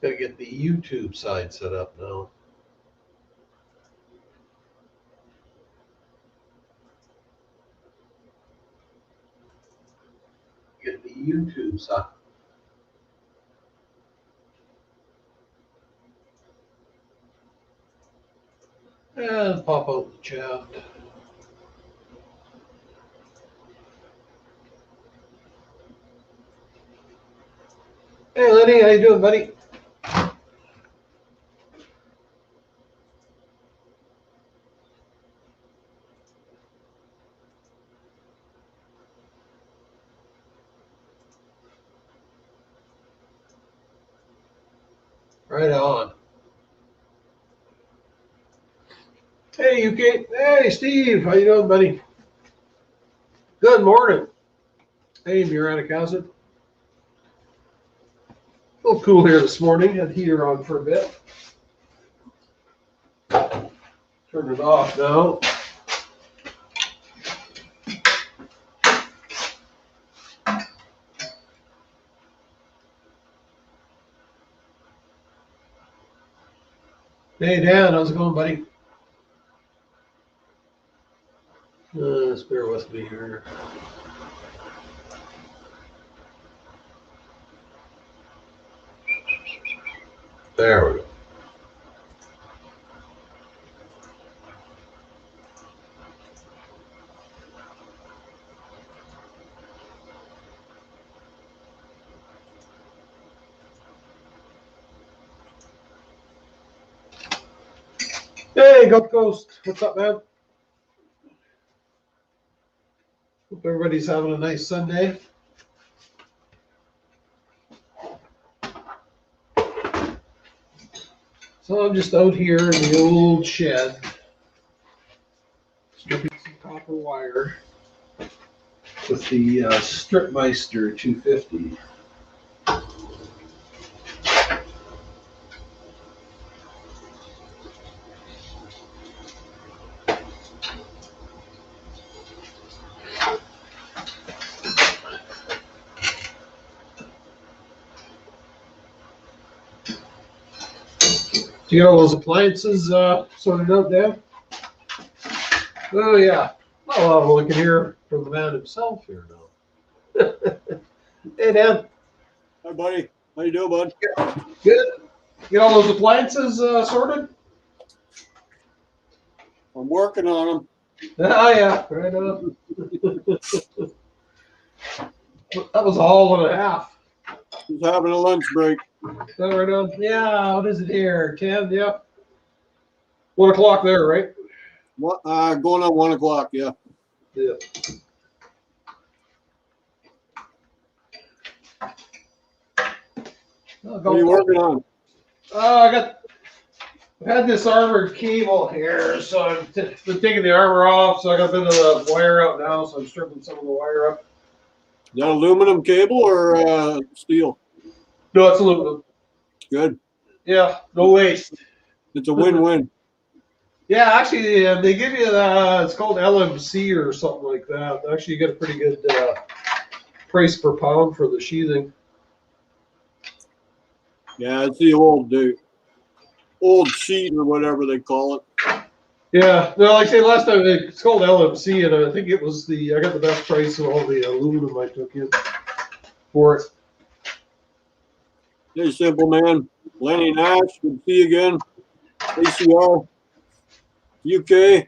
Got to get the YouTube side set up now. Get the YouTube side. And pop out the chat. Hey, Lenny, how you doing, buddy? Right on. Hey, UK. Hey, Steve. How you doing, buddy? Good morning. Hey, Murata Cousin. A little cool here this morning. Had heater on for a bit. Turn it off now. Hey, Dan. How's it going, buddy? Just bear with me here. There we go. Hey, Gulf Coast. What's up, man? Hope everybody's having a nice Sunday. So I'm just out here in the old shed, stripping some copper wire with the Stripmeister 250. Do you get all those appliances sorted out, Dan? Oh, yeah. Oh, well, we can hear from the man himself here now. Hey, Dan. Hi, buddy. How you doing, bud? Good. Get all those appliances sorted? I'm working on them. Oh, yeah. Right on. That was a haul and a half. Just having a lunch break. That right on? Yeah, what is it here? 10? Yep. 1 o'clock there, right? What? Going on 1 o'clock. Yeah. Yeah. What are you working on? I've had this armored cable here, so I've been taking the armor off, so I got a bit of the wire out now, so I'm stripping some of the wire up. Is that aluminum cable or steel? No, it's aluminum. Good. Yeah, no waste. It's a win-win. Yeah, actually, they give you it's called LMC or something like that. Actually, you get a pretty good price per pound for the sheathing. Yeah, it's the old sheet or whatever they call it. Yeah, no, like I say, last time it's called LMC, and I think it was I got the best price of all the aluminum I took in for it. Hey, simple man. Lenny Nash, good to see you again. ACR, UK.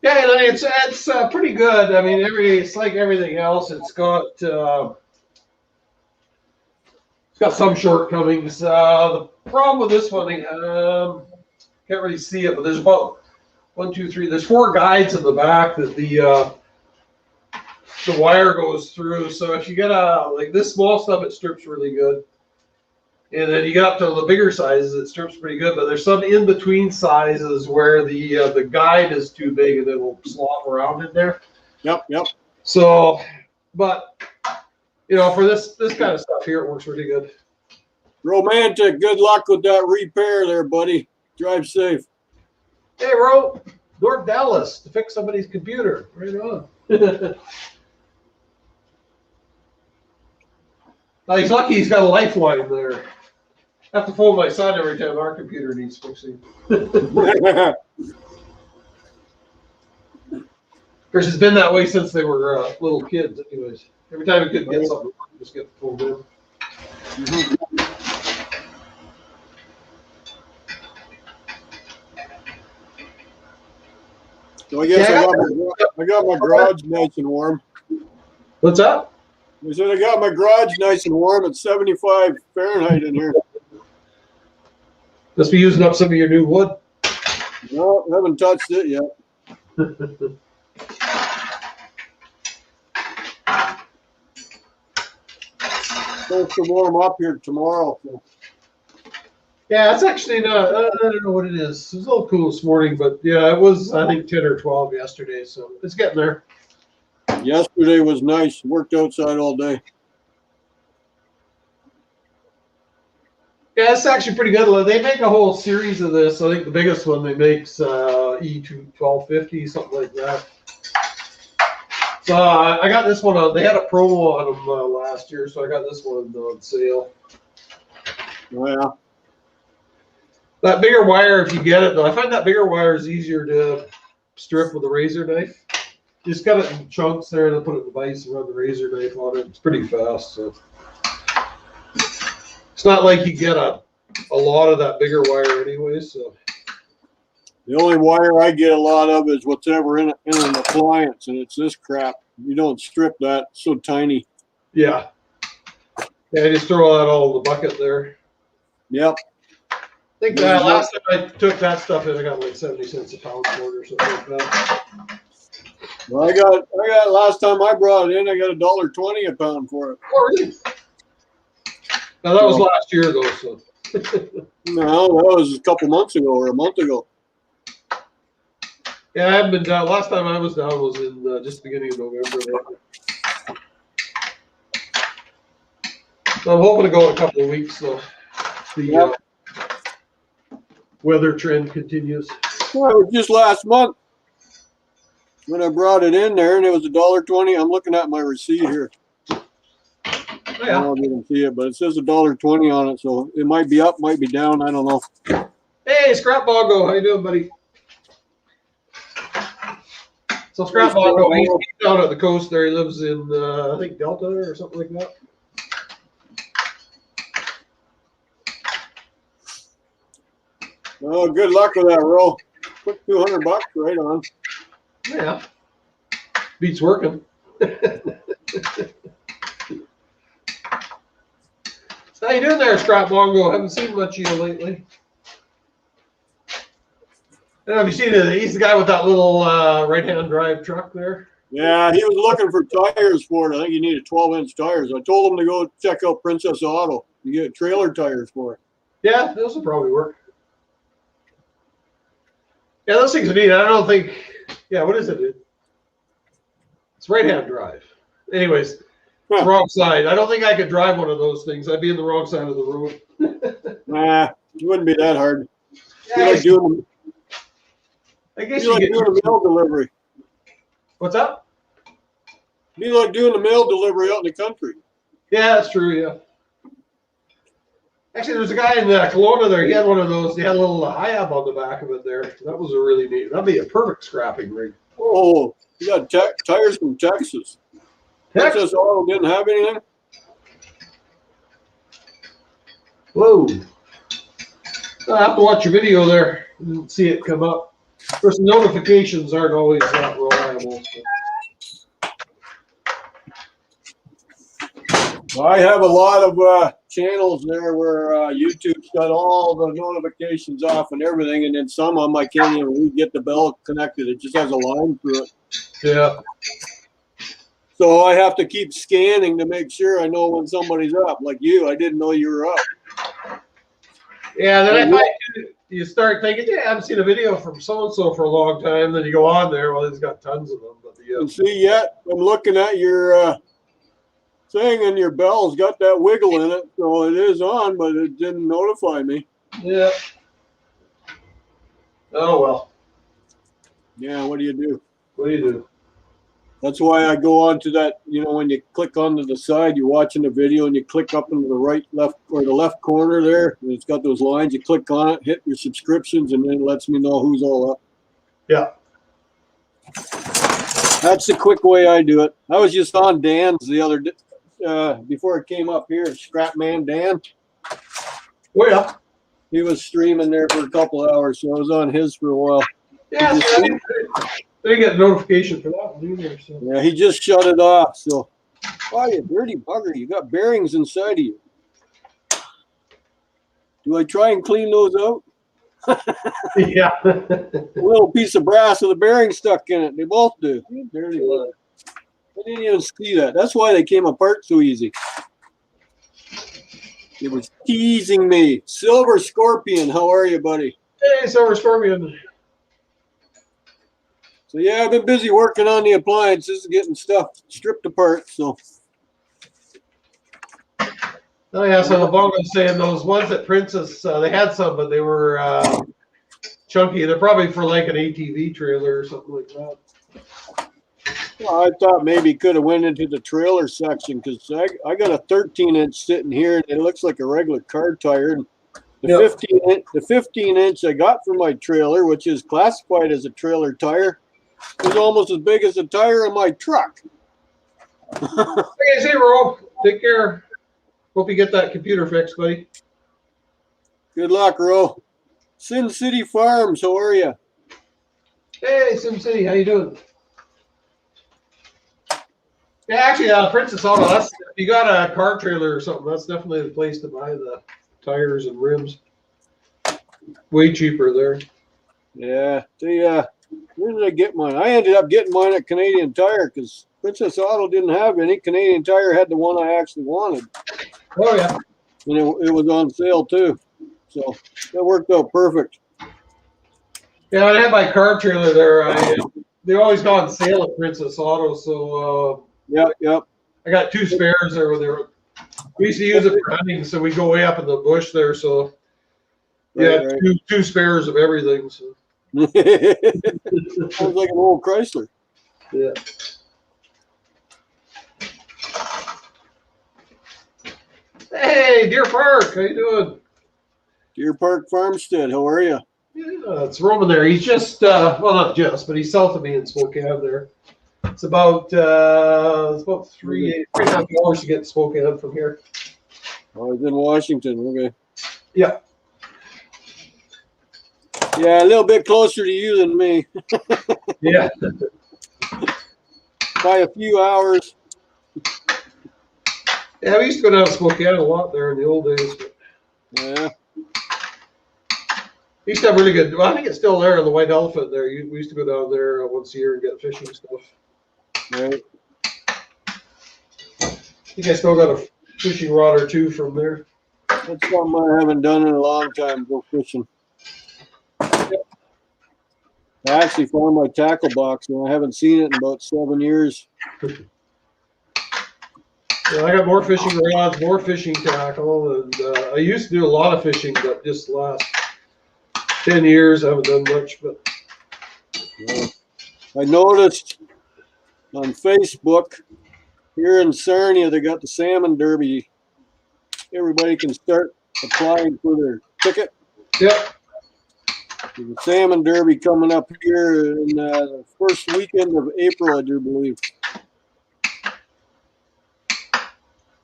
Yeah, it's pretty good. I mean, it's like everything else. It's got some shortcomings. The problem with this one, can't really see it, but there's about 1, 2, 3. There's 4 guides in the back that the wire goes through. So if you get like this small stuff, it strips really good. And then you get up to the bigger sizes, it strips pretty good. But there's some in between sizes where the guide is too big and it will slop around in there. Yep. So, but for this kind of stuff here, it works really good. Romantic. Good luck with that repair there, buddy. Drive safe. Hey, Ro, North Dallas to fix somebody's computer. Right on. He's lucky he's got a lifeline there. I have to phone my son every time our computer needs fixing. Of course, it's been that way since they were little kids anyways. Every time a kid gets something, just get pulled in. So I guess I got my garage nice and warm. What's up? I said I got my garage nice and warm at 75 Fahrenheit in here. Must be using up some of your new wood. No, I haven't touched it yet. Supposed to warm up here tomorrow. So. Yeah, it's actually not. I don't know what it is. It was a little cool this morning, but yeah, it was I think 10 or 12 yesterday, so it's getting there. Yesterday was nice. Worked outside all day. Yeah, it's actually pretty good. They make a whole series of this. I think the biggest one they make's E1250, something like that. So I got this one on. They had a promo on them last year, so I got this one on sale. Oh, yeah. That bigger wire, if you get it, though, I find that bigger wire is easier to strip with a razor knife. You just cut it in chunks there, and then put it in the vise and run the razor knife on it. It's pretty fast. So it's not like you get a lot of that bigger wire anyway. So The only wire I get a lot of is what's ever in an appliance, and it's this crap. You don't strip that. It's so tiny. yeah, just throw that all in the bucket there. Yep. I think last time I took that stuff in, I got like 70 cents a pound for it or something like that. Well, I got last time I brought it in, I got $1.20 a pound for it. Oh, really? Now that was last year though, so. No, that was a couple months ago or a month ago. Yeah, I haven't been down. Last time I was down was in just the beginning of November. So I'm hoping to go in a couple of weeks, so the weather trend continues. Well, it was just last month when I brought it in there, and it was $1.20. I'm looking at my receipt here. Oh, I don't know if you can see it, but it says $1.20 on it, so it might be up, might be down. I don't know. Hey, Scrap Bongo, how you doing, buddy? So Scrap Bongo, he's down at the coast there. He lives in, I think, Delta or something like that. Oh, good luck with that roll. Put $200 right on. Yeah, beats working. So how you doing there, Scrap Bongo? Haven't seen much of you lately. I don't know if you've seen it. He's the guy with that little right-hand drive truck there. Yeah, he was looking for tires for it. I think he needed 12-inch tires. I told him to go check out Princess Auto. You get trailer tires for it. Yeah, those will probably work. Yeah, those things are neat. I don't think. Yeah, what is it? It's right-hand drive. Anyways, it's the wrong side. I don't think I could drive one of those things. I'd be in the wrong side of the road. Nah, it wouldn't be that hard. Yeah, I doing a mail delivery. What's up? Be like doing a mail delivery out in the country. Yeah, that's true. Yeah. Actually, there was a guy in Kelowna there. He had one of those. He had a little HIAB on the back of it there. That was a really neat. That'd be a perfect scrapping rig. Oh, you got tires from Texas. Princess Auto didn't have anything? Whoa. I have to watch your video there and see it come up. Of course, notifications aren't always that reliable. So. I have a lot of channels there where YouTube's got all the notifications off and everything, and then some of them I can't even really get the bell connected. It just has a line through it. Yeah. So I have to keep scanning to make sure I know when somebody's up. Like you, I didn't know you were up. Yeah, then you start thinking, yeah, I haven't seen a video from so-and-so for a long time. Then you go on there, well, he's got tons of them. But And see, yet I'm looking at your thing, and your bell's got that wiggle in it. So it is on, but it didn't notify me. Yeah. Oh, well. Yeah, what do you do? What do you do? That's why I go on to that, when you click onto the side, you're watching the video and you click up into the right, left, or the left corner there, and it's got those lines. You click on it, hit your subscriptions, and then it lets me know who's all up. Yeah. That's the quick way I do it. I was just on Dan's the other day, before it came up here, Scrapman Dan. Oh, yeah. He was streaming there for a couple of hours, so I was on his for a while. Yeah, so I didn't get a notification for that one either. So. Yeah, he just shut it off. So, oh, you dirty bugger. You got bearings inside of you. Do I try and clean those out? Yeah. A little piece of brass with a bearing stuck in it. They both do. You dirty bugger. I didn't even see that. That's why they came apart so easy. It was teasing me. Silver Scorpion, how are you, buddy? Hey, Silver Scorpion. So, yeah, I've been busy working on the appliances, getting stuff stripped apart. So, Oh, yeah, so the bug was saying those ones at Princess, they had some, but they were chunky. They're probably for like an ATV trailer or something like that. well, I thought maybe could have went into the trailer section because I got a 13-inch sitting here, and it looks like a regular car tire. And the 15-inch I got for my trailer, which is classified as a trailer tire, is almost as big as the tire in my truck. Okay, see, Ro. Take care. Hope you get that computer fixed, buddy. Good luck, Ro. Sin City Farms, how are you? Hey, SimCity, how you doing? Yeah, actually, Princess Auto, if you got a car trailer or something, that's definitely the place to buy the tires and rims. Way cheaper there. Yeah, where did I get mine? I ended up getting mine at Canadian Tire because Princess Auto didn't have any. Canadian Tire had the one I actually wanted. Oh, yeah. And it was on sale too. So that worked out perfect. Yeah, I had my car trailer there. They always go on sale at Princess Auto, so Yep. I got two spares there. We used to use it for hunting, so we go way up in the bush there. So yeah, Right. two spares of everything. So. Sounds like an old Chrysler. Yeah. Hey, Deer Park, how you doing? Deer Park Farmstead, how are you? Yeah, it's Roman there. He's just, well, not just, but he's south of me in Spokane there. It's about 3.5 hours to get to Spokane from here. Oh, he's in Washington. Okay. Yeah. Yeah, a little bit closer to you than me. Yeah. By a few hours. Yeah, we used to go down to Spokane a lot there in the old days. But Yeah. we used to have really good, well, I think it's still there in the White Elephant there. We used to go down there once a year and get fishing stuff. Right. I think I still got a fishing rod or two from there. That's something I haven't done in a long time, go fishing. I actually found my tackle box and I haven't seen it in about 7 years. Yeah, I got more fishing rods, more fishing tackle, and I used to do a lot of fishing, but just the last 10 years I haven't done much. But Yeah. I noticed on Facebook here in Sarnia they got the Salmon Derby. Everybody can start applying for their ticket. yeah, There's a Salmon Derby coming up here in the first weekend of April, I do believe.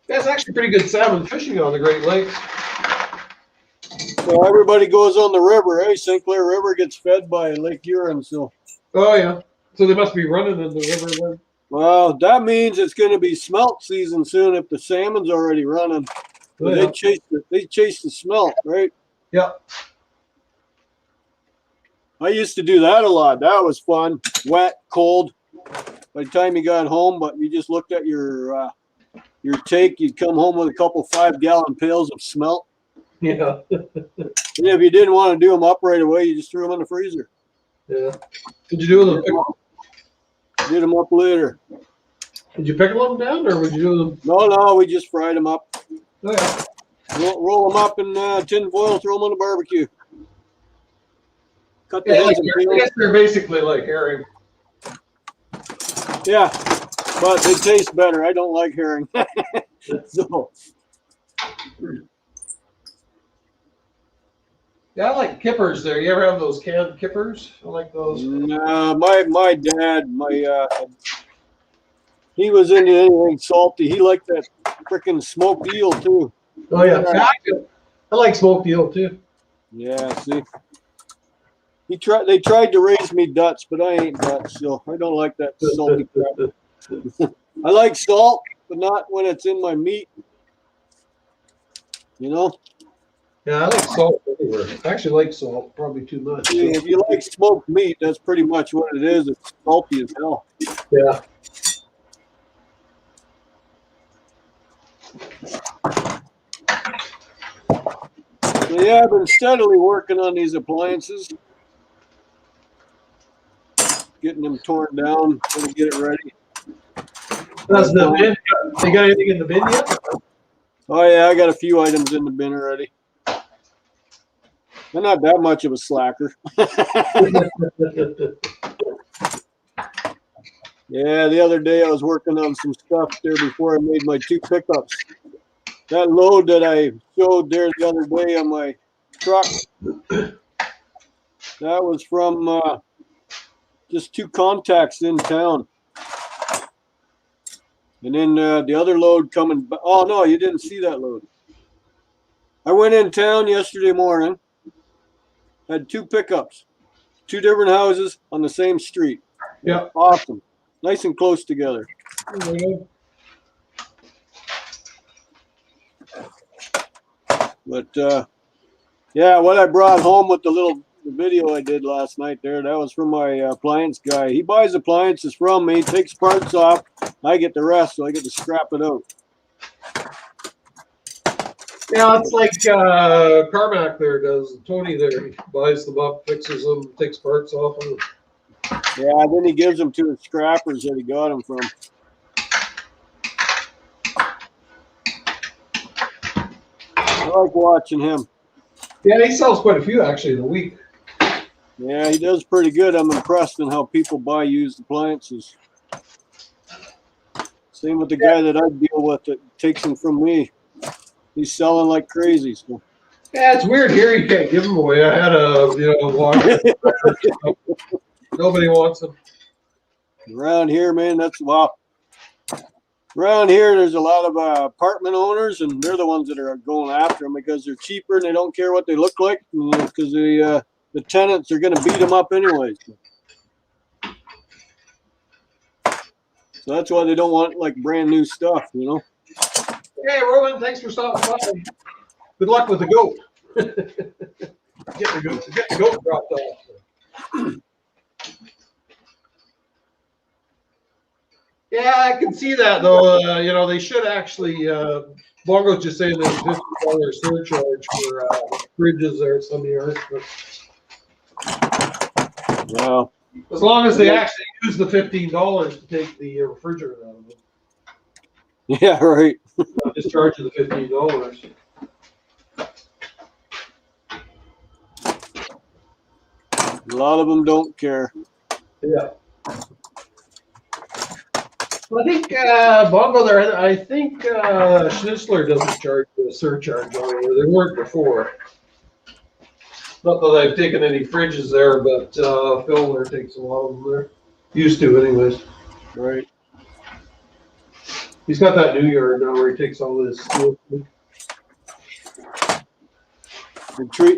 that's actually pretty good salmon fishing on the Great Lakes. So everybody goes on the river, eh? St. Clair River gets fed by Lake Huron. So, Oh yeah, so they must be running in the river then. well, that means it's going to be smelt season soon if the salmon's already running. Oh, They yeah. chase the smelt, right? Yeah. I used to do that a lot. That was fun. Wet, cold. By the time you got home, but you just looked at your take, you'd come home with a couple 5-gallon pails of smelt. Yeah. And if you didn't want to do them up right away, you just threw them in the freezer. Yeah. Did you do them? Did them up later. Did you pickle them down, or would you do them? No, we just fried them up. Oh yeah. Roll them up in tin foil, throw them on the barbecue. Cut the Yeah, heads and I peel. guess they're basically like herring. Yeah, but they taste better. I don't like herring. So, Yeah, I like kippers there. You ever have those canned kippers? I like those. my dad, he was into anything salty. He liked that freaking smoked eel too. Oh yeah, I like smoked eel too. Yeah, see. They tried to raise me Dutch, but I ain't Dutch, so I don't like that salty crap. I like salt, but not when it's in my meat. You know? Yeah, I like salt everywhere. I actually like salt, probably too much. See, if you like smoked meat, that's pretty much what it is. It's salty as hell. Yeah. So yeah, I've been steadily working on these appliances. Getting them torn down, gonna get it ready. That's the bin. You got anything in the bin yet? Oh yeah, I got a few items in the bin already. I'm not that much of a slacker. Yeah, the other day I was working on some stuff there before I made my 2 pickups. That load that I showed there the other day on my truck, that was from just 2 contacts in town. And then the other load coming. Oh no, you didn't see that load. I went in town yesterday morning. Had 2 pickups, 2 different houses on the same street. Yeah. Awesome. Nice and close together. But yeah, what I brought home with the video I did last night there, that was from my appliance guy. He buys appliances from me, takes parts off. I get the rest, so I get to scrap it out. Yeah, it's like Carmack there does. Tony there, he buys them up, fixes them, takes parts off them. Yeah, then he gives them to the scrappers that he got them from. I like watching him. Yeah, he sells quite a few actually in a week. Yeah, he does pretty good. I'm impressed in how people buy used appliances. Same with the guy that I deal with that takes them from me. He's selling like crazy. So. Yeah, it's weird here. You can't give them away. I had a watch. Nobody wants them. Around here, man, that's wow. Around here, there's a lot of apartment owners, and they're the ones that are going after them because they're cheaper and they don't care what they look like, because the tenants are going to beat them up anyways. So that's why they don't want like brand new stuff, you know. Hey, Rowan, thanks for stopping by. Good luck with the goat. Get the goat dropped off. Yeah, I can see that though. They should actually. Bongo's just saying there's $50 surcharge for fridges there at some yards. Wow. As long as they actually use the $15 to take the refrigerator out of them. Yeah, right. Just charge you the $15. A lot of them don't care. Yeah. Well, I think Bongo there. I think Schnitzler doesn't charge a surcharge over there. They weren't before. Not that I've taken any fridges there, but Phil there takes a lot of them there. Used to, anyways. Right. He's got that new yard now where he takes all his steel.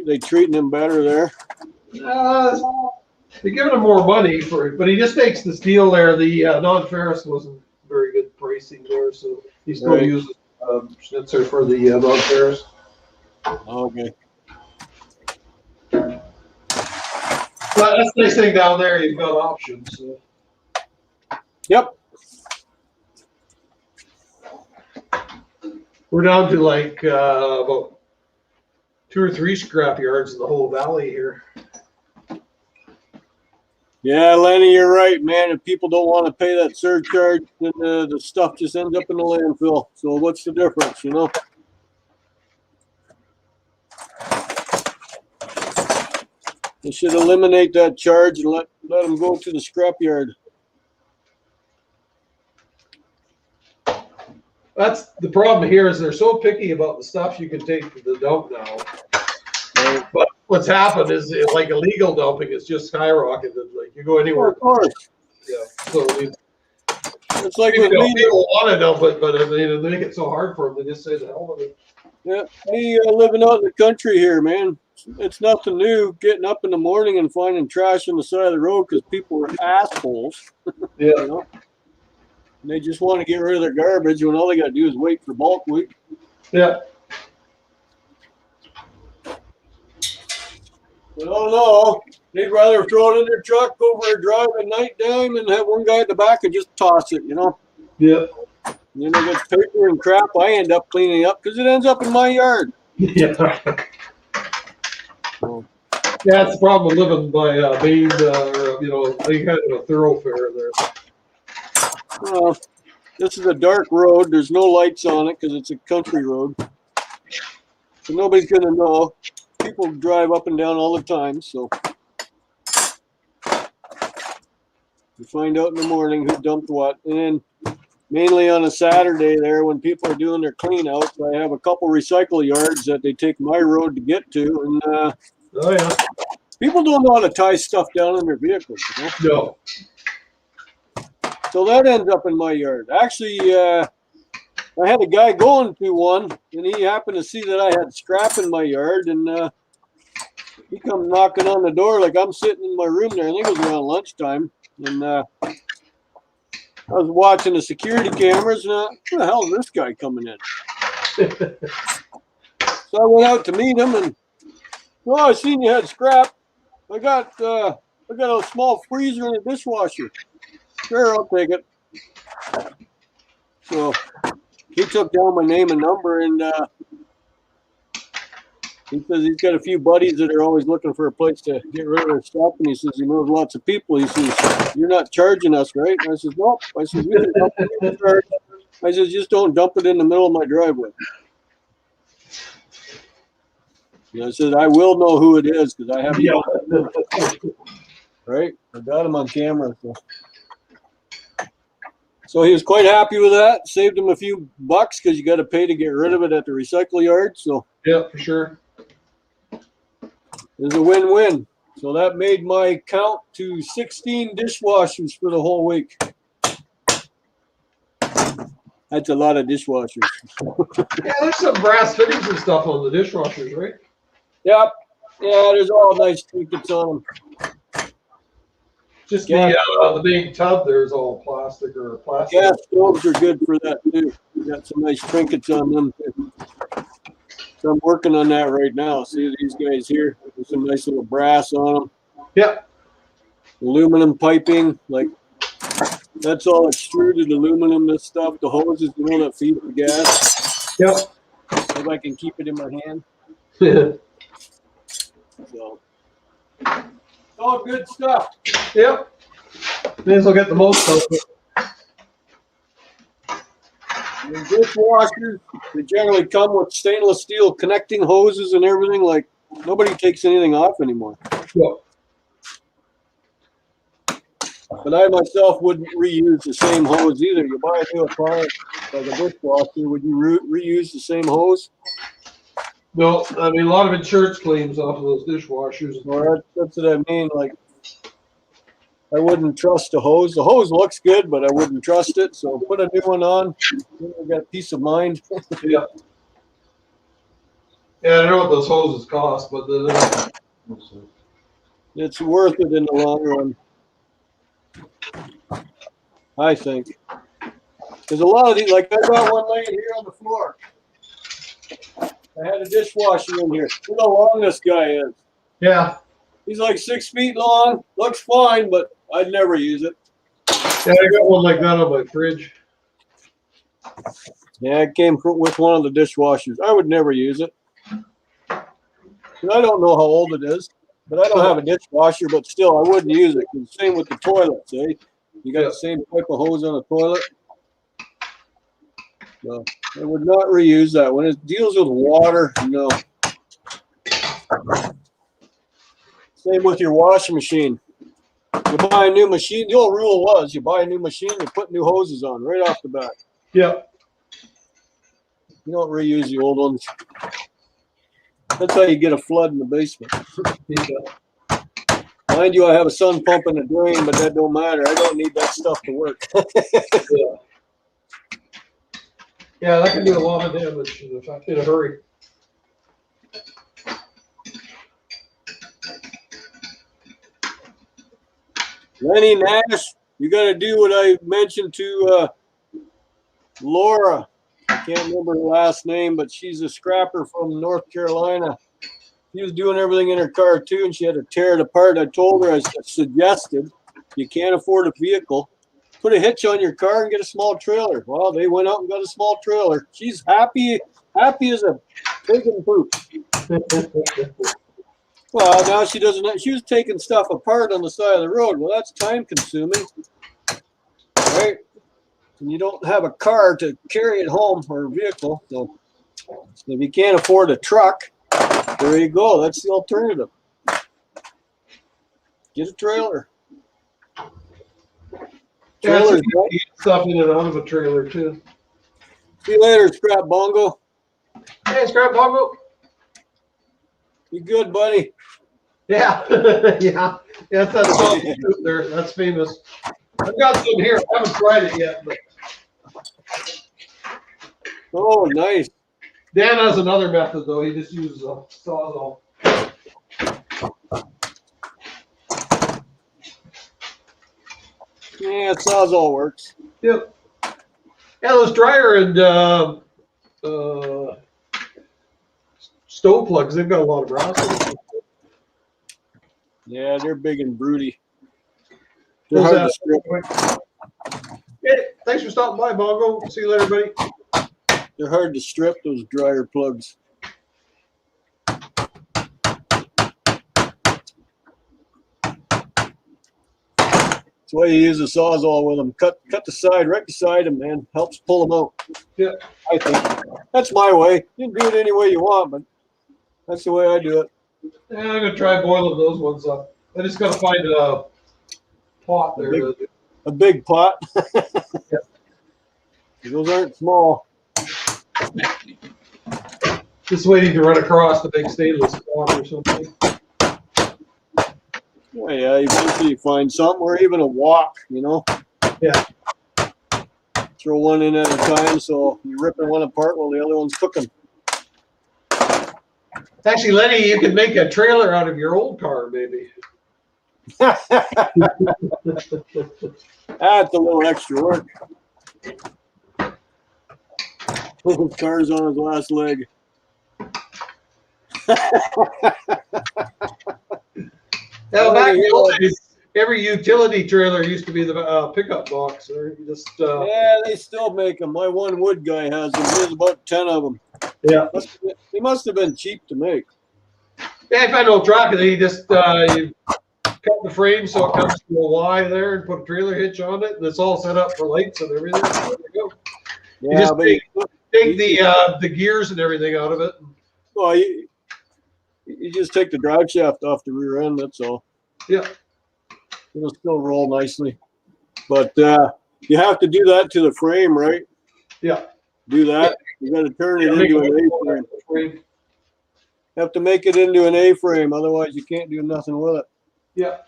They treating him better there. They're giving him more money for it, but he just takes the steel there. The non-ferrous wasn't very good pricing there, so he still uses Schnitzer for the non-ferrous. Okay. But that's the nice thing down there. You've got options. So. Yep. We're down to like about 2 or 3 scrap yards in the whole valley here. Yeah, Lenny, you're right, man. If people don't want to pay that surcharge, then the stuff just ends up in the landfill. So what's the difference, you know? They should eliminate that charge and let them go to the scrapyard. That's the problem here is they're so picky about the stuff you can take to the dump now. Right. But what's happened is like illegal dumping is just skyrocketed. Like you go anywhere. Of course. Yeah. So It's like with me. people want to dump it, but they make it so hard for them. They just say the hell with it. Yeah, me living out in the country here, man. It's nothing new getting up in the morning and finding trash on the side of the road because people are assholes. Yeah. You know? And they just want to get rid of their garbage when all they got to do is wait for bulk week. Yeah. But oh no, they'd rather throw it in their truck over a drive at night time and have one guy at the back and just toss it, you know? Yeah. And then they get paper and crap I end up cleaning up because it ends up in my yard. Yeah. So, Yeah, that's the problem with living by Maine, any kind of a thoroughfare there. this is a dark road. There's no lights on it because it's a country road. So nobody's going to know. People drive up and down all the time, so you find out in the morning who dumped what. And then mainly on a Saturday there when people are doing their clean outs, I have a couple recycle yards that they take my road to get to. And Oh, yeah. people don't know how to tie stuff down in their vehicles, you know? No. So that ends up in my yard. Actually, I had a guy going to one, and he happened to see that I had scrap in my yard, and he come knocking on the door like I'm sitting in my room there. I think it was around lunchtime, and I was watching the security cameras, and who the hell is this guy coming in? So I went out to meet him, and I seen you had scrap. I got a small freezer and a dishwasher. Sure, I'll take it. So he took down my name and number, and he says he's got a few buddies that are always looking for a place to get rid of their stuff, and he says he knows lots of people. He says, "You're not charging us, right?" And I says, "Nope." I says, "We can dump it in the charge." I says, "Just don't dump it in the middle of my driveway." And I said, "I will know who it is because I have right? I got him on camera." So he was quite happy with that. Saved him a few bucks because you got to pay to get rid of it at the recycle yard. So Yeah, for sure. it was a win-win. So that made my count to 16 dishwashers for the whole week. That's a lot of dishwashers. Yeah, there's some brass fittings and stuff on the dishwashers, right? Yep. Yeah, there's all nice trinkets on them. Just Yeah. the big tub there's all plastic or plastic. Gas stoves are good for that too. Got some nice trinkets on them too. So I'm working on that right now. See these guys here with some nice little brass on them. Yeah. Aluminum piping, like that's all extruded aluminum. This stuff, the hoses, you know, that feed the gas. Yep. If I can keep it in my hand. So all good stuff. Yep. May as well get the most of it. The dishwashers, they generally come with stainless steel connecting hoses and everything. Like nobody takes anything off anymore. Yeah. But I myself wouldn't reuse the same hose either. You buy a new appliance like a dishwasher, would you reuse the same hose? No, I mean a lot of insurance claims off of those dishwashers. Well, that's what I mean. Like I wouldn't trust a hose. The hose looks good, but I wouldn't trust it. So put a new one on. Then you got peace of mind. Yeah. Yeah, I know what those hoses cost, but It's worth it in the long run, I think. There's a lot of these. Like I got one laying here on the floor. I had a dishwasher in here. Look how long this guy is. yeah. He's like 6 feet long. Looks fine, but I'd never use it. Yeah, I got one like that on my fridge. Yeah, it came with one of the dishwashers. I would never use it. I don't know how old it is, but I don't have a dishwasher, but still, I wouldn't use it. Same with the toilets, eh? You got the same type of hose on a toilet. No, I would not reuse that. When it deals with water, no. Same with your washing machine. You buy a new machine. The old rule was you buy a new machine, you put new hoses on right off the bat. Yeah. You don't reuse the old ones. That's how you get a flood in the basement. Yeah. Mind you, I have a sun pump in the drain, but that don't matter. I don't need that stuff to work. Yeah. Yeah, that can do a lot of damage in a hurry. Lenny Nash, you got to do what I mentioned to Laura. I can't remember her last name, but she's a scrapper from North Carolina. She was doing everything in her car too, and she had to tear it apart. I told her, I suggested, you can't afford a vehicle, put a hitch on your car and get a small trailer. Well, they went out and got a small trailer. She's happy as a pig in poop. Well, now she doesn't. She was taking stuff apart on the side of the road. Well, that's time consuming, right? And you don't have a car to carry it home or a vehicle. So if you can't afford a truck, there you go. That's the alternative. Get a trailer. Trailers, get stuff in and out of a trailer too. See you later, Scrap Bongo. Hey, Scrap Bongo. You good, buddy? Yeah, yeah. That's that salt there. That's famous. I've got some here. I haven't tried it yet, but Oh, nice. Dan has another method though. He just uses a sawzall. Yeah, Sawzall works. Yep. Yeah, those dryer and stove plugs, they've got a lot of brass. Yeah, they're big and broody. They're hard to strip. Hey, thanks for stopping by, Bongo. See you later, buddy. They're hard to strip, those dryer plugs. That's why you use a Sawzall with them. Cut the side, right beside them, man. Helps pull them out. Yeah. I think. That's my way. You can do it any way you want, but that's the way I do it. Yeah, I'm gonna try boiling those ones up. I just gotta find a pot there. A big pot. Yeah. Those aren't small. Just waiting to run across the big stainless pot or something. Oh, yeah, eventually you find something, or even a wok, you know? Yeah. Throw one in at a time, so you're ripping one apart while the other one's cooking. Actually, Lenny, you could make a trailer out of your old car, maybe. That's a little extra work. His car's on his last leg. Now, back in the old days, every utility trailer used to be the pickup box. Or you just Yeah, they still make them. My one wood guy has them. There's about 10 of them. Yeah. They must have been cheap to make. Yeah, if I know track of it, you just you cut the frame so it comes to a Y there and put a trailer hitch on it, and it's all set up for lights and everything. There you go. Yeah, You just but take the gears and everything out of it. well, you just take the drive shaft off the rear end. That's all. Yeah. It'll still roll nicely, but you have to do that to the frame, right? Yeah. Do that. You got to turn it Yeah, into an A-frame. frame. Have to make it into an A-frame, otherwise you can't do nothing with it. Yeah.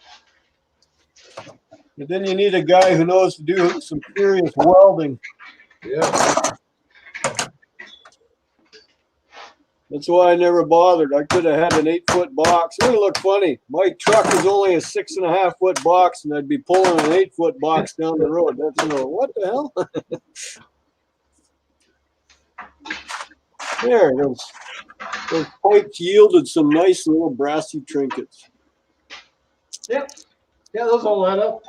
But then you need a guy who knows to do some serious welding. Yeah. That's why I never bothered. I could have had an 8-foot box. It would look funny. My truck is only a 6.5-foot box, and I'd be pulling an 8-foot box down the road. That's what the hell? There, those pipes yielded some nice little brassy trinkets. Yeah. Yeah, those all add up.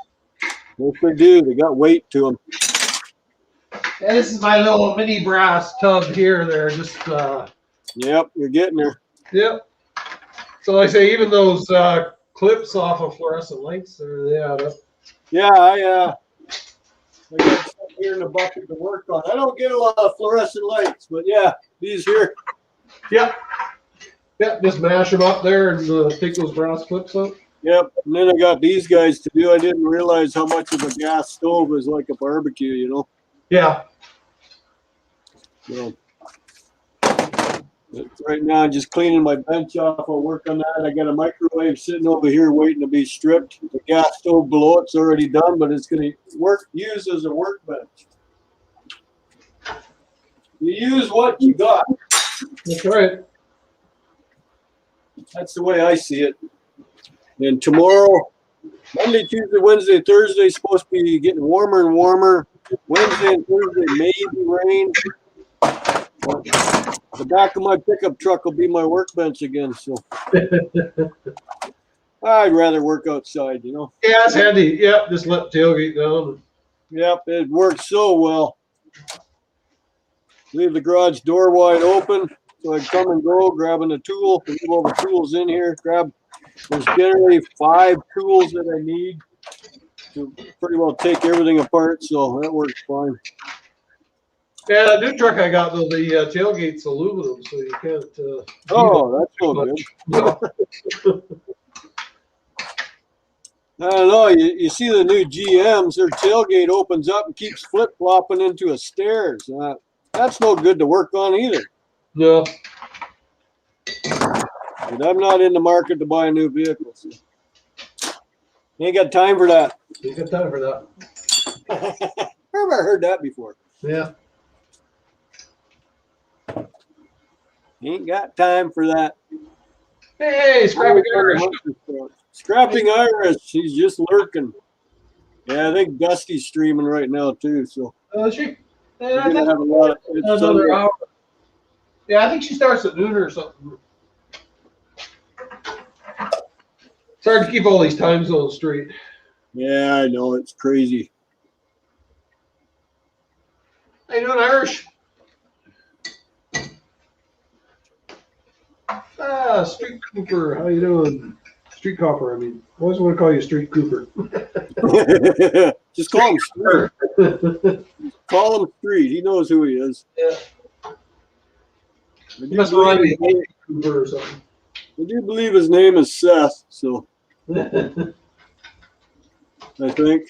Yes, they do. They got weight to them. And this is my little mini brass tub here. There, just Yep, you're getting there. Yep. So like I say, even those clips off of fluorescent lights, they add up. Yeah, I got stuff here in the bucket to work on. I don't get a lot of fluorescent lights, but yeah, these here. Yep. Yep. Just mash them up there and take those brass clips out. Yep. And then I got these guys to do. I didn't realize how much of a gas stove is like a barbecue, you know. Yeah. So Right now, I'm just cleaning my bench off. I'll work on that. I got a microwave sitting over here waiting to be stripped. The gas stove below it's already done, but it's going to use as a workbench. You use what you got. That's right. That's the way I see it. And tomorrow, Monday, Tuesday, Wednesday, Thursday is supposed to be getting warmer and warmer. Wednesday and Thursday, maybe rain. The back of my pickup truck will be my workbench again. So I'd rather work outside, you know. Yeah, it's handy. Yep, just let the tailgate down. Yep, it works so well. Leave the garage door wide open so I come and go, grabbing a tool, leave all the tools in here, there's generally 5 tools that I need to pretty well take everything apart, so that works fine. Yeah, the new truck I got though, the tailgate's aluminum, so you can't. Oh, that's so good. I don't know. You see the new GMs, their tailgate opens up and keeps flip-flopping into a stairs. That's no good to work on either. No. But I'm not in the market to buy a new vehicle. So. Ain't got time for that. Ain't got time for that. I've never heard that before. Yeah. Ain't got time for that. Hey, Scrapping Irish. Scrapping Irish. He's just lurking. Yeah, I think Dusty's streaming right now too. So. Is she? We're gonna have a lot of, another hour. Yeah, I think she starts at noon or something. It's hard to keep all these time zones straight. Yeah, I know. It's crazy. How you doing, Irish? Street Cooper. How you doing? Street Copper, I mean. I always want to call you Street Cooper. Just call him Street. Call him Street. He knows who he is. Yeah. He must remind me of Cooper or something. I do believe his name is Seth, so I think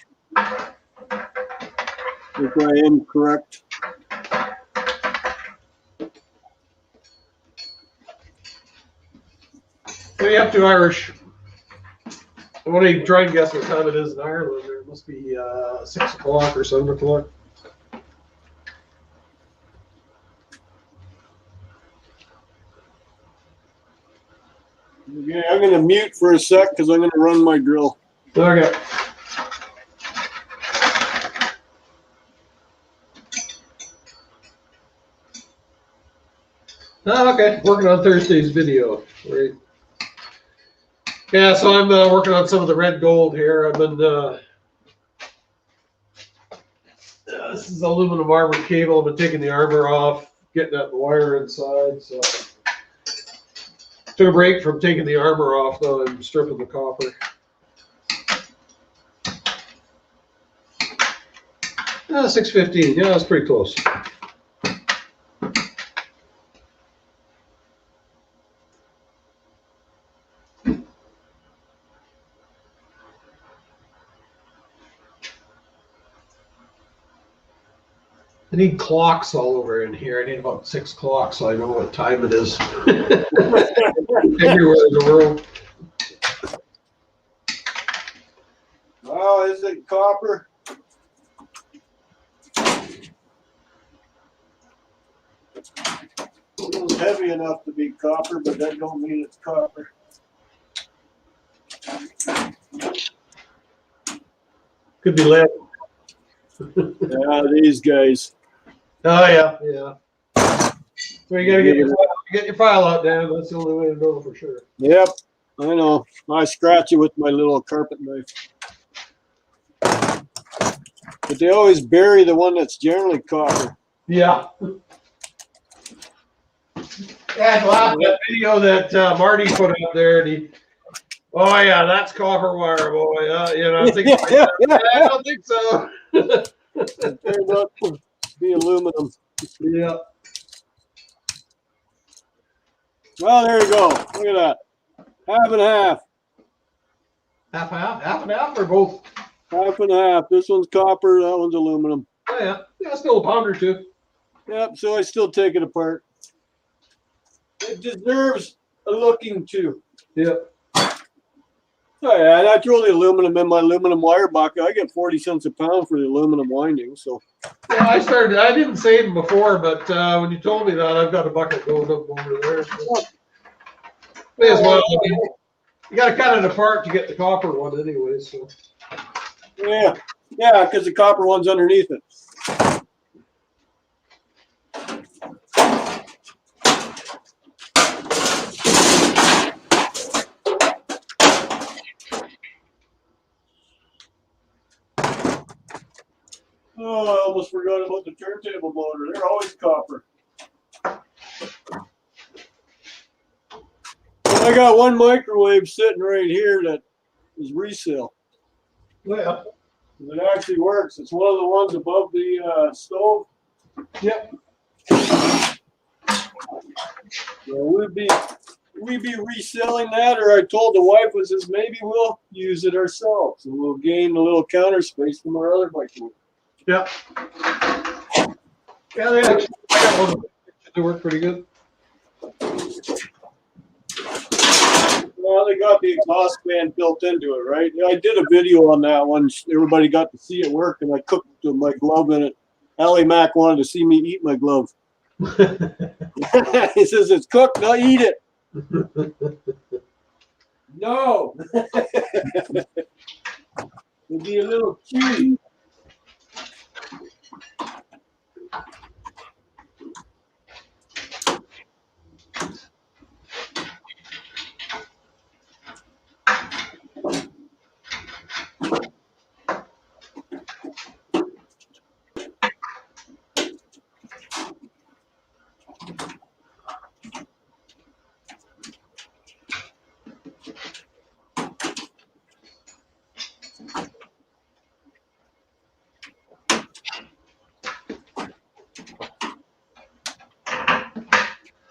if I am correct. What are you up to, Irish? I want to try and guess what time it is in Ireland. It must be 6 o'clock or 7 o'clock. Okay, I'm going to mute for a sec because I'm going to run my drill. Okay. Oh, okay. Working on Thursday's video. Right. Yeah, so I'm working on some of the red gold here. I've been. This is aluminum armor cable. I've been taking the armor off, getting that wire inside. So took a break from taking the armor off, though. I'm stripping the copper. 6:15. Yeah, that's pretty close. I need clocks all over in here. I need about 6 clocks so I know what time it is. Everywhere in the world. Oh, is it copper? It's heavy enough to be copper, but that don't mean it's copper. Could be lead. Yeah, these guys. Oh yeah, yeah. So you gotta get your file out, Dan. That's the only way to know for sure. Yep, I know. I scratch it with my little carpet knife. But they always bury the one that's generally copper. Yeah. Yeah, laugh at that video that Marty put out there, and he. Oh yeah, that's copper wire, boy. You know, I don't think so. It turned out to be aluminum. Yeah. Well, there you go. Look at that. Half and half. Half and half, or both? Half and half. This one's copper. That one's aluminum. Oh yeah, yeah, still a pound or two. Yep. So I still take it apart. It deserves a looking to. Yeah. Oh, yeah, and I throw the aluminum in my aluminum wire bucket. I get 40 cents a pound for the aluminum winding. So Yeah, I didn't say them before, but when you told me that, I've got a bucket going up over there. So. May as well. I mean, you got to cut it apart to get the copper one anyway. So. yeah, because the copper one's underneath it. Oh, I almost forgot about the turntable motor. They're always copper. Well, I got one microwave sitting right here that is resale. Yeah. It actually works. It's one of the ones above the stove. Yep. So we'd be reselling that, or I told the wife was maybe we'll use it ourselves and we'll gain a little counter space from our other microwave. Yeah. Yeah, they actually I got one. They work pretty good. Well, they got the exhaust fan built into it, right? I did a video on that one. Everybody got to see it work, and I cooked my glove in it. Allie Mac wanted to see me eat my glove. He says, it's cooked, now eat it. No. It'd be a little chewy.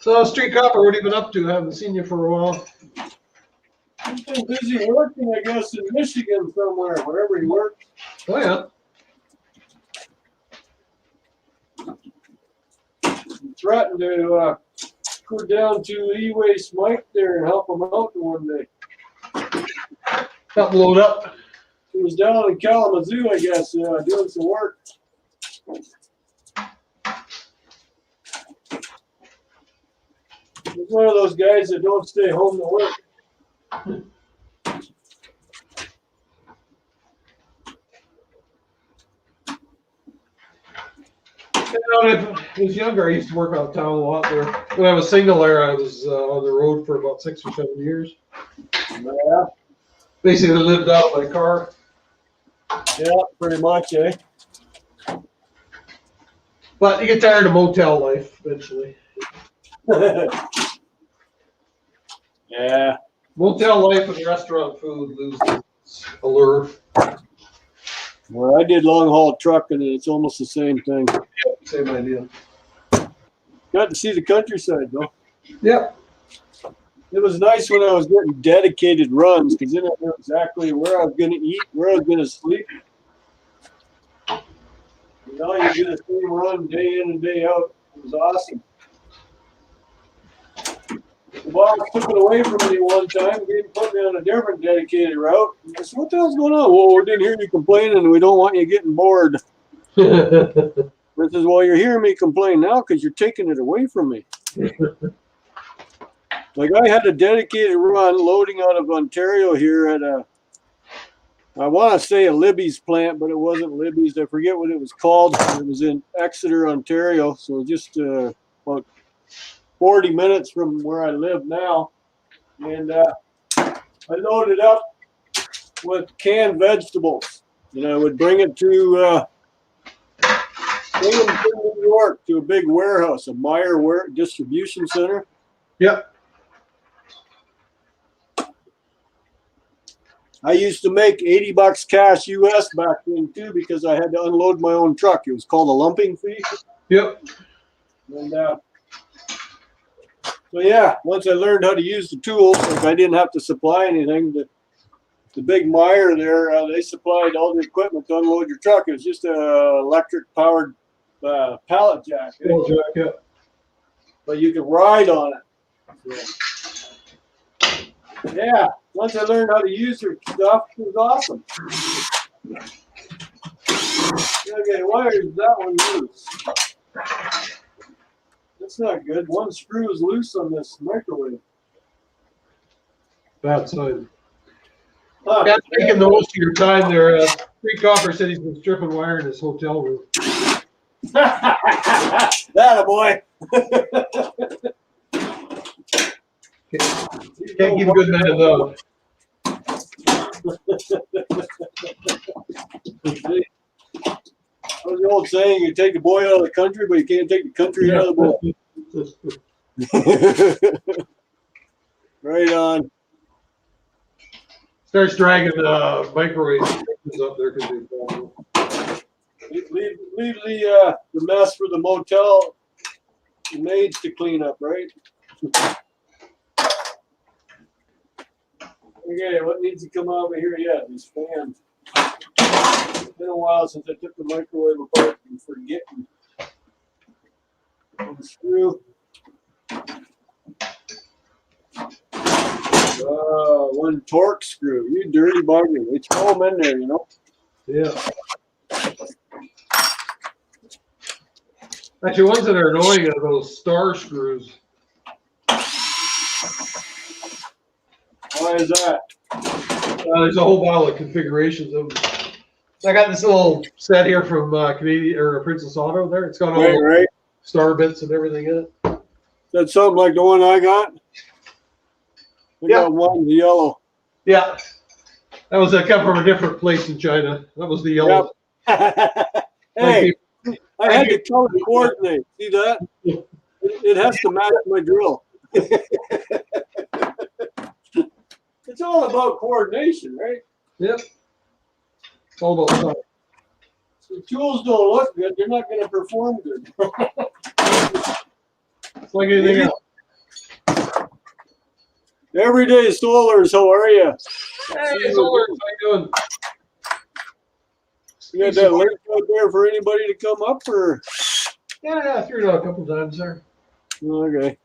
So, Street Copper, what have you been up to? Haven't seen you for a while. He's been busy working, I guess, in Michigan somewhere, wherever he works. Oh, yeah. He threatened to go down to E-Waste Mike there and help him out one day. Help load up. He was down in Kalamazoo, I guess, doing some work. He's one of those guys that don't stay home to work. When I was younger, I used to work out of town a lot there. When I was single there, I was on the road for about 6 or 7 years. Yeah. Basically lived out of my car. Yeah, pretty much, eh? But you get tired of motel life eventually. Yeah. Motel life and restaurant food loses its allure. Well, I did long haul trucking, and it's almost the same thing. Same idea. Got to see the countryside, though. Yep. It was nice when I was getting dedicated runs, because then I knew exactly where I was going to eat, where I was going to sleep. You know, you do the same run day in and day out. It was awesome. The boss took it away from me one time. He put me on a different dedicated route. I said, what the hell's going on? Well, we didn't hear you complaining, and we don't want you getting bored. I says, well, you're hearing me complain now because you're taking it away from me. Like I had a dedicated run loading out of Ontario here at I want to say a Libby's plant, but it wasn't Libby's. I forget what it was called. It was in Exeter, Ontario. So just about 40 minutes from where I live now. And I loaded up with canned vegetables. And I would bring it to New York to a big warehouse, a Meyer distribution center. Yep. I used to make $80 cash US back then too because I had to unload my own truck. It was called a lumping fee. Yep. And so yeah, once I learned how to use the tools, like I didn't have to supply anything. The big Meyer there, they supplied all the equipment to unload your truck. It was just a electric powered pallet jack. Pallet jack, yeah. But you could ride on it. Yeah, once I learned how to use her stuff, it was awesome. Okay, why is that one loose? That's not good. One screw is loose on this microwave. Bad sign. Huh. Yeah, making the most of your time there. Free Copper said he's been stripping wire in his hotel room. That a boy. Can't give good men enough. That was the old saying, you take the boy out of the country, but you can't take the country out of the boy. Right on. Starts dragging microwave up there because they fall. Leave the mess for the motel maids to clean up, right? Okay, what needs to come over here yet? These fans. It's been a while since I took the microwave apart and forgetting. Unscrew. One torque screw. You dirty bugger. They throw them in there, you know? Yeah. Actually, ones that are annoying are those star screws. Why is that? There's a whole pile of configurations of them. I got this little set here from Canadian or Princess Auto there. It's got all Right. star bits and everything in it. Is that something like the one I got? I got one, the yellow. Yeah. That was come from a different place in China. That was the yellow. Yep. Hey, I had to color coordinate. See that? It has to match my drill. It's all about coordination, right? Yep. It's all about size. If the tools don't look good, they're not going to perform good. It's like anything else. Everyday Solars, how are you? Hey, Solars, how you doing? You got that link out there for anybody to come up, or? Yeah, I threw it out a couple times there. Okay.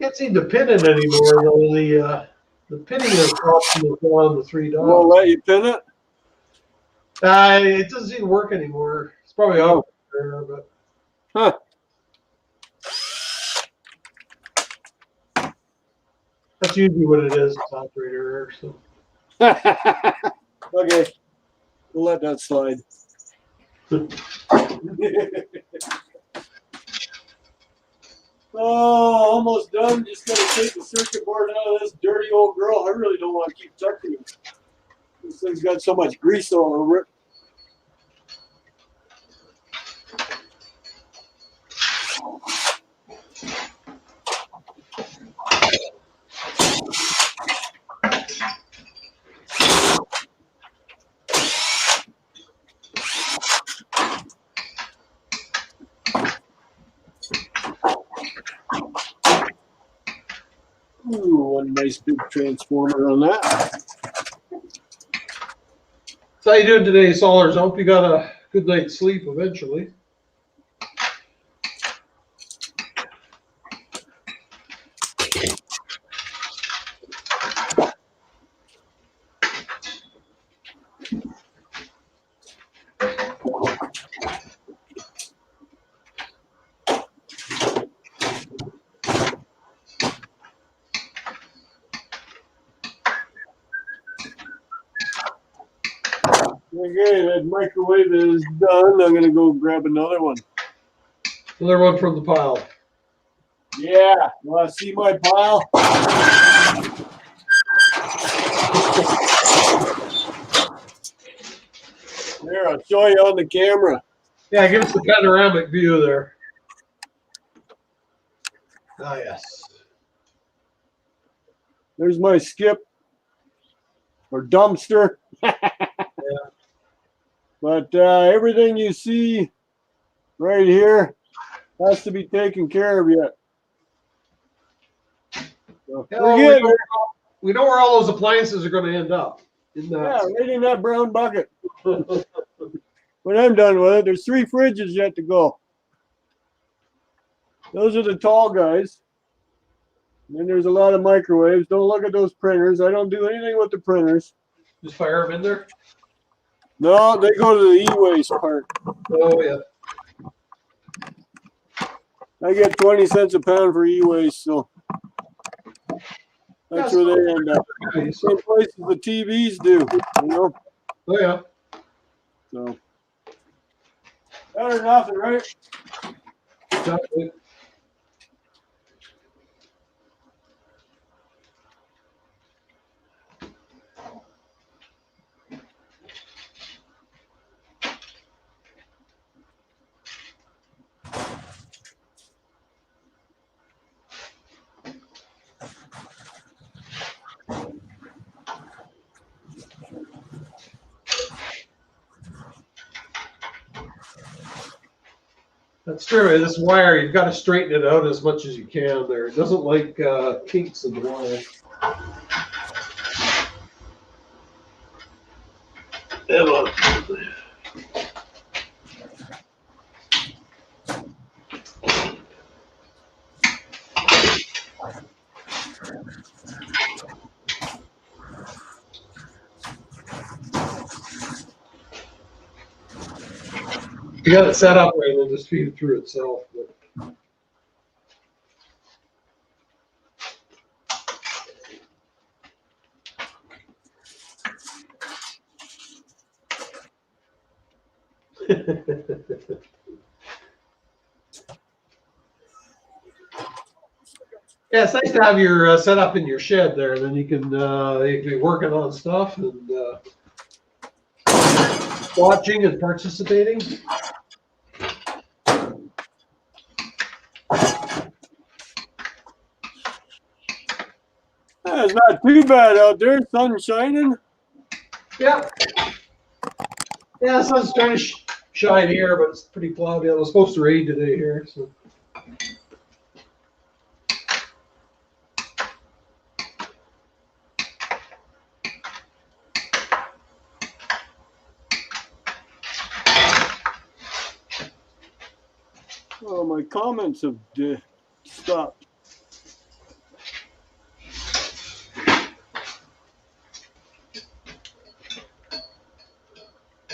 Can't seem to pin it anymore, though. The pinning option is on the three dots. Won't let you pin it? It doesn't seem to work anymore. It's probably out there, but. Huh. That's usually what it is. It's operator error. So. Okay. We'll let that slide. Oh, almost done. Just gotta take the circuit board out of this dirty old girl. I really don't want to keep touching it. This thing's got so much grease all over it. Ooh, one nice big transformer on that. So how you doing today, Solars? I hope you got a good night's sleep eventually. Okay, that microwave is done. I'm gonna go grab another one. Another one from the pile. Yeah, want to see my pile? There, I'll show you on the camera. Yeah, give us the panoramic view there. Ah, yes. There's my skip or dumpster. But everything you see right here has to be taken care of yet. So, we know where all those appliances are going to end up. Yeah, right in that brown bucket. When I'm done with it, there's 3 fridges yet to go. Those are the tall guys. Then there's a lot of microwaves. Don't look at those printers. I don't do anything with the printers. Just fire them in there. No, they go to the e-waste part. Oh yeah. I get 20 cents a pound for e-waste, so that's where they end up. Same places the TVs do, you know. Oh yeah. So better than nothing, right? Exactly. That's true. This wire, you've got to straighten it out as much as you can there. It doesn't like kinks in the wire. You got it set up right, and it'll just feed it through itself. But yeah, it's nice to have your set up in your shed there. Then you can be working on stuff and watching and participating. Yeah, it's not too bad out there. Sun's shining. Yeah. Yeah, the sun's trying to shine here, but it's pretty cloudy. It was supposed to rain today here. So. Oh, my comments have stopped.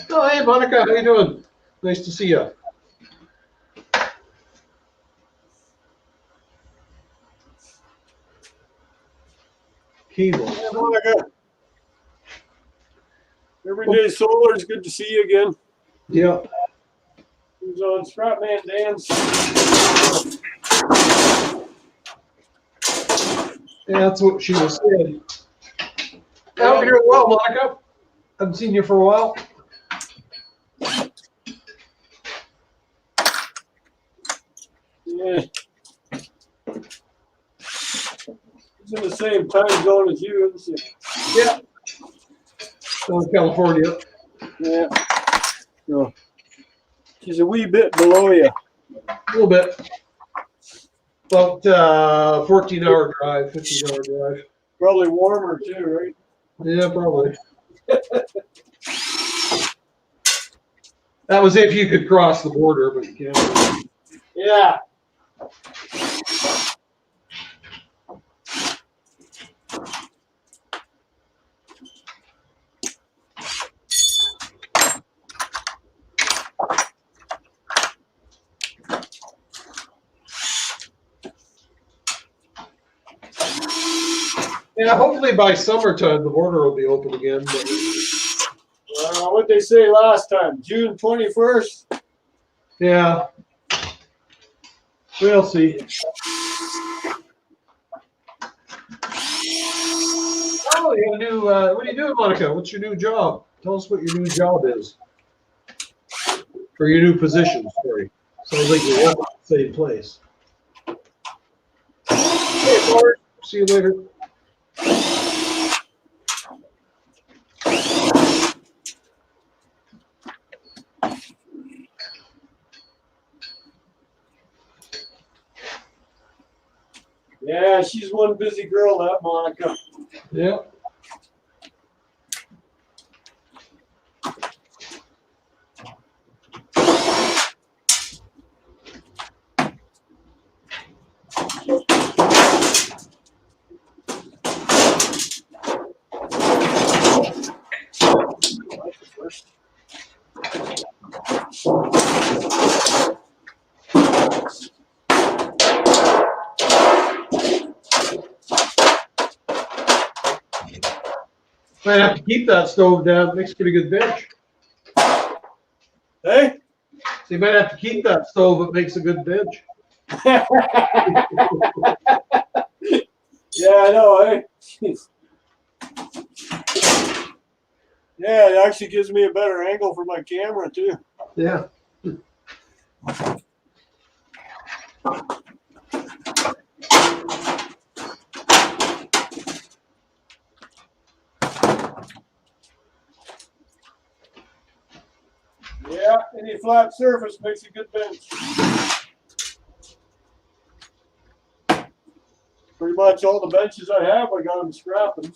Oh, hey, Monica, how you doing? Nice to see you. Keyboard. Hey, Monica. Everyday Solar, it's good to see you again. Yeah. Who's on Scrapman Dance? Yeah, that's what she was saying. I hope you're doing well, Monica. Haven't seen you for a while. Yeah. He's in the same time zone as you, isn't he? Yeah. Southern California. Yeah. No. She's a wee bit below you. A little bit. About 14-hour drive, 15-hour drive. Probably warmer too, right? Yeah, probably. That was if you could cross the border, but you can't. Yeah. Yeah, hopefully by summertime the border will be open again. But What they say last time, June 21st. yeah, we'll see. Oh, you got a new. What are you doing, Monica? What's your new job? Tell us what your new job is. Or your new position. Sorry, sounds like you're working at the same place. Hey, Bart. See you later. Yeah, she's one busy girl, that Monica. Yeah. Might have to keep that stove down. It makes a pretty good bench. Hey? So you might have to keep that stove. It makes a good bench. Yeah, I know, eh? Jeez. Yeah, it actually gives me a better angle for my camera too. Yeah. Yeah, any flat surface makes a good bench. Pretty much all the benches I have, I got them scrapping.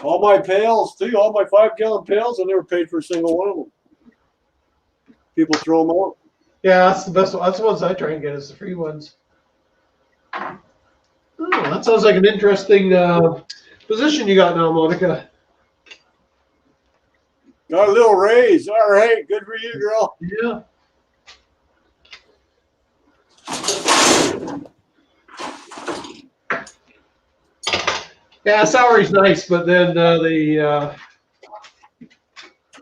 All my pails too, all my 5-gallon pails, I never paid for a single one of them. People throw them out. Yeah, that's the best one. That's the ones I try and get is the free ones. Oh, that sounds like an interesting position you got now, Monica. Got a little raise. All right, good for you, girl. Yeah. Yeah, salary's nice, but then a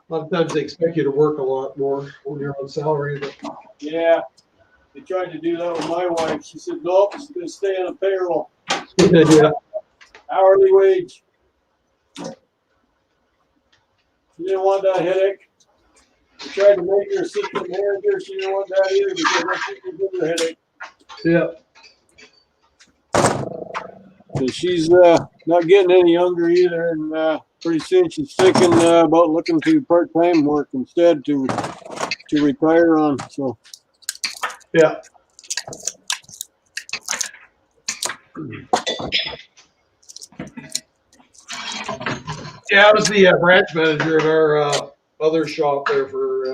lot of times they expect you to work a lot more when you're on salary. But Yeah, they tried to do that with my wife. She said, nope, she's going to stay on a payroll. yeah, Hourly wage. She didn't want that headache. We tried to make her assistant manager. She didn't want that either because I think it gives her a headache. yeah. Because she's not getting any younger either, and pretty soon she's thinking about looking to part-time work instead to retire on. So Yeah. Yeah, I was the branch manager at our other shop there for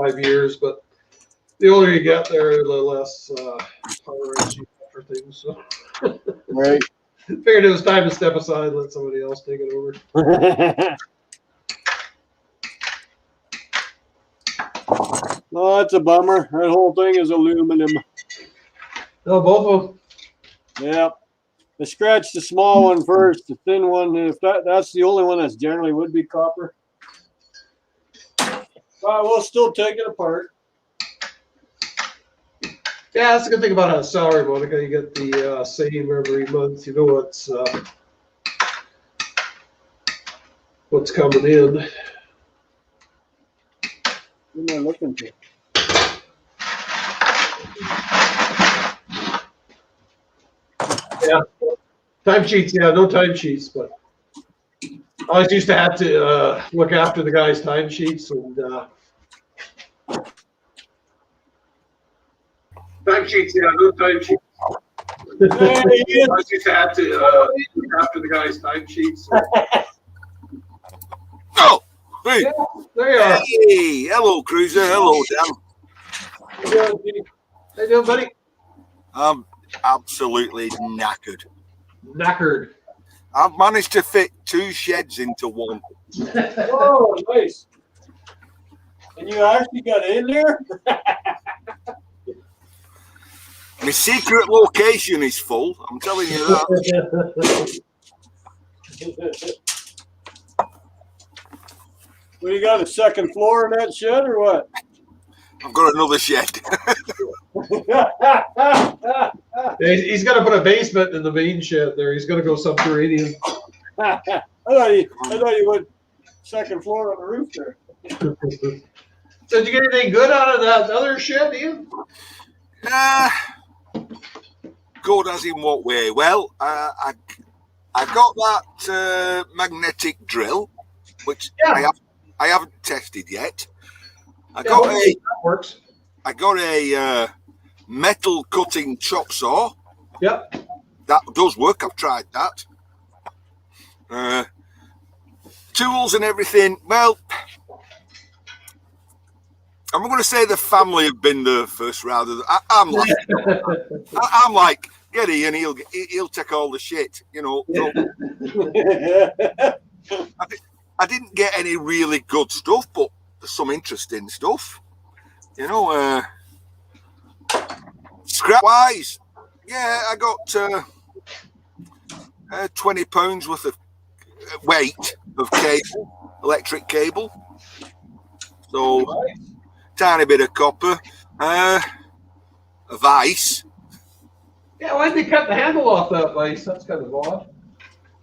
5 years, but the older you get there, the less tolerance you have for things. So right. figured it was time to step aside and let somebody else take it over. Oh, that's a bummer. That whole thing is aluminum. No, both of them. Yeah. I scratched the small one first, the thin one. If that's the only one that's generally would be copper. We'll still take it apart. Yeah, that's a good thing about a salary, Monica. You get the same every month. You know what's coming in. What am I looking for? Yeah, timesheets. Yeah, no timesheets, but I always used to have to look after the guys' timesheets and timesheets. Yeah, no timesheets. I always used to have to look after the guys' timesheets. Oh, hey, Yeah, there you are. hey, hello, Cruiser. Hello, Dan. How you doing, buddy? I'm absolutely knackered. Knackered. I've managed to fit 2 sheds into one. Oh, nice. And you actually got in there? My secret location is full. I'm telling you that. Well, you got a second floor in that shed or what? I've got another shed. He's going to put a basement in the main shed there. He's going to go subterranean. I thought you went second floor on the roof there. So did you get anything good out of that other shed, Ian? Good as in what way? Well, I got that magnetic drill, which Yeah. I haven't tested yet. I Yeah, got that works. a metal cutting chop saw. Yep. That does work. I've tried that. Tools and everything. Well, I'm going to say the family have been there first rather than I'm like, I'm like, get Ian, he'll take all the shit, you know. So I didn't get any really good stuff, but there's some interesting stuff, you know. Scrap wise, yeah, I got 20 pounds worth of weight of cable, electric cable. So tiny bit of copper, a vise. Yeah, why'd they cut the handle off that vise? That's kind of odd.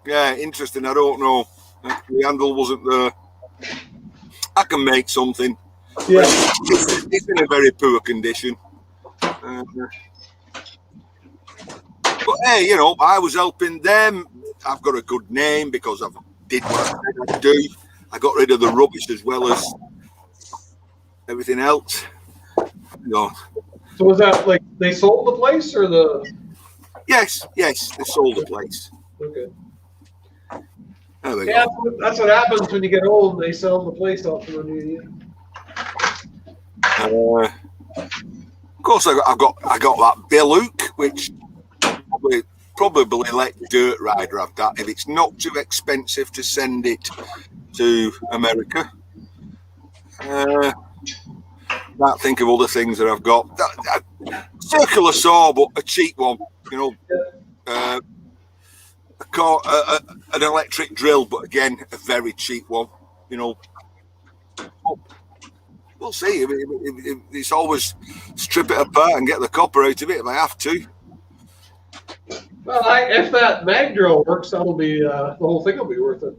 Yeah, interesting. I don't know. The handle wasn't there. I can make something. Yeah. It's in a very poor condition. But hey, you know, I was helping them. I've got a good name because I did what I said I'd do. I got rid of the rubbish as well as everything else. You know. So was that like they sold the place or the? Yes, they sold the place. Okay. There we Yeah, go. that's what happens when you get old. They sell the place off to you. Of course, I got that Biluke, which probably let Dirt Rider have that if it's not too expensive to send it to America. Can't think of other things that I've got. That circular saw, but a cheap one. You know, an electric drill, but again, a very cheap one. You know, we'll see. It's always strip it apart and get the copper out of it if I have to. Well, if that mag drill works, that'll be the whole thing will be worth it.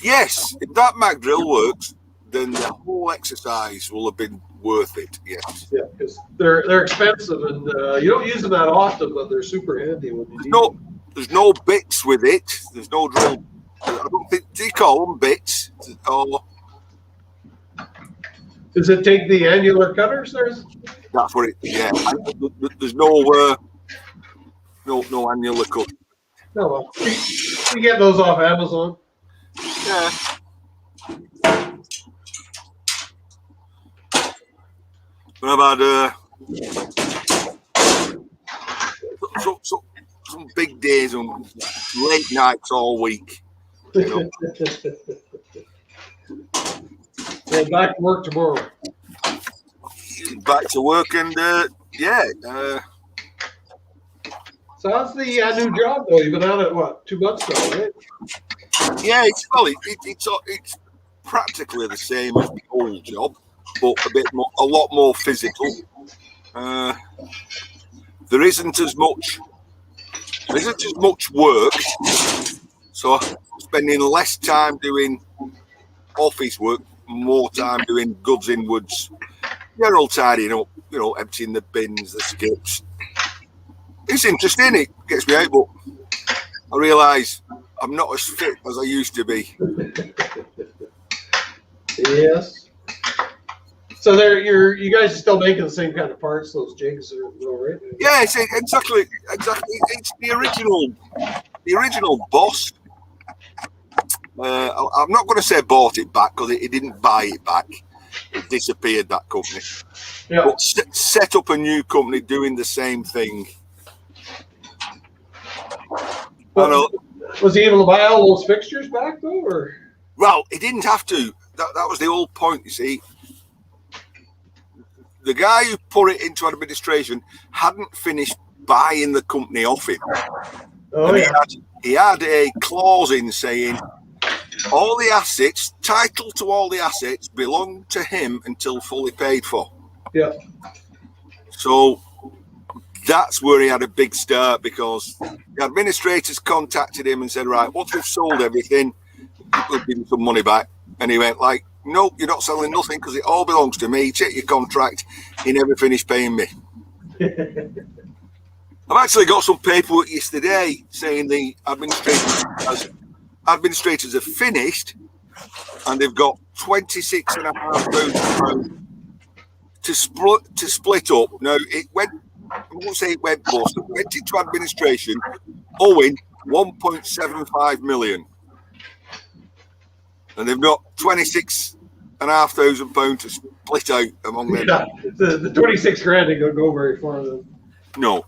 Yes, if that mag drill works, then the whole exercise will have been worth it. Yes. Yeah, because they're expensive and you don't use them that often, but they're super handy when you need them. There's no bits with it. There's no drill. I don't think, do you call them bits? Or Does it take the annular cutters? that's what it. Yeah. There's no annular cut. No, well, you get those off Amazon. Yeah. But I've had some big days and late nights all week. You know. Yeah, back to work tomorrow. Back to work and So how's the new job though? You've been out it what, 2 months now, right? yeah, it's practically the same as the old job, but a lot more physical. There isn't as much work, so spending less time doing office work, more time doing goods inwards, general tidying up, you know, emptying the bins, the skips. It's interesting, it gets me out, but I realise I'm not as fit as I used to be. Yes. So you guys are still making the same kind of parts, those jigs are right? Yeah, it's exactly. It's the original boss. I'm not going to say bought it back because it didn't buy it back. It disappeared, that company. Yeah. But set up a new company doing the same thing. But was he able to buy all those fixtures back though, or? Well, he didn't have to. That was the whole point, you see. The guy who put it into administration hadn't finished buying the company off him. Oh, yeah. He had a clause in saying all the assets, title to all the assets, belong to him until fully paid for. Yeah. So that's where he had a big start, because the administrators contacted him and said, right, once we've sold everything, we'll give you some money back. And he went like, nope, you're not selling nothing because it all belongs to me. Check your contract. He never finished paying me. I've actually got some paperwork yesterday saying the administrators have finished and they've got £26,500 to split up. Now, it went, I won't say it went bust, it went into administration owing £1.75 million. And they've got £26,500 to split out among them. Yeah, the 26 grand ain't gonna go very far though. No.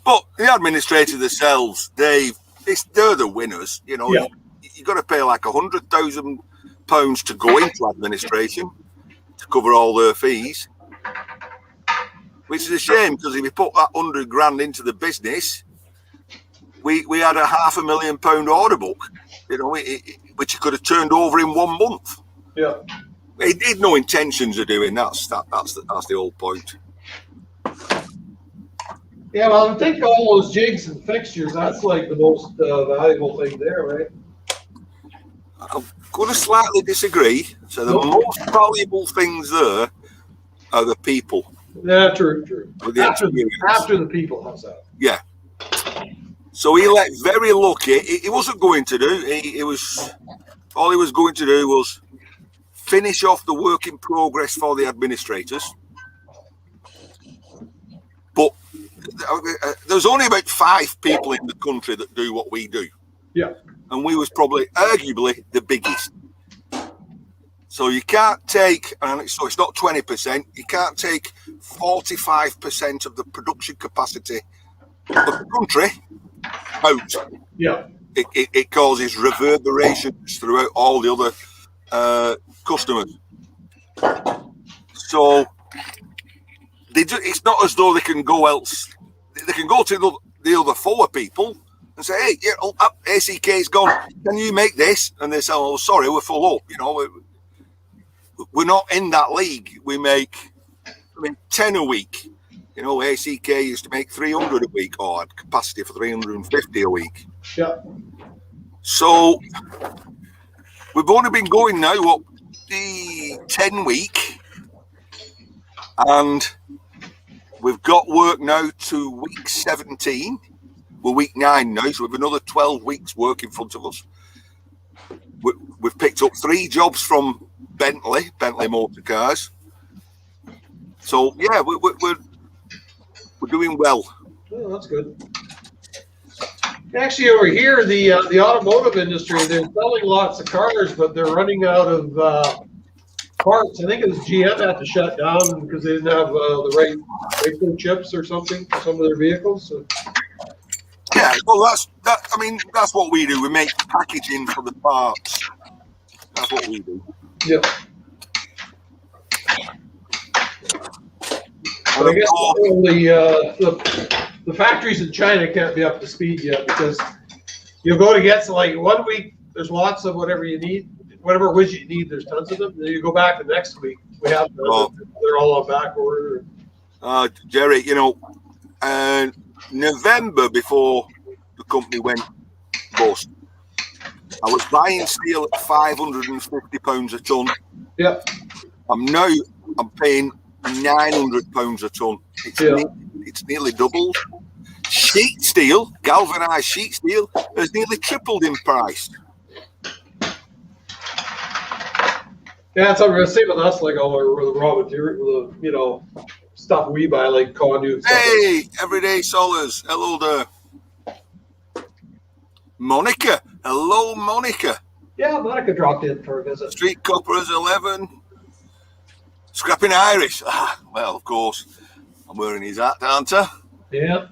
But the administrators themselves, they're the winners. You know, yeah. you got to pay like £100,000 to go into administration to cover all their fees. which is a shame because if we put that 100 grand into the business, we had a £500,000 order book, you know, which you could have turned over in 1 month. Yeah. It had no intentions of doing that. That's the whole point. Yeah, well, I think all those jigs and fixtures, that's like the most valuable thing there, right? I'm going to slightly disagree. So the most valuable things there are the people. Yeah, true. With the After the people, how's that? Yeah. So he let very lucky. He wasn't going to do. He was all he was going to do was finish off the work in progress for the administrators. But there's only about 5 people in the country that do what we do. Yeah. And we was probably arguably the biggest. So you can't take, and so it's not 20%, you can't take 45% of the production capacity of the country out. Yeah. It causes reverberations throughout all the other customers. So it's not as though they can go else. They can go to the other 4 people and say, hey, ACK's gone. Can you make this? And they say, oh, sorry, we're full up. You know, we're not in that league. We make 10 a week. You know, ACK used to make 300 a week, or had capacity for 350 a week. Yeah. So we've only been going now up the 10 week, and we've got work now to week 17. We're week 9 now, so we have another 12 weeks work in front of us. We've picked up 3 jobs from Bentley Motor Cars. So yeah, we're doing well. Oh, that's good. Actually, over here, the automotive industry, they're selling lots of cars, but they're running out of parts. I think it was GM had to shut down because they didn't have the right chips or something for some of their vehicles. So. Yeah, well, that's what we do. We make packaging for the parts. That's what we do. Yeah. But I guess the factories in China can't be up to speed yet because you'll go to get like 1 week, there's lots of whatever you need, whatever widget you need, there's tons of them. Then you go back the next week, we have them, they're all on back order. Jerry, you know, November before the company went bust, I was buying steel at £550 a ton. Yeah. I'm paying £900 a ton. It's nearly doubled. Sheet steel, galvanized sheet steel, has nearly tripled in price. Yeah, it's same with us, like all our raw material, you know, stuff we buy, like conduit. Hey, everyday solars. Hello there. Monica. Hello, Monica. Yeah, Monica dropped in for a visit. Street Coppers 11. Scrapping Irish. Well, of course. I'm wearing his hat, aren't I? Yeah.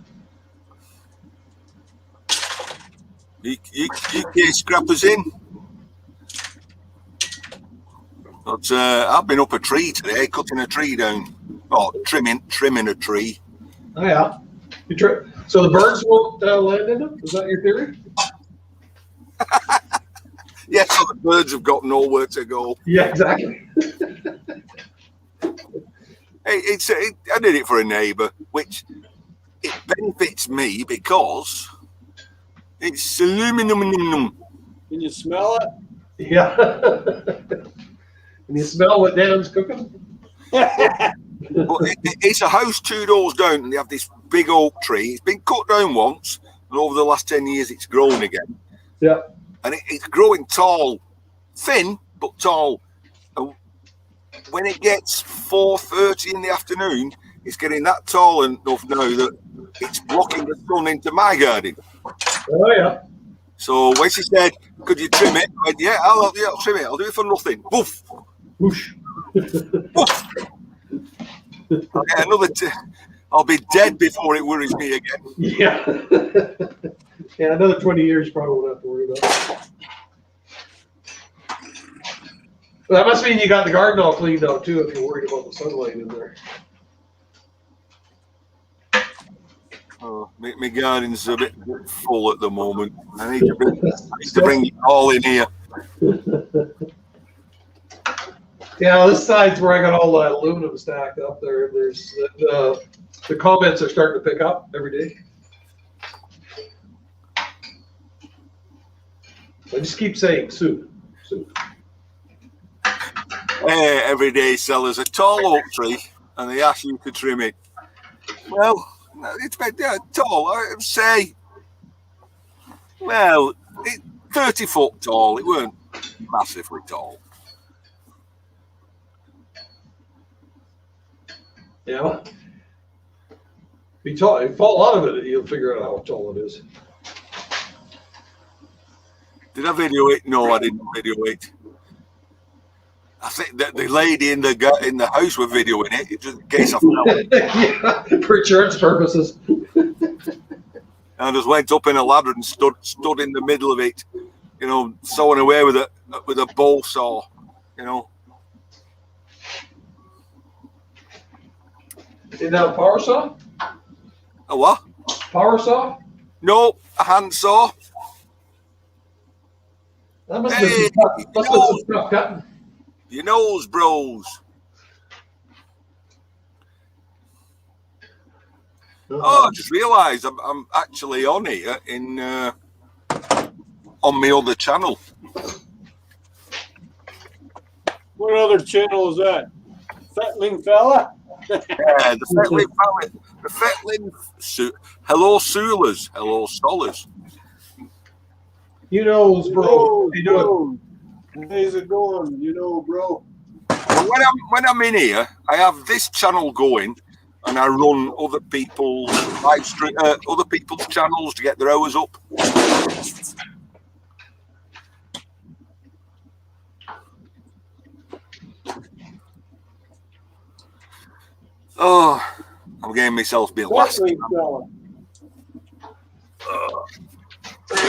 UK scrappers in. But I've been up a tree today, cutting a tree down. Oh, trimming a tree. Oh, yeah. So the birds won't land in them? Is that your theory? Yeah, so the birds have got nowhere to go. Yeah, exactly. I did it for a neighbour, which it benefits me because it's aluminum. Can you smell it? Yeah. Can you smell what Dan's cooking? But it's a house 2 doors down, and they have this big oak tree. It's been cut down once, and over the last 10 years, it's grown again. Yeah. And it's growing tall, thin but tall. And when it gets 4:30 in the afternoon, it's getting that tall enough now that it's blocking the sun into my garden. Oh yeah. So when she said, "Could you trim it?" I went, "Yeah, I'll trim it. I'll do it for nothing." Woof. Whoosh. Woof. I'll get another. I'll be dead before it worries me again. Yeah. Yeah, another 20 years probably won't have to worry about it. Well, that must mean you got the garden all cleaned out too if you're worried about the sunlight in there. Oh, my garden's a bit full at the moment. I need to bring it all in here. Yeah, this side's where I got all that aluminum stacked up there. There's the comments are starting to pick up every day. I just keep saying soup. Hey, everyday sellers, a tall oak tree, and they ask you to trim it. Well, it's tall. I would say, well, 30 foot tall. It weren't massively tall. Yeah. If you fall out of it, you'll figure out how tall it is. Did I video it? No, I didn't video it. I think that the lady in the house were videoing it, just in case I fell. Yeah, for insurance purposes. I just went up in a ladder and stood in the middle of it, you know, sawing away with a bowl saw, you know. Is that a power saw? A what? Power saw? No, a hand saw. That must have been some tough cutting. Your nose, bros. Oh, I just realised I'm actually on here on my other channel. What other channel is that? Fetling fella? Yeah, the Fetling fella. The Fetling. Hello, Soolers. Hello, Solers. You know, bro. How you doing? How's it going? You know, bro. When I'm in here, I have this channel going, and I run other people's live stream, other people's channels to get their hours up. Oh, I'm getting myself being last. There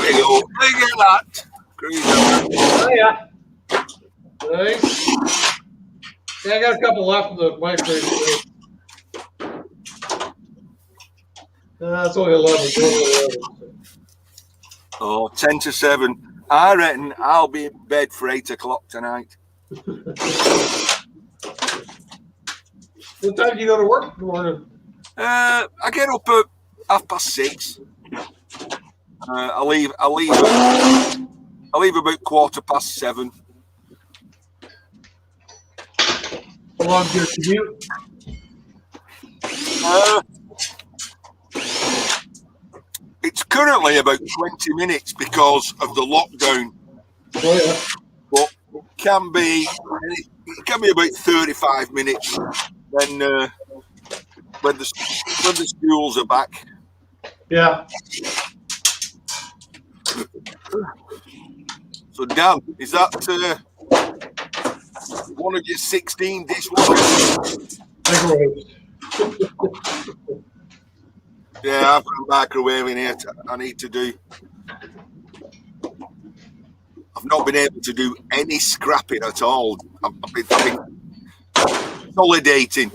we go. Look at that. Oh, yeah. Nice. Yeah, I got a couple left in the microwave. That's only 11. Oh, 10 to 7. I reckon I'll be in bed for 8 o'clock tonight. What time do you go to work in the morning? I get up at 6:30. I leave about 7:15. How long's your commute? It's currently about 20 minutes because of the lockdown. Oh yeah. But it can be about 35 minutes when the schools are back. Yeah. So Dan, is that one of your 16 dishwashers? Yeah, I've got a microwave in here. I need to do. I've not been able to do any scrapping at all. I've been consolidating,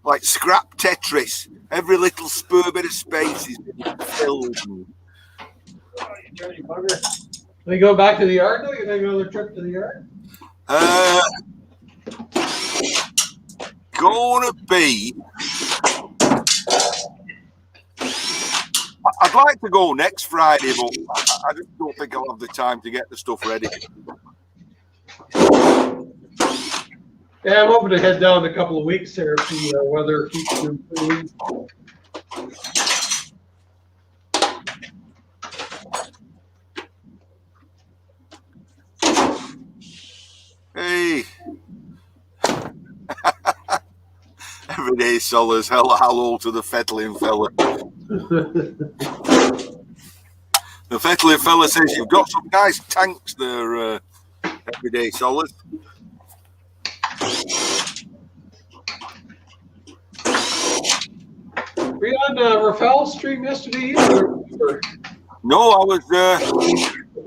like scrap Tetris. Every little spare bit of space is being filled. Oh, you dirty bugger. We go back to the yard though? You take another trip to the yard? Gonna be. I'd like to go next Friday, but I just don't think I'll have the time to get the stuff ready. Yeah, I'm hoping to head down in a couple of weeks here if the weather keeps improving. Hey. Everyday sellers, hello to the Fetling fella. The Fetling fella says you've got some nice tanks there, everyday sellers. Were you on Rafael's stream yesterday? Or No, I was.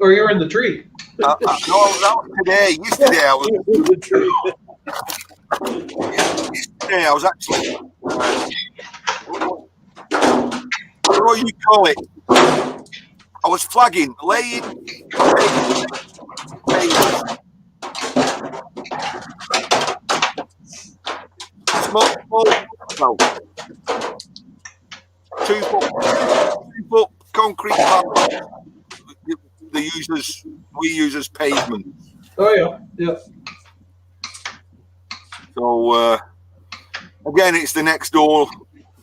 Or you were in the tree? No, I was out today. Yesterday I was in the tree. Yesterday I was actually. I what you call it. I was flagging, laying. Small, well, 2 foot concrete pad. We use as pavement. Oh yeah, yeah. So again, it's the next door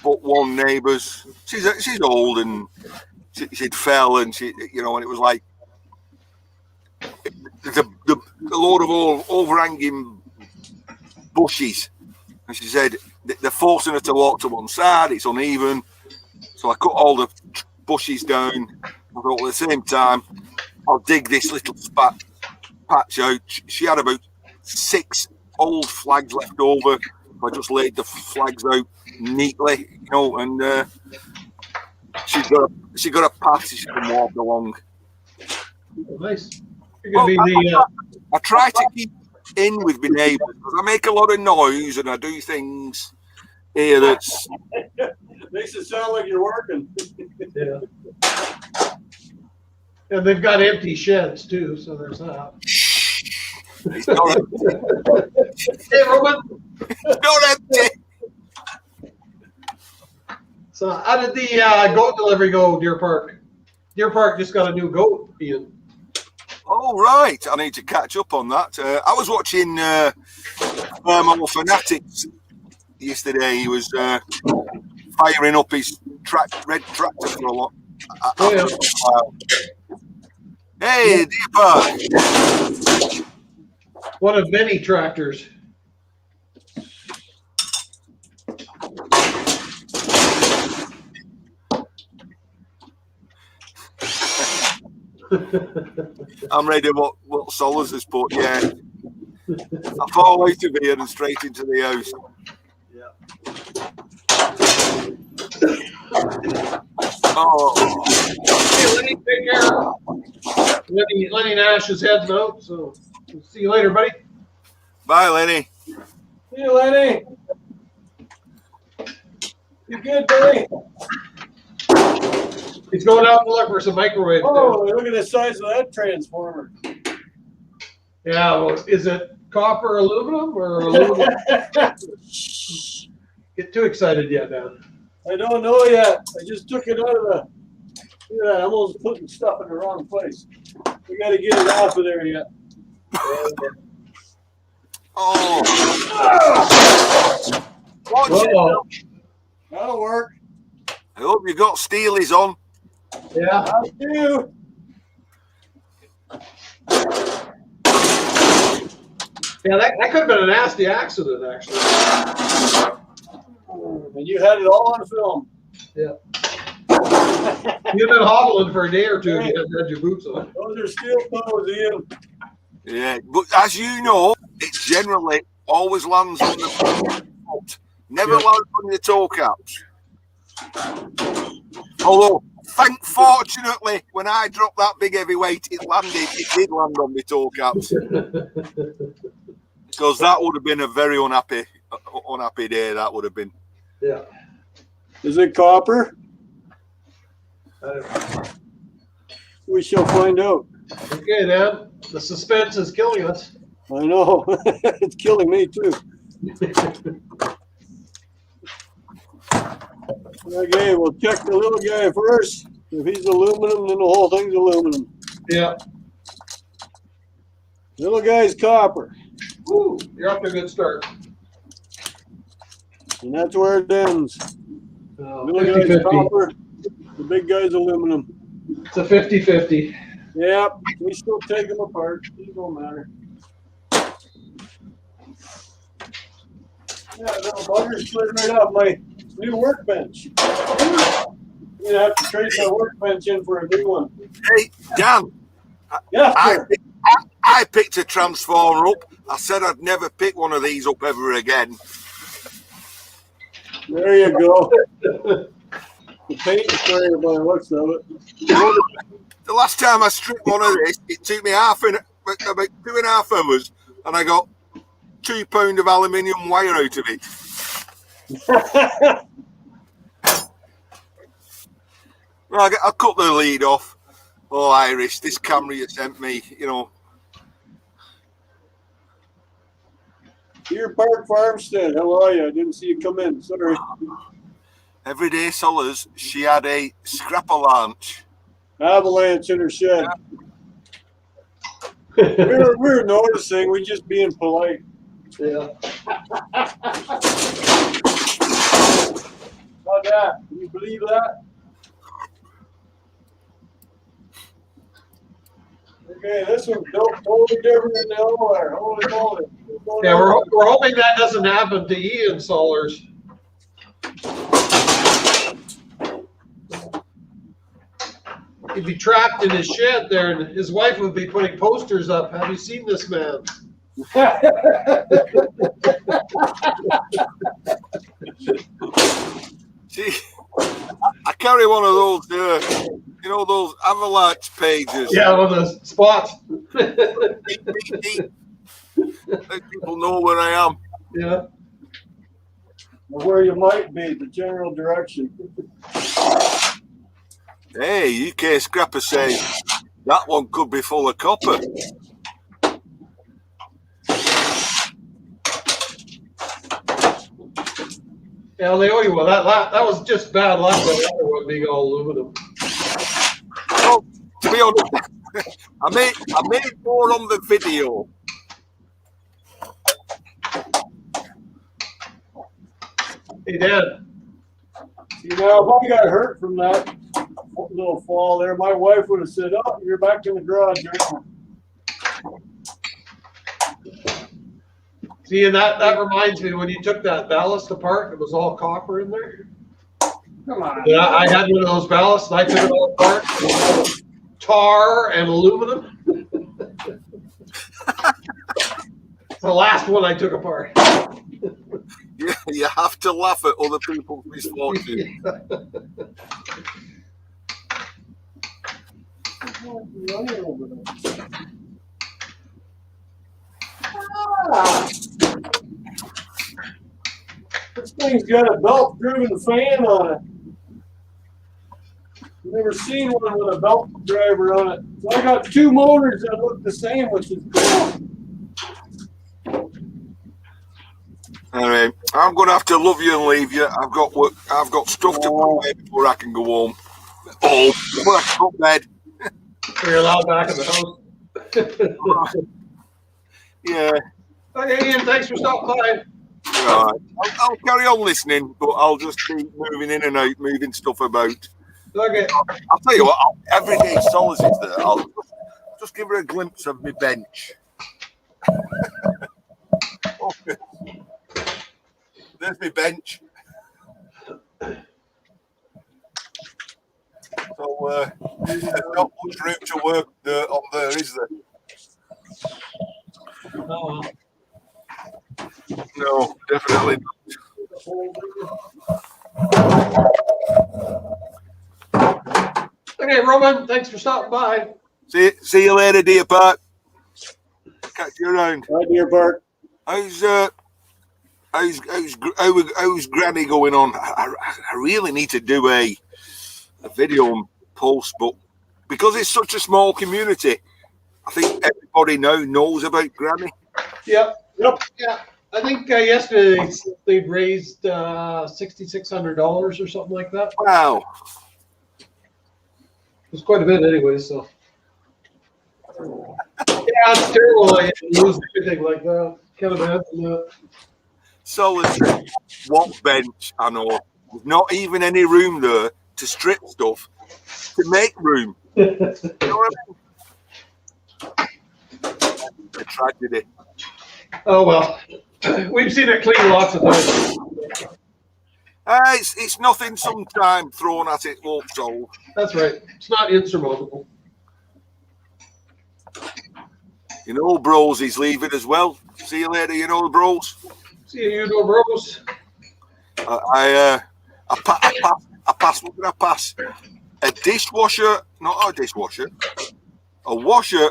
but one neighbours. She's old and she'd fell and and it was like the load of overhanging bushes. And she said they're forcing her to walk to one side. It's uneven, so I cut all the bushes down. I thought at the same time I'll dig this little patch out. She had about 6 old flags left over. I just laid the flags out neatly, and she got a path she can walk along. Nice. You're gonna be I try to keep in with my neighbours because I make a lot of noise and I do things here that's Makes it sound like you're working. yeah. And they've got empty sheds too, so there's that. it's not Hey, Roman. empty. So how did the goat delivery go, Deer Park? Deer Park just got a new goat, Ian. Oh, right. I need to catch up on that. I was watching Thermal Fanatics yesterday. He was firing up his red tractor for a lot. Oh, yeah. Hey, Deer Park. One of many tractors. I'm ready what Solers has put, yeah. I fall out of here and straight into the house. Oh. Hey, Lenny, take care. Lenny Nash is heading out, so we'll see you later, buddy. Bye, Lenny. See you, Lenny. You good, Billy? He's going out to look for some microwave. Oh, look at the size of that transformer. Yeah, well, is it copper aluminum or aluminum? Get too excited yet, man. I don't know yet. I just took it out of the. Look at that. I'm almost putting stuff in the wrong place. We got to get it off of there yet. Oh. Watch Uh-oh. it. That'll work. I hope you got Steelies on. Yeah. I do. Yeah, that could have been a nasty accident, actually. And you had it all on film. Yeah. You've been hobbling for a day or two if you hadn't had your boots on. Those are steel toes, Ian. Yeah, but as you know, it generally always lands on the foot. Never lands on your toe caps. Although, fortunately, when I dropped that big heavy weight, it did land on my toe caps. Because that would have been a very unhappy day, that would have been. Yeah. Is it copper? I don't know. We shall find out. Okay, then. The suspense is killing us. I know. It's killing me, too. Okay, we'll check the little guy first. If he's aluminum, then the whole thing's aluminum. Yeah. Little guy's copper. Woo, you're off to a good start. And that's where it ends. Little guy's 50-50. copper. The big guy's aluminum. It's a 50-50. Yep, we still take them apart. It don't matter. Yeah, little bugger slid right off my new workbench. I'm gonna have to trade my workbench in for a new one. Hey, Dan, Yeah, sir. I picked a transformer up. I said I'd never pick one of these up ever again. There you go. The paint is sprayed by the looks of it. The last time I stripped one of this, it took me about 2.5 hours, and I got £2 of aluminium wire out of it. I cut the lead off. Oh, Iris, this camera you sent me, Deer Park Farmstead, how are you? I didn't see you come in. Sorry. Everyday Solars, she had a scrap-a-lanch. Avalanche in her shed. We're noticing. We're just being polite. Yeah. How's that? Can you believe that? Okay, this one's built totally different than the other one. Holy moly. Yeah, we're hoping that doesn't happen to Ian Solars. He'd be trapped in his shed there, and his wife would be putting posters up. Have you seen this man? See, I carry one of those, those avalanche pages. Yeah, one of those spots. Let people know where I am. Yeah. Where you might be, the general direction. Hey, UK Scrapper says that one could be full of copper. Yeah, they owe you one. That was just bad luck. That other one being all aluminum. Well, to be honest, I made more on the video. Hey, Dan. You know, if I got hurt from that little fall there, my wife would have said, "Oh, you're back in the garage right now." See, and that reminds me, when you took that ballast apart, it was all copper in there. Come on. Yeah, I had one of those ballasts, and I took it all apart. Tar and aluminum. It's the last one I took apart. Yeah, you have to laugh at other people's misfortune. This thing's got a belt-driven fan on it. I've never seen one with a belt driver on it. So I got two motors that look the same, which is cool. All right, I'm going to have to love you and leave you. I've got work. I've got stuff to put away before I can go home. Oh, before I can go to bed. So you're allowed back in the house. Yeah. Okay, Ian, thanks for stopping by. All right. I'll carry on listening, but I'll just keep moving in and out, moving stuff about. Okay. I'll tell you what, Everyday Solace is there. I'll just give her a glimpse of my bench. Okay. There's my bench. So there's not much room to work on there, is there? Oh, No, definitely well. Okay, Roman, thanks for stopping by. See you later, Deer Park. Catch you around. Right, Deer Park. How's Granny going on? I really need to do a video and post, but because it's such a small community, I think everybody now knows about Granny. Yep. Yep. Yeah. I think yesterday they'd raised $6,600 or something like that. Wow. It was quite a bit anyway, so. Yeah, it's terrible. I lose everything like that. Can't imagine that. So there's one bench, I know. There's not even any room there to strip stuff to make room. You know what I mean? A tragedy. Oh, well. We've seen it clean lots of times. It's nothing sometime thrown at it won't solve. That's right. It's not insurmountable. You know, Bros is leaving as well. See you later, you know, the Bros. See you, bros. I pass. What did I pass? A dishwasher, not a dishwasher, a washer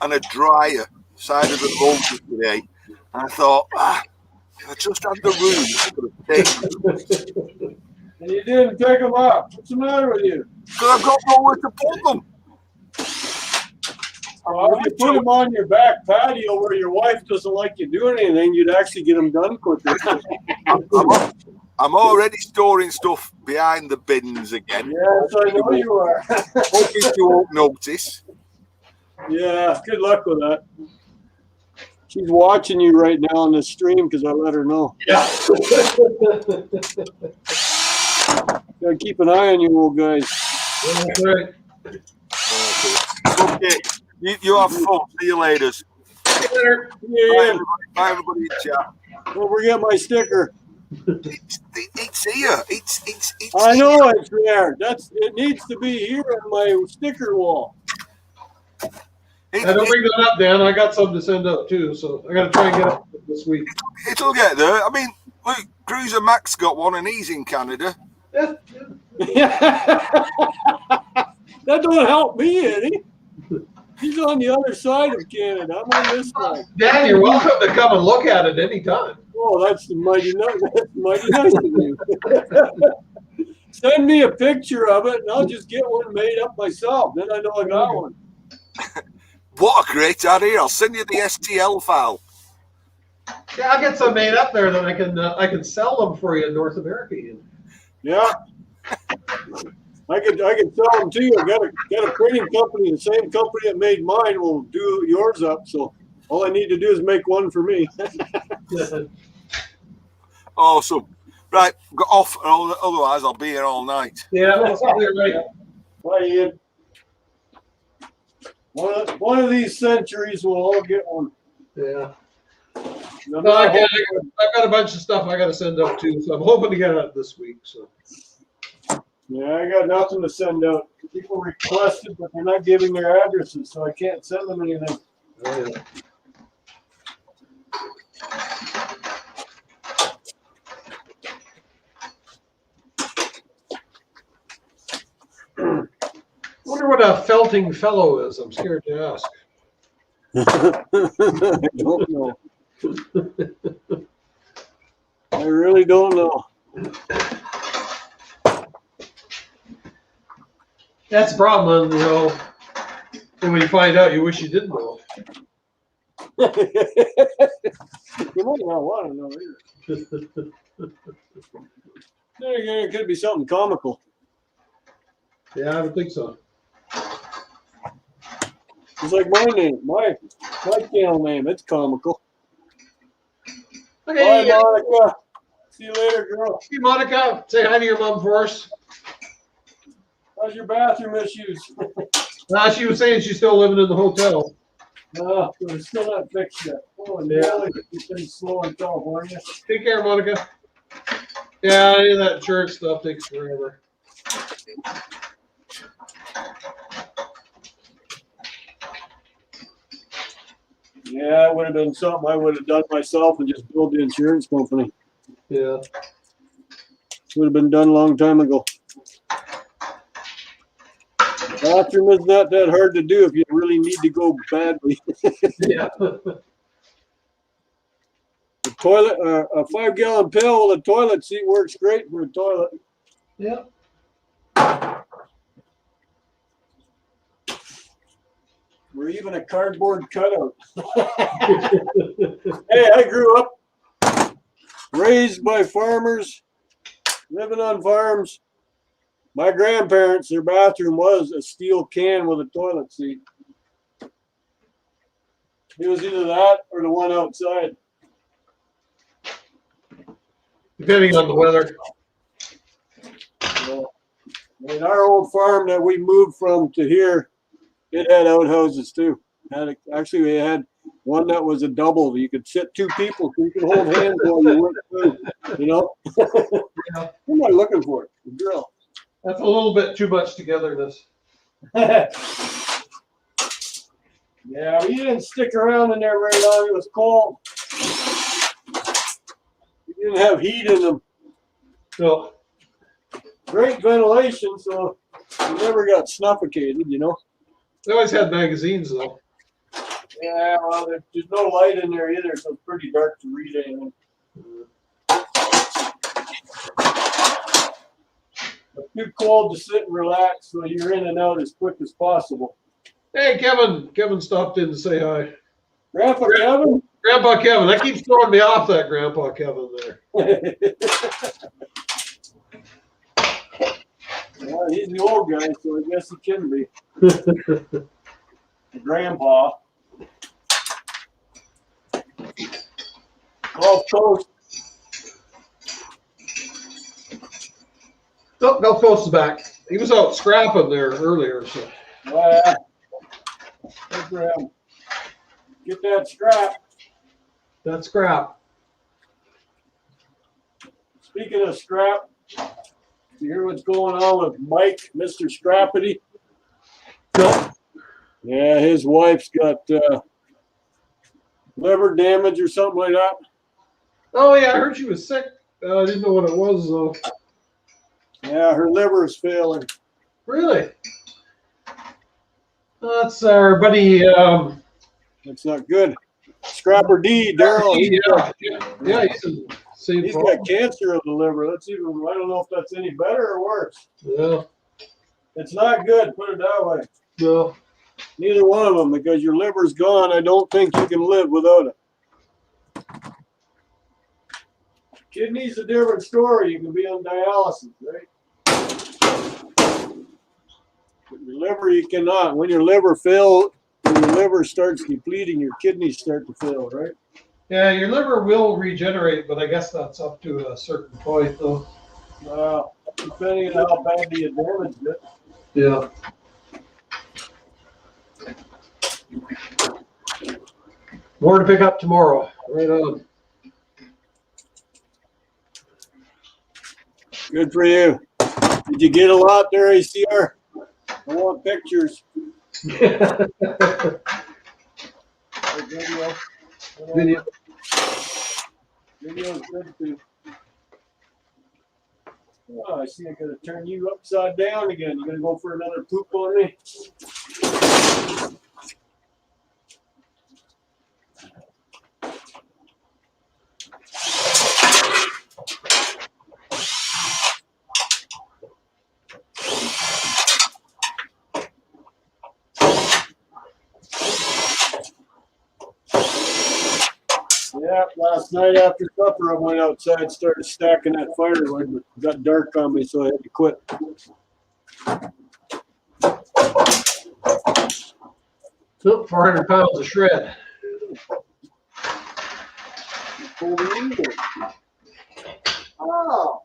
and a dryer side of the road today. And I thought, if I just had the room, I could have taken it. And you didn't pick them up. What's the matter with you? Because I've got nowhere to put them. Well, if you put them on your back patio where your wife doesn't like you doing anything, you'd actually get them done quicker. I'm already storing stuff behind the bins again. Yes, I know you are. Hoping you won't notice. Yeah, good luck with that. She's watching you right now on the stream because I let her know. Yeah. Gotta keep an eye on you old guys. That's right. Okay. You have fun. See you later. Yeah. Bye, everybody in chat. Don't forget my sticker. It's here. It's I know it's there. It needs to be here on my sticker wall. I don't bring that up, Dan. I got some to send out too, so I got to try and get it this week. It'll get there. I mean, look, Cruiser Max got one, and he's in Canada. Yeah. That don't help me any. He's on the other side of Canada. I'm on this side. Dan, you're welcome to come and look at it anytime. Oh, that's mighty nice. That's mighty nice of you. Send me a picture of it, and I'll just get one made up myself. Then I know I got one. What a great idea! I'll send you the STL file. Yeah, I'll get some made up there that I can sell them for you in North America. Yeah. I could sell them to you. I got a printing company. The same company that made mine will do yours up. So all I need to do is make one for me. Awesome. Right, got off. Otherwise, I'll be here all night. Yeah, that's right. Bye, Ian. One of these centuries, we'll all get one. Yeah. No, No, I've got a bunch of stuff I got to send out too, so I'm hoping to get it this week. So. Yeah, I got nothing to send out. People requested, but they're not giving their addresses, so I can't send them anything. Oh, yeah. Wonder what a felting fellow is. I'm scared to ask. I don't know. I really don't know. That's the problem, and when you find out, you wish you didn't know. You might not want to know either. Then again, it could be something comical. Yeah, I would think so. It's like my name, my channel name. It's comical. Okay. Bye, Monica. See you later, girl. See, Monica. Say hi to your mom for us. How's your bathroom issues? She was saying she's still living in the hotel. No, we're still not fixed yet. Oh, yeah. It's been slow in California. Take care, Monica. Yeah, any of that insurance stuff takes forever. Yeah, it would have been something I would have done myself and just build the insurance company. Yeah. Would have been done a long time ago. Bathroom is not that hard to do if you really need to go badly. Yeah. The toilet, a 5-gallon pail with a toilet seat works great for a toilet. Yeah. Or even a cardboard cutout. Hey, I grew up raised by farmers, living on farms. My grandparents, their bathroom was a steel can with a toilet seat. It was either that or the one outside. Depending on the weather. Yeah. And our old farm that we moved from to here, it had outhouses too. Actually, we had one that was a double. You could sit 2 people, so you could hold hands while you went through. What am I looking for? The drill. That's a little bit too much togetherness. Yeah, we didn't stick around in there very long. It was cold. We didn't have heat in them. So, Great ventilation, so we never got suffocated, they always had magazines though. Yeah, well, there's no light in there either, so it's pretty dark to read anything. too cold to sit and relax, so you're in and out as quick as possible. Hey, Kevin. Kevin stopped in to say hi. Grandpa Kevin? Grandpa Kevin. That keeps throwing me off, that Grandpa Kevin there. Well, he's the old guy, so I guess he can be. The grandpa. Gulf Coast. Oh, Gulf Coast is back. He was out scrapping there earlier. So. Oh, yeah. Good for him. Get that scrap. That's scrap. Speaking of scrap, you hear what's going on with Mike, Mr. Scrappity? No. Yeah, his wife's got liver damage or something like that. Oh, yeah, I heard she was sick. I didn't know what it was, though. Yeah, her liver is failing. Really? That's our buddy. That's not good. Scrapper D, Daryl. Yeah, he's in the same He's problem. got cancer of the liver. That's even, I don't know if that's any better or worse. Yeah, It's not good, put it that way. no. Neither one of them, because your liver's gone. I don't think you can live without it. Kidney's a different story. You can be on dialysis, right? But your liver, you cannot. When your liver fails, when your liver starts depleting, your kidneys start to fail, right? Yeah, your liver will regenerate, but I guess that's up to a certain point, though. Depending on how badly you damaged it. Yeah. More to pick up tomorrow. Right on. Good for you. Did you get a lot there, ACR? I want pictures. Video. Video's good too. Oh, I see I gotta turn you upside down again. You gonna go for another poop on me? Yeah, last night after supper, I went outside, started stacking that firewood, but it got dark on me, so I had to quit. Oh, 400 pounds of shred. Oh.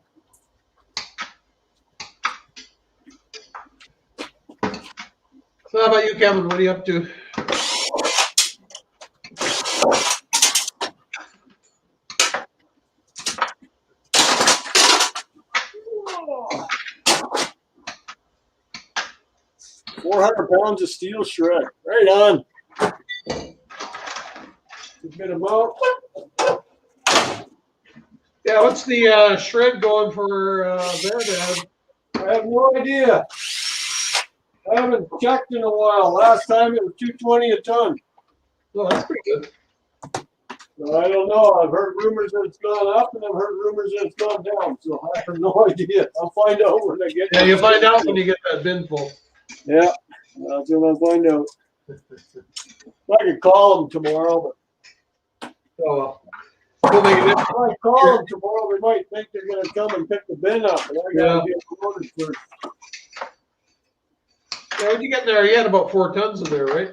So how about you, Kevin? What are you up to? £400 of steel shred. Right on. Good amount. Yeah, what's the shred going for there, Dad? I have no idea. I haven't checked in a while. Last time it was $220 a ton. Well, that's pretty good. So I don't know. I've heard rumors that it's gone up, and I've heard rumors that it's gone down. So I have no idea. I'll find out when I get. Yeah, you'll find out when you get that bin full. Yeah, that's when I'll find out. I could call them tomorrow, but Oh, well. Still make it if I call them tomorrow, they might think they're going to come and pick the bin up. But I got to get ordered first. Yeah, what'd you get there? You had about 4 tons in there, right?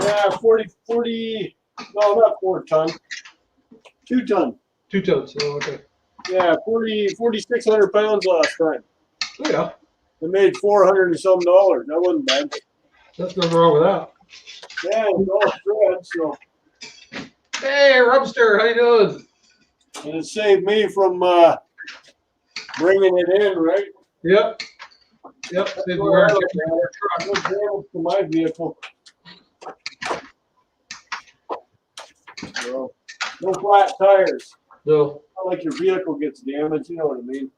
Yeah, 40, no, not 4 ton. 2 ton. 2 tons. Oh, okay. Yeah, 4,600 pounds last time. Oh, yeah. I made $400 and some dollars. That wasn't bad. That's nothing wrong with that. Yeah, it was all shred, so. Hey, Rubster, how you doing? And it saved me from bringing it in, right? Yep. Yep. Saved Well, the wear and I tear on your truck. No damage to my vehicle. So, no flat tires. No. Not like your vehicle gets damaged, you know what I mean?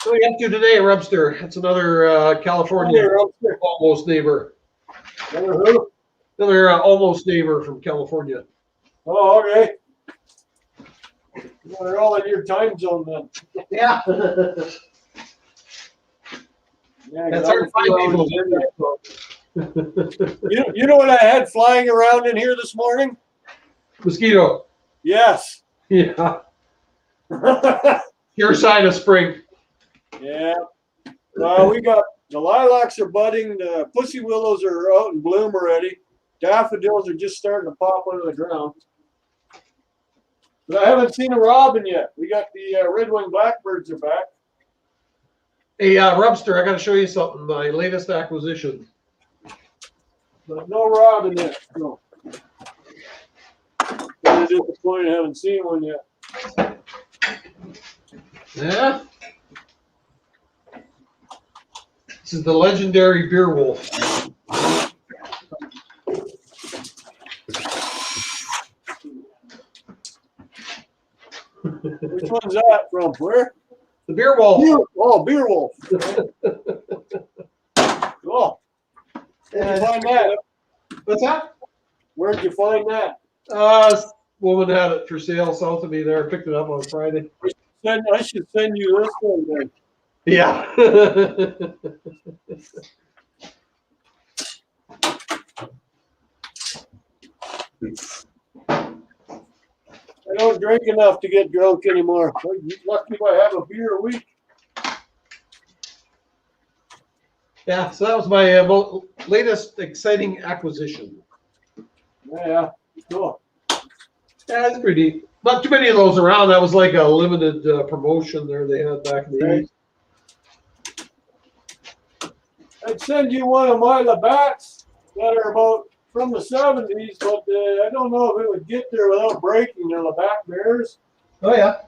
So what are you up to today, Rubster? That's another California Hey, Rubster. almost neighbor. Another who? Another almost neighbor from California. Oh, okay. Well, they're all in your time zone then. Yeah. Yeah, That's 'cause hard to I'm find 2 people. hours in. You know what I had flying around in here this morning? Mosquito. Yes. Yeah. Your side of spring. Yeah. Well, we got the lilacs are budding. The pussy willows are out in bloom already. Daffodils are just starting to pop out of the ground. But I haven't seen a robin yet. We got the red-winged blackbirds are back. Hey, Rubster, I got to show you something. My latest acquisition. But no robin yet. No. Kind of disappointed I haven't seen one yet. Yeah. This is the legendary beer wolf. Which one's that from? Where? The beer wolf. Beer wolf. Oh. Where'd you find that? What's that? Where'd you find that? This woman had it for sale south of me there. Picked it up on Friday. I should send you this one then. Yeah. I don't drink enough to get drunk anymore. I'm lucky if I have a beer a week. Yeah, so that was my latest exciting acquisition. Yeah, cool. Yeah, it's pretty neat. Not too many of those around. That was like a limited promotion there they had back in the Right. 80s. I'd send you one of my Labatts that are about from the 70s, but I don't know if it would get there without breaking. They're Labatt mirrors. Oh, yeah.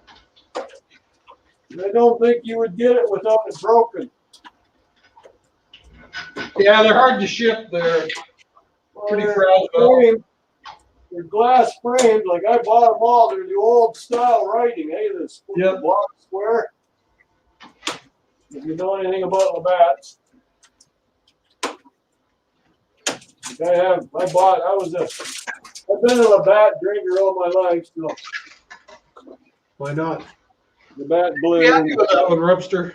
I don't think you would get it without it broken. Yeah, they're hard to ship. They're Well, pretty they're fragile. framed- They're glass framed, like I bought them all. They're the old style writing, hey, this Yep. block square. If you know anything about Labatt's. I've been a Labatt drinker all my life, so Why not? Labatt Blue. Yeah, I'd go with that one, Rubster.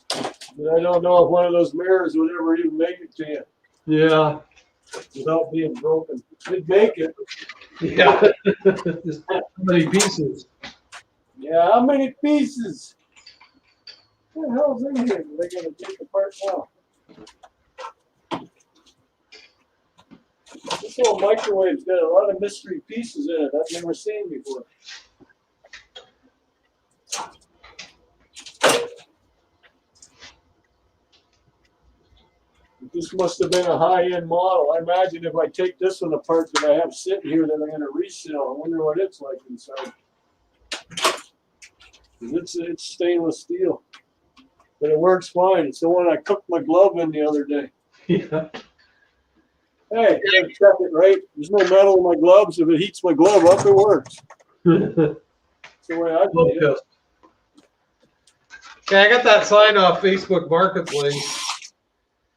But I don't know if one of those mirrors would ever even make it to you Yeah. without being broken. It'd make it. Yeah. Just so many pieces. Yeah, how many pieces? What the hell's in here? They're gonna take apart now. This little microwave's got a lot of mystery pieces in it I've never seen before. This must have been a high-end model. I imagine if I take this one apart that I have sitting here that I'm going to resell, I wonder what it's like inside. It's stainless steel, but it works fine. It's the one I cooked my glove in the other day. Yeah. Hey, you gotta check it, right? There's no metal in my gloves. If it heats my glove up, it works. That's the way I do it. Okay, I got that sign off Facebook Marketplace.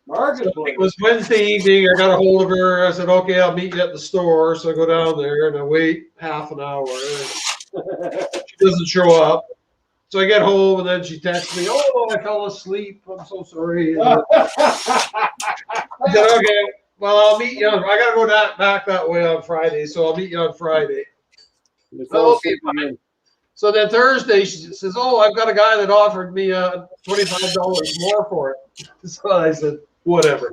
Marketplace. It was Wednesday evening. I got a hold of her. I said, okay, I'll meet you at the store. So I go down there and I wait half an hour. She doesn't show up. So I get home and then she texts me, oh, I fell asleep. I'm so sorry. I said, okay, well, I'll meet you. I got to go back that way on Friday. So I'll meet you on Friday. Okay, fine. So then Thursday, she says, oh, I've got a guy that offered me $25 more for it. So I said, whatever.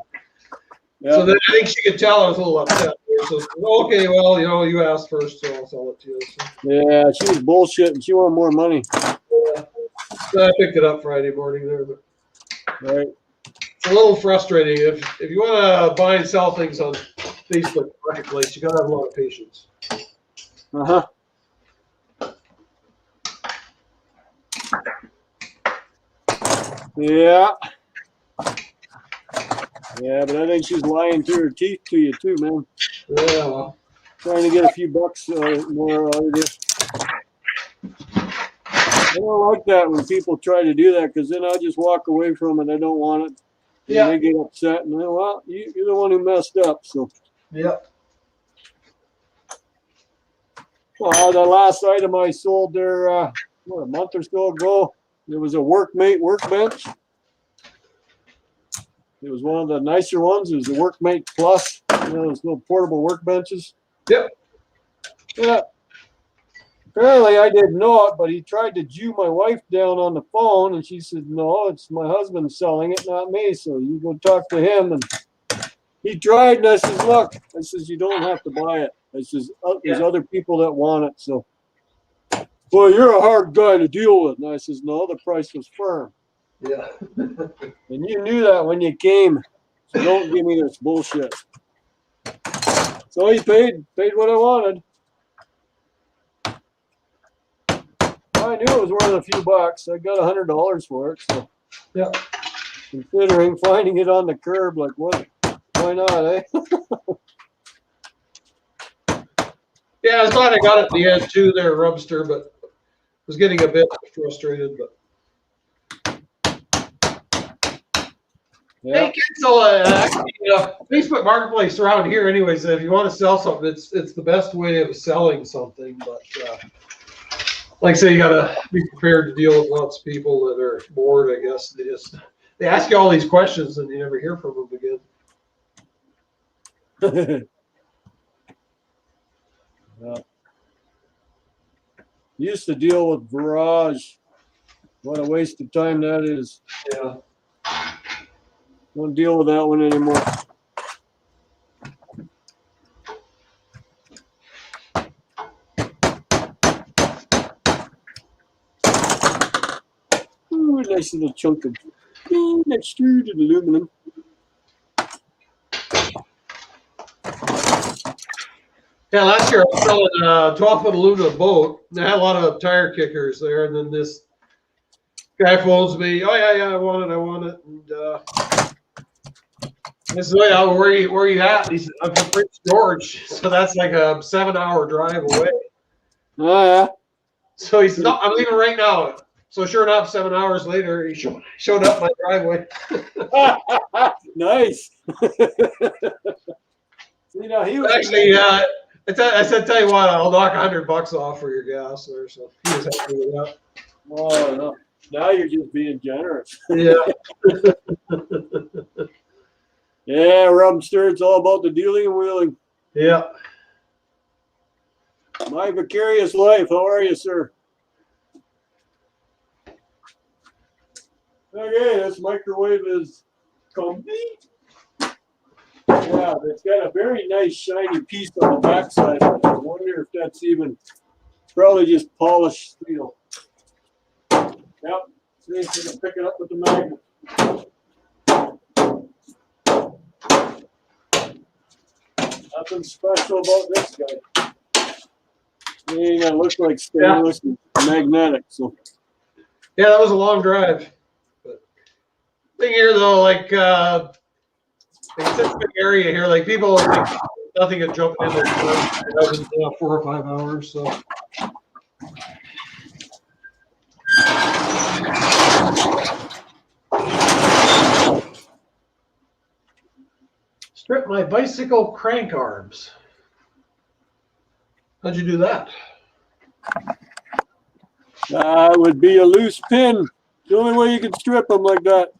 Yeah. So then I think she could tell I was a little upset. So, okay, well, you asked first, so I'll sell it to you. So, Yeah, she was bullshitting. She wanted more money. so I picked it up Friday morning there. But Right. it's a little frustrating. If you want to buy and sell things on Facebook Marketplace, you got to have a lot of patience. Uh-huh. Yeah. Yeah, but I think she's lying through her teeth to you too, man. Yeah, well, Trying to get a few bucks more out of you. I don't like that when people try to do that because then I'll just walk away from it. I don't want it. And yeah, they get upset and then, well, you're the one who messed up. So yeah. The last item I sold there, a month or so ago, it was a Workmate workbench. It was one of the nicer ones. It was the Workmate Plus, those little portable workbenches. Yep. Yeah. Apparently, I didn't know it, but he tried to Jew my wife down on the phone, and she said, "No, it's my husband selling it, not me. So you go talk to him." And he tried, and I says, "Look," I says, "you don't have to buy it." I says, "There's other people that want it." So, well, you're a hard guy to deal with. And I says, "No, the price was firm." Yeah. And you knew that when you came. So don't give me this bullshit. So he paid what I wanted. I knew it was worth a few bucks. I got $100 for it. So Yeah. considering finding it on the curb, like what? Why not, eh? Yeah, I thought I got it at the end too there, Rubster, but was getting a bit frustrated. But Yeah. hey, kids, so actually, Facebook Marketplace around here, anyways. If you want to sell something, it's the best way of selling something. But like I say, you gotta be prepared to deal with lots of people that are bored. I guess they ask you all these questions and you never hear from them again. Yeah. Used to deal with Garage. What a waste of time that is. Yeah. Don't deal with that one anymore. Ooh, nice little chunk of extruded aluminum. Yeah, last year I was selling a 12-foot aluminum boat. And I had a lot of tire kickers there, and then this guy phones me. Oh yeah, I want it. And I said, "Oh yeah, where are you at?" He said, "I'm from Prince George, so that's like a 7-hour drive away." Oh yeah. So he said, "No, I'm leaving right now." So sure enough, 7 hours later, he showed up my driveway. Nice. You know, he was Actually, I said, "Tell you what, I'll knock $100 off for your gas there." So he was happy with that. Oh no. Now you're just being generous. Yeah. Yeah, Rubster, it's all about the dealing and wheeling. Yeah. My vicarious life. How are you, sir? Okay, this microwave is complete. Yeah, it's got a very nice shiny piece on the backside. I wonder if that's probably just polished steel. Yep. See if we can pick it up with the magnet. Nothing special about this guy. It ain't gonna look like stainless and magnetic. So Yeah, that was a long drive. But thing here though, like it's such a big area here. Like people think nothing of jumping in there for 4 or 5 hours. So strip my bicycle crank arms. How'd you do that? it would be a loose pin. The only way you can strip them like that.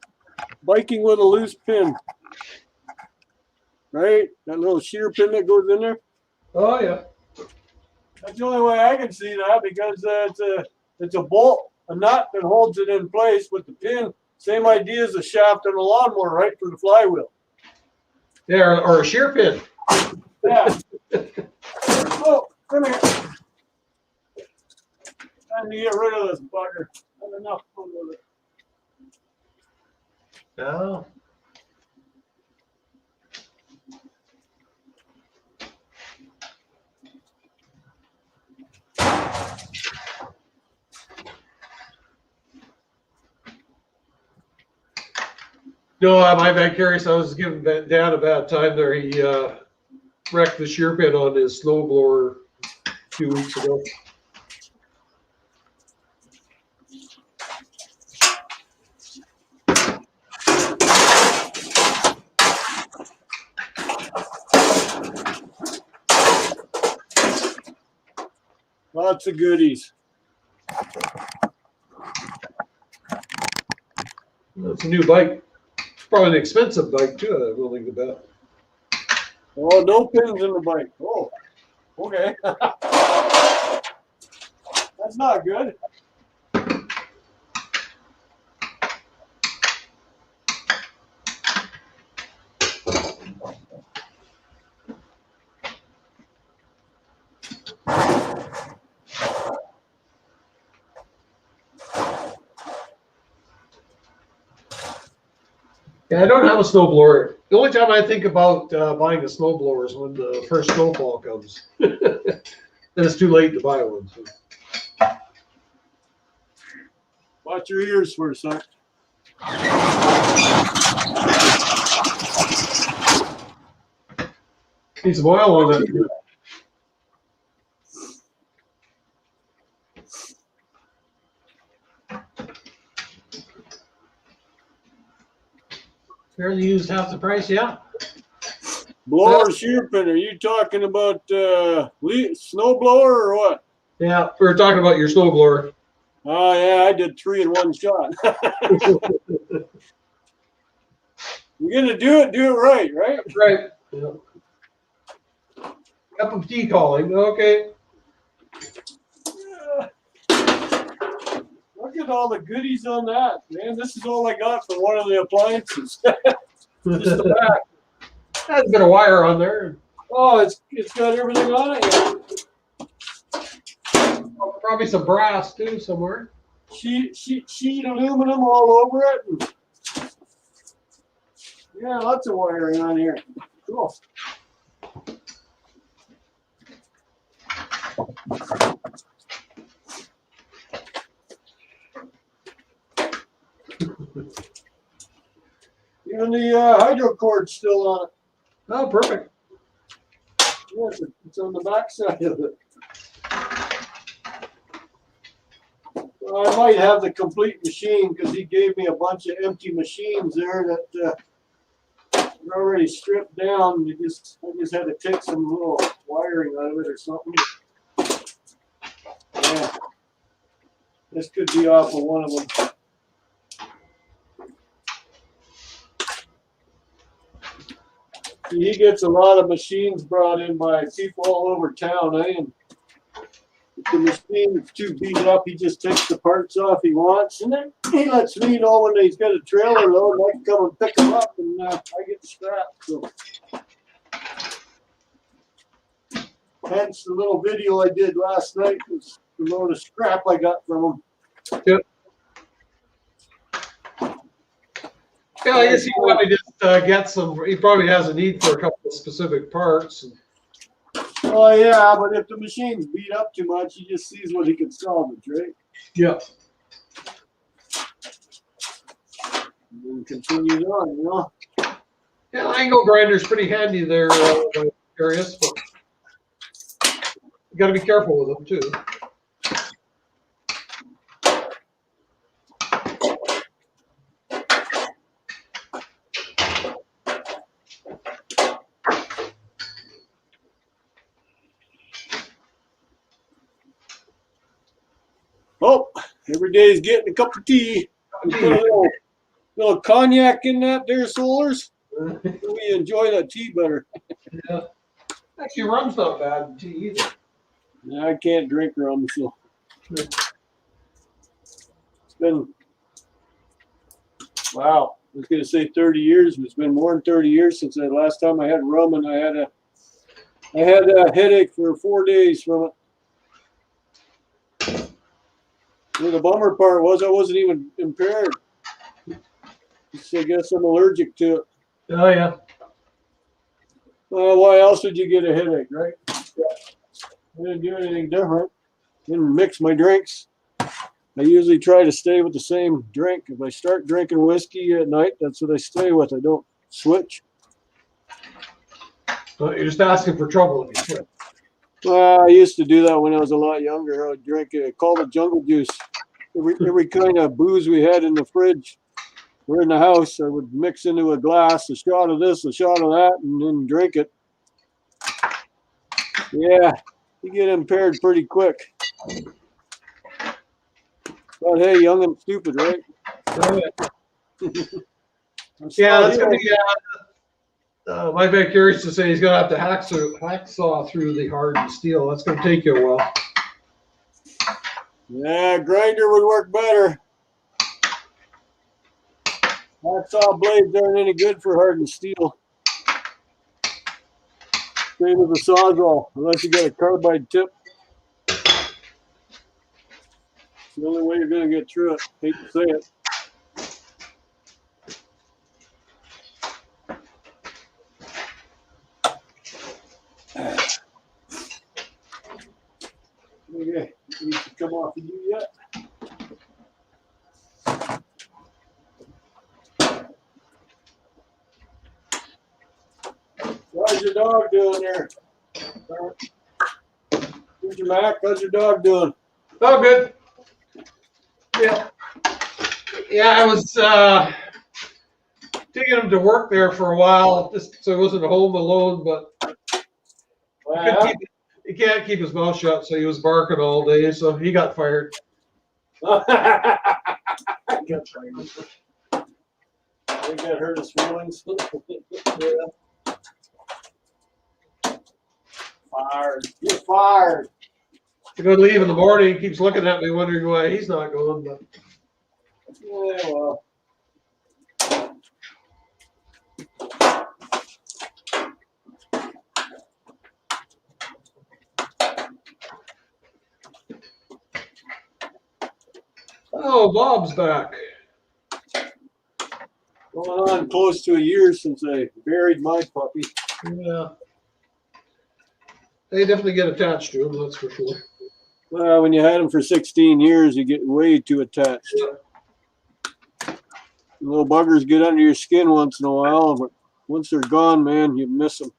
Biking with a loose pin. Right? That little shear pin that goes in there. Oh yeah. That's the only way I can see that because it's a bolt, a nut that holds it in place with the pin. Same idea as a shaft on a lawnmower, right, for the flywheel. Yeah, or a shear pin. Yeah. Oh, come here. Time to get rid of this bugger. Not enough fun with it. No. No, my vicarious, I was giving Dan a bad time there. He wrecked the shear pin on his snowblower a few weeks ago. Lots of goodies. It's a new bike. It's probably an expensive bike too, I'm willing to bet. Oh, no pins in the bike. Oh, okay. That's not good. Yeah, I don't have a snowblower. The only time I think about buying a snowblower is when the first snowfall comes. Then it's too late to buy one. So. Watch your ears for a sec. Need some oil on that. Fairly used half the price, yeah. Blower shearpin, are you talking about snow blower or what? Yeah, we were talking about your snowblower. Oh yeah, I did 3 in one shot. You're gonna do it right, right? Right. Yeah. Cup of tea calling. Okay. Yeah. Look at all the goodies on that, man. This is all I got for one of the appliances. Just the back. Has a bit of wire on there. Oh, it's got everything on it. Probably some brass too somewhere. Sheet aluminum all over it. And yeah, lots of wiring on here. Cool. Even the hydro cord's still on it. Oh, perfect. Yes, it's on the back side of it. Well, I might have the complete machine because he gave me a bunch of empty machines there that are already stripped down. I just had to take some little wiring out of it or something. Yeah, this could be off of one of them. He gets a lot of machines brought in by people all over town, and if the machine is too beat up, he just takes the parts off he wants, and then he lets me know when he's got a trailer load, and I can come and pick them up, and I get the scrap. So, hence the little video I did last night was the load of scrap I got from him. Yep. Yeah, I guess he probably just get some. He probably has a need for a couple of specific parts. Oh yeah, but if the machine's beat up too much, he just sees what he can salvage, right? Yeah. And then continues on, you know. Yeah, angle grinder's pretty handy there. I'm curious, but you got to be careful with them too. Oh, every day is getting a cup of tea. We put a little cognac in that there, Solars. We enjoy that tea better. Yeah. Actually, rum's not bad in tea either. I can't drink rum, so it's been, wow, I was going to say 30 years, but it's been more than 30 years since the last time I had rum, and I had a headache for 4 days from it. Well, the bummer part was I wasn't even impaired. So I guess I'm allergic to it. Oh yeah. Why else would you get a headache, right? I didn't do anything different. Didn't mix my drinks. I usually try to stay with the same drink. If I start drinking whiskey at night, that's what I stay with. I don't switch. Well, you're just asking for trouble if you quit. I used to do that when I was a lot younger. I would drink it, called it jungle juice. Every kind of booze we had in the fridge or in the house, I would mix into a glass, a shot of this, a shot of that, and then drink it. Yeah, you get impaired pretty quick. But hey, young and stupid, right? Yeah, that's gonna be. My bet curious to say he's gonna have to hacksaw through the hardened steel. That's gonna take you a while. Yeah, grinder would work better. Hacksaw blades aren't any good for hardened steel. Same as a sawzall, unless you got a carbide tip. It's the only way you're gonna get through it. Hate to say it. Okay, need to come off of you yet? How's your dog doing there? Here's your Mac. How's your dog doing? Oh, good. Yeah. Yeah, I was taking him to work there for a while, just so he wasn't home alone, but he can't keep his mouth shut, so he was barking all day, so he got fired. I think that hurt his feelings. Yeah. Fired. You're fired. I go to leave in the morning, he keeps looking at me, wondering why he's not going. But Yeah, well. oh, Bob's back. Going on close to a year since I buried my puppy. Yeah. They definitely get attached to him, that's for sure. Well, when you had him for 16 years, you get way too attached. Little buggers get under your skin once in a while, but once they're gone, man, you miss them.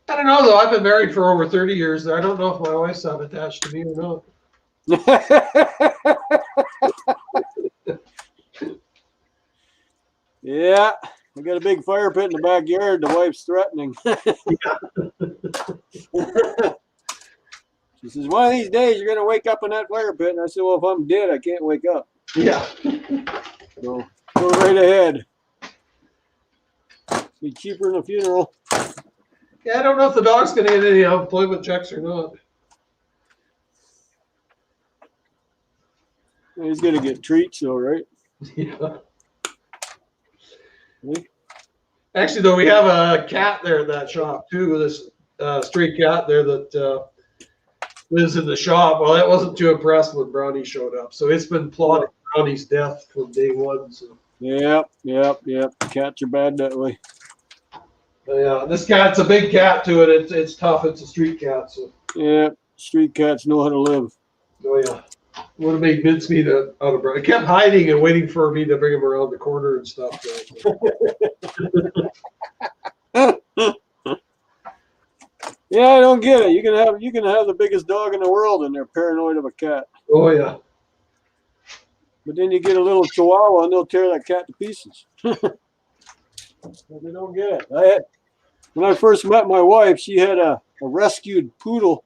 I don't know, though. I've been married for over 30 years. I don't know if my wife's not attached to me or not. Yeah, I got a big fire pit in the backyard. The wife's threatening. She says, one of these days you're going to wake up in that fire pit. And I said, well, if I'm dead, I can't wake up. Yeah. So go right ahead. Be cheaper than a funeral. Yeah, I don't know if the dog's going to get any unemployment checks or not. He's going to get treats, though, right? Yeah. Actually, though, we have a cat there in that shop, too. This stray cat there that lives in the shop. Well, it wasn't too impressed when Brownie showed up. So it's been plotting Brownie's death from day one. So. Yep. Cats are bad that way. Yeah, this cat's a big cat, too, and it's tough. It's a street cat. So. Yeah, street cats know how to live. Oh, yeah. Would have made mincemeat out of Brownie. It kept hiding and waiting for me to bring him around the corner and stuff. Yeah, I don't get it. You can have the biggest dog in the world and they're paranoid of a cat. Oh, yeah. But then you get a little chihuahua and they'll tear that cat to pieces. They don't get it. When I first met my wife, she had a rescued poodle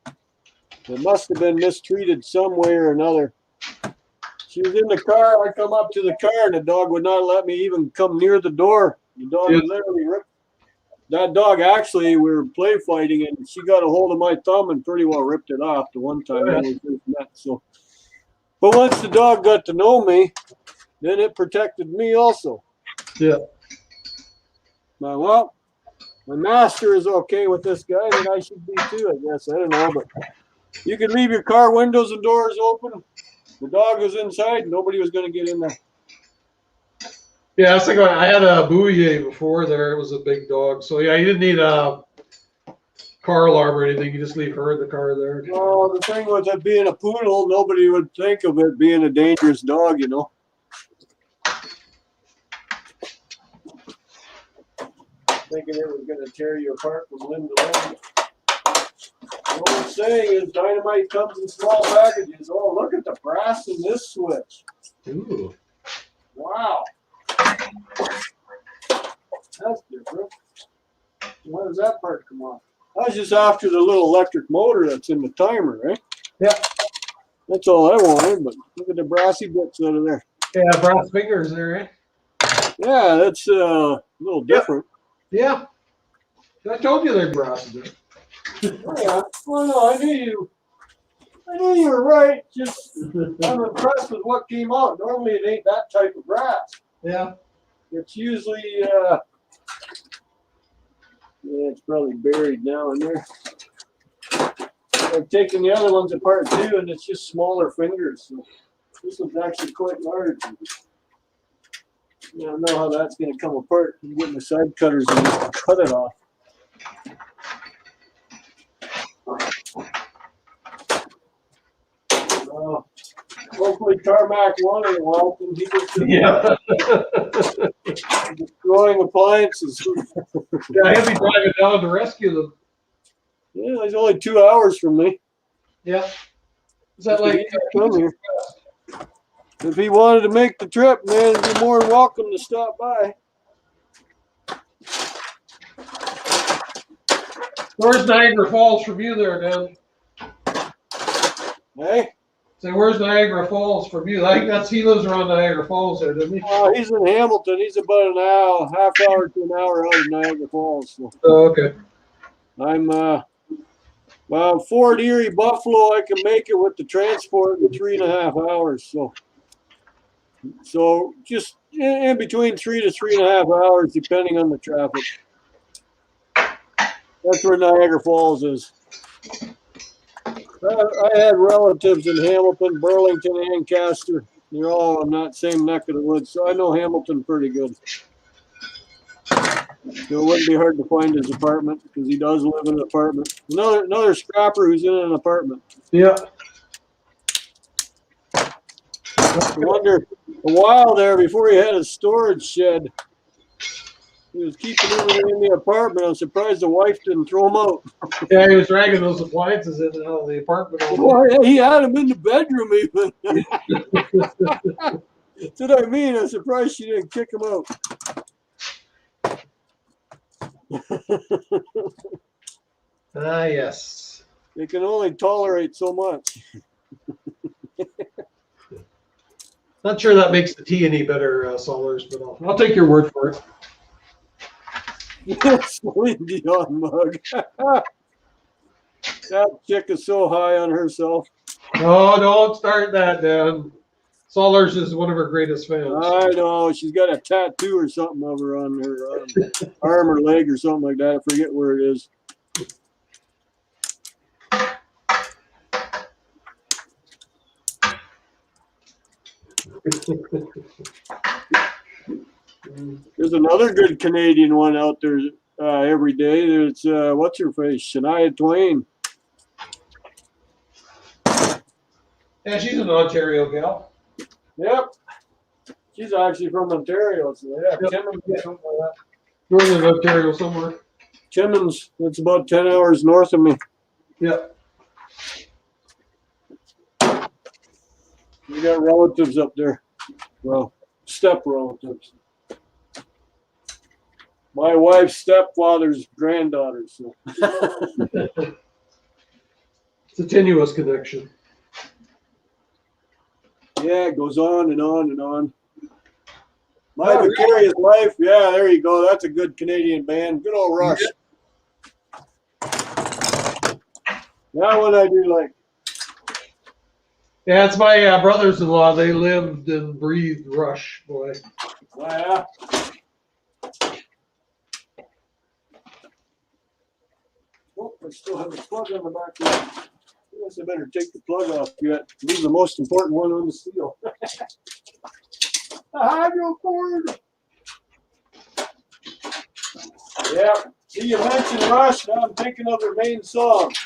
that must have been mistreated some way or another. She was in the car. I come up to the car and the dog would not let me even come near the door. The dog literally ripped. That dog, actually, we were play fighting and she got a hold of my thumb and pretty well ripped it off the one time when we first met. So, but once the dog got to know me, then it protected me also. Yeah. Now, well, my master is okay with this guy, then I should be too, I guess. I don't know, but you could leave your car windows and doors open. The dog was inside. Nobody was going to get in there. Yeah, I was thinking, I had a Bouvier before there. It was a big dog. So, yeah, you didn't need a car alarm or anything. You just leave her in the car there. Well, the thing with it being a poodle, nobody would think of it being a dangerous dog, you know. Thinking it was going to tear you apart from limb to limb. What I'm saying is dynamite comes in small packages. Oh, look at the brass in this switch. Ooh. Wow. That's different. When does that part come off? I was just after the little electric motor that's in the timer, right? Yeah. That's all I wanted, but look at the brassy bits out of there. Yeah, brass fingers there, eh? Yeah, that's a little different. Yeah. I told you they're brass there. Oh, yeah. Well, no, I knew you were right. Just I'm impressed with what came out. Normally it ain't that type of brass. Yeah. It's usually yeah, it's probably buried now in there. I've taken the other ones apart too, and it's just smaller fingers. So this one's actually quite large. Yeah, I know how that's going to come apart. You get my side cutters and just cut it off. Hopefully Tarmac won it well, and he gets to destroying appliances. Yeah, he'll be driving down to rescue them. Yeah, he's only 2 hours from me. Yeah. Is that like come here? If he wanted to make the trip, man, he'd be more than welcome to stop by. Where's Niagara Falls from you there, Dan? Hey? Say, where's Niagara Falls from you? I think that's he lives around Niagara Falls there, doesn't he? He's in Hamilton. He's about an hour, half hour to an hour out of Niagara Falls. So Oh, okay. I'm well, Fort Erie, Buffalo. I can make it with the transport in 3.5 hours. So just in between 3 to 3.5 hours, depending on the traffic. That's where Niagara Falls is. I had relatives in Hamilton, Burlington, and Ancaster. They're all in that same neck of the woods, so I know Hamilton pretty good. So it wouldn't be hard to find his apartment because he does live in an apartment. Another scrapper who's in an apartment. Yeah. I wonder, a while there before he had a storage shed, he was keeping everything in the apartment. I'm surprised the wife didn't throw him out. Yeah, he was dragging those appliances in and out of the apartment. Well, he had them in the bedroom even. That's what I mean. I'm surprised she didn't kick him out. Yes. They can only tolerate so much. Not sure that makes the tea any better, Solers, but I'll take your word for it. Celine Dion mug. That chick is so high on herself. No, don't start that, Dan. Solers is one of her greatest fans. I know. She's got a tattoo or something of her on her arm or leg or something like that. I forget where it is. There's another good Canadian one out there every day. There's what's her face, Shania Twain. Yeah, she's an Ontario gal. Yep, she's actually from Ontario. So yeah, Yep. Timmins, something like that. Northern Ontario somewhere. Timmins, it's about 10 hours north of me. Yeah. We got relatives up there. Well, step relatives. My wife's stepfather's granddaughter. So. It's a tenuous connection. Yeah, it goes on and on and on. My Vicarious Life. Yeah, there you go. That's a good Canadian band. Good old Rush. That one I do like. Yeah, it's my brothers-in-law. They lived and breathed Rush, boy. Oh, yeah. Oh, I still have a plug on the back there. I guess I better take the plug off yet. Leave the most important one on the seal. The hydro cord. Yeah. See, you mentioned Rush. Now I'm thinking of their main song. Is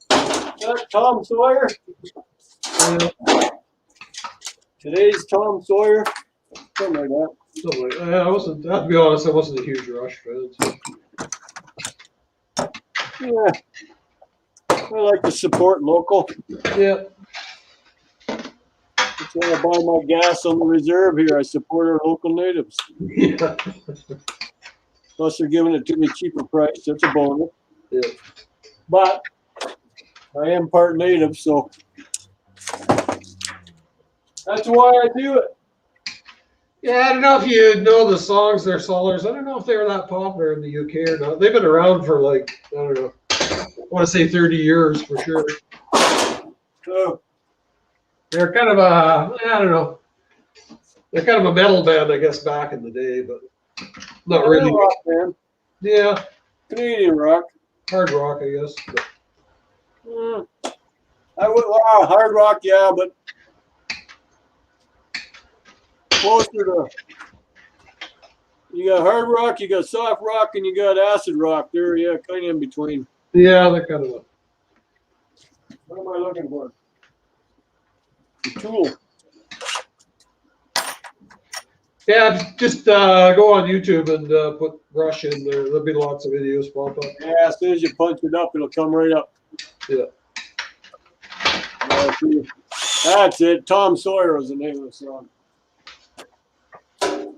that Tom Sawyer? Today's Tom Sawyer. Something like that. Something like that. I wasn't. I'll be honest. I wasn't a huge Rush fan. Yeah. I like to support local. Yeah. That's why I buy my gas on the reserve here. I support our local natives. Yeah. Plus, they're giving it to me cheaper price. That's a bonus. Yeah. But I am part native, so That's why I do it. Yeah, I don't know if you know the songs, they're Sollers. I don't know if they were that popular in the UK or not. They've been around for like, I don't know, I want to say 30 years for sure. So, They're kind of a, I don't know, they're kind of a metal band, I guess, back in the day, but not really. rock, man. Yeah, Canadian rock. hard rock, I guess. But I would hard rock, yeah, but closer to. You got hard rock, you got soft rock, and you got acid rock. There, yeah, kind of in between. yeah, they're kind of a. What am I looking for? The Tool. Yeah, just go on YouTube and put Rush in there. There'll be lots of videos pop up. Yeah, as soon as you punch it up, it'll come right up. Yeah. That's it. Tom Sawyer was the name of the song. That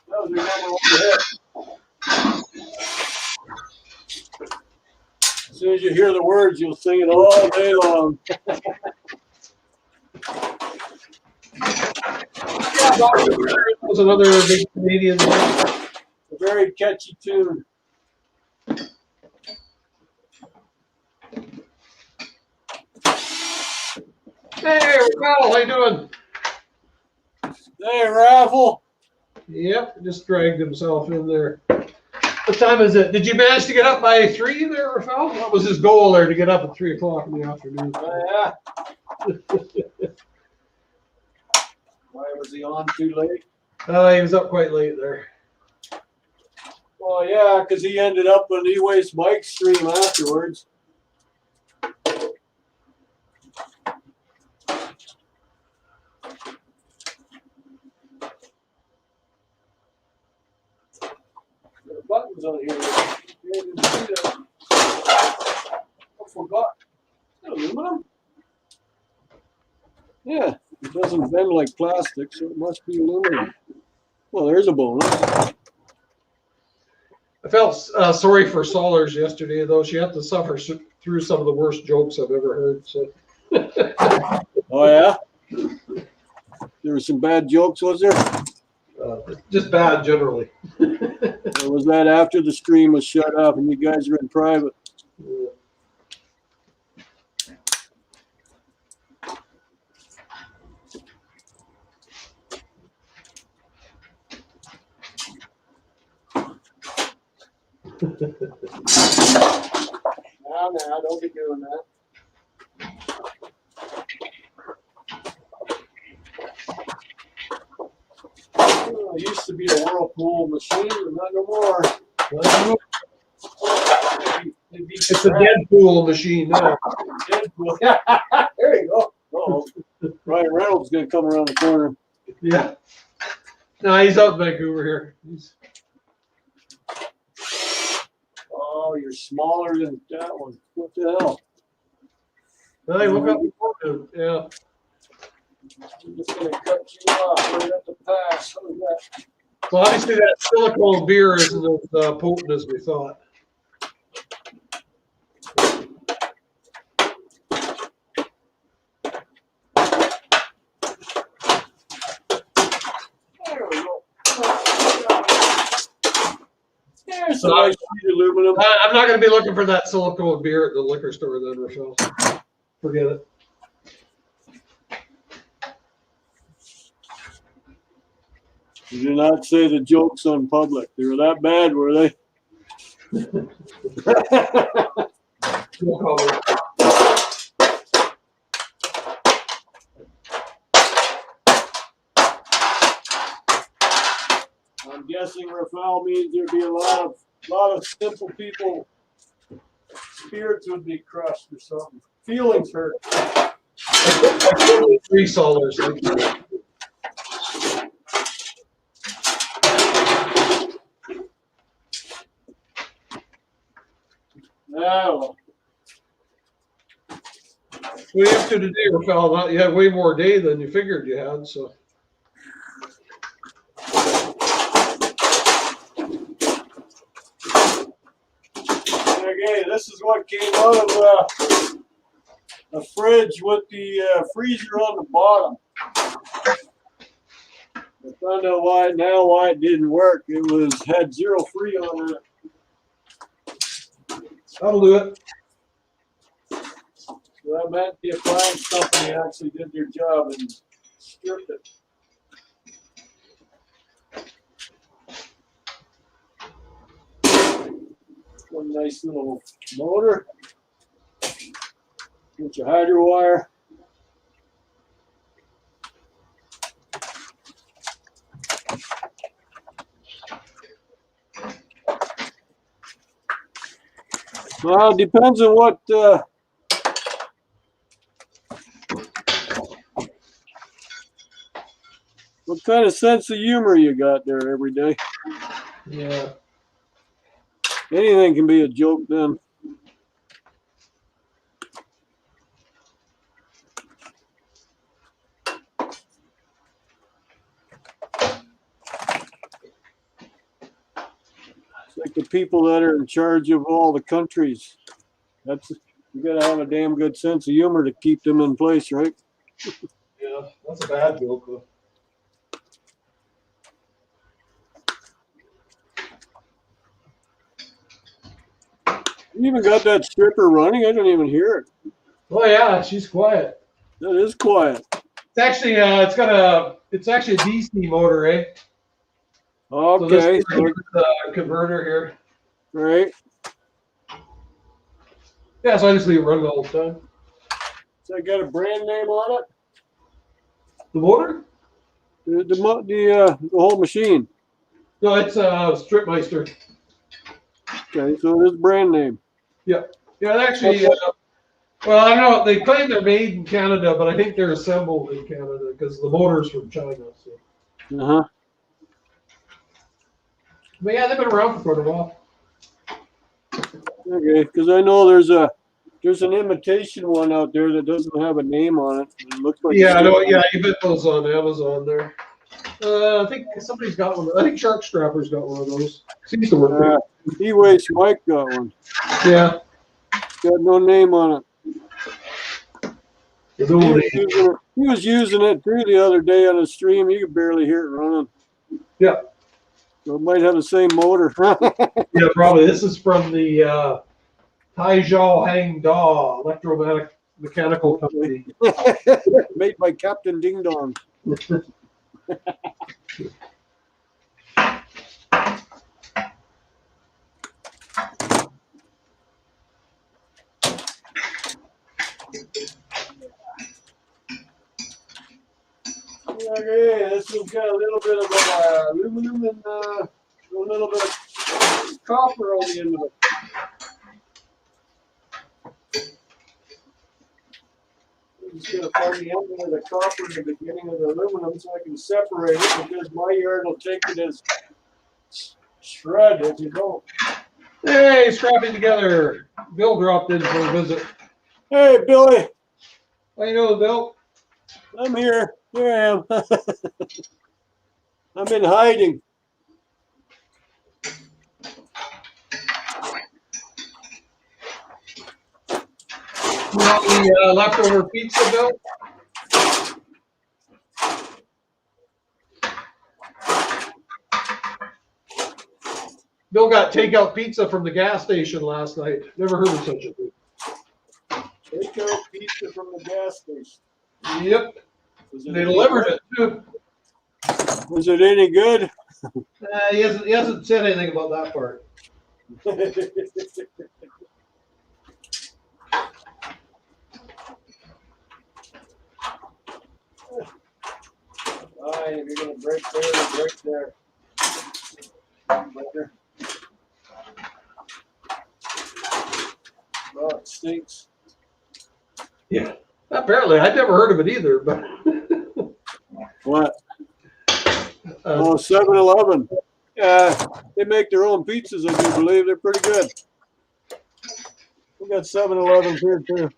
was your number one hit. As soon as you hear the words, you'll sing it all day long. Yeah, was another big Canadian band. A very catchy tune. Hey, Raffle, how you doing? Hey, Raffle. Yep, just dragged himself in there. What time is it? Did you manage to get up by 3 there, Raffle? What was his goal there, to get up at 3 o'clock in the afternoon? Yeah. Why was he on too late? He was up quite late there. Well, yeah, because he ended up on E-Waste Mike's stream afterwards. There are buttons on here. Yeah, didn't see that. I forgot. Is that aluminum? Yeah, it doesn't bend like plastic, so it must be aluminum. Well, there's a bonus. I felt sorry for Sollers yesterday, though. She had to suffer through some of the worst jokes I've ever heard. So. Oh, yeah? There were some bad jokes, was there? Just bad generally. Or was that after the stream was shut off and you guys were in private? Yeah. Now, don't be doing that. Oh, it used to be a whirlpool machine, but not no more. It's a Deadpool machine now. Deadpool. There you go. Oh, Ryan Reynolds is going to come around the corner. Yeah. No, he's out in Vancouver here. Oh, you're smaller than that one. What the hell? No, he woke up before him. Yeah. I'm just going to cut you off right at the pass. How is that? Well, obviously that silicone beer isn't as potent as we thought. There we go. There's some nice sheet aluminum. I'm not going to be looking for that silicone beer at the liquor store then, Rochelle. Forget it. You did not say the jokes on public. They were that bad, were they? We'll cover it. I'm guessing Rafael means there'd be a lot of simple people. Spirits would be crushed or something. Feelings hurt. Three Sollers. Now, We have to today, Rafael. You had way more day than you figured you had, so. okay, this is what came out of a fridge with the freezer on the bottom. I found out why it didn't work. It had 0 free on it. That'll do it. So that meant the appliance company actually did their job and stripped it. One nice little motor. Bunch of hydro wire. Well, it depends on what kind of sense of humor you got there every day. Yeah. Anything can be a joke then. It's like the people that are in charge of all the countries. You gotta have a damn good sense of humor to keep them in place, right? Yeah, that's a bad joke, though. You even got that stripper running. I don't even hear it. Oh yeah, she's quiet. That is quiet. It's actually it's actually a DC motor, eh? Okay, So this is the converter here. right. Yeah, so I just leave it running all the time. So I got a brand name on it. The motor? The whole machine. No, it's Stripmeister. Okay, so it is brand name. Yeah, it actually. Well, I don't know. They claim they're made in Canada, but I think they're assembled in Canada because the motor's from China. So. Uh-huh. But yeah, they've been around for quite a while. Okay, because I know there's an imitation one out there that doesn't have a name on it. It looks like Yeah, I know. Yeah, you bet those on Amazon there. I think somebody's got one. I think Shark Strapper's got one of those. Seems to work. E-Waste Mike got one. Yeah. Got no name on it. He was using it too the other day on a stream. You could barely hear it running. Yeah. So it might have the same motor. Yeah, probably. This is from the Taizhou Hang Da Mechanical Company. Made by Captain Ding Dong. Okay, this one's got a little bit of aluminum and a little bit of copper on the end of it. I'm just going to find the end of the copper and the beginning of the aluminum so I can separate it, because my yard will take it as shred if you don't. Hey, scrapping together. Bill dropped in for a visit. Hey, Billy. How you doing, Bill? I'm here. Here I am. I'm in hiding. You want the leftover pizza, Bill? Bill got takeout pizza from the gas station last night. Never heard of such a thing. Takeout pizza from the gas station. Yep. They delivered it too. Was it any good? He hasn't said anything about that part. Alright, if you're gonna break there, break there. Oh, it stinks. Yeah. Apparently, I'd never heard of it either, but. What? Oh, 7-Eleven. They make their own pizzas, I do believe. They're pretty good. We got 7-Elevens here too.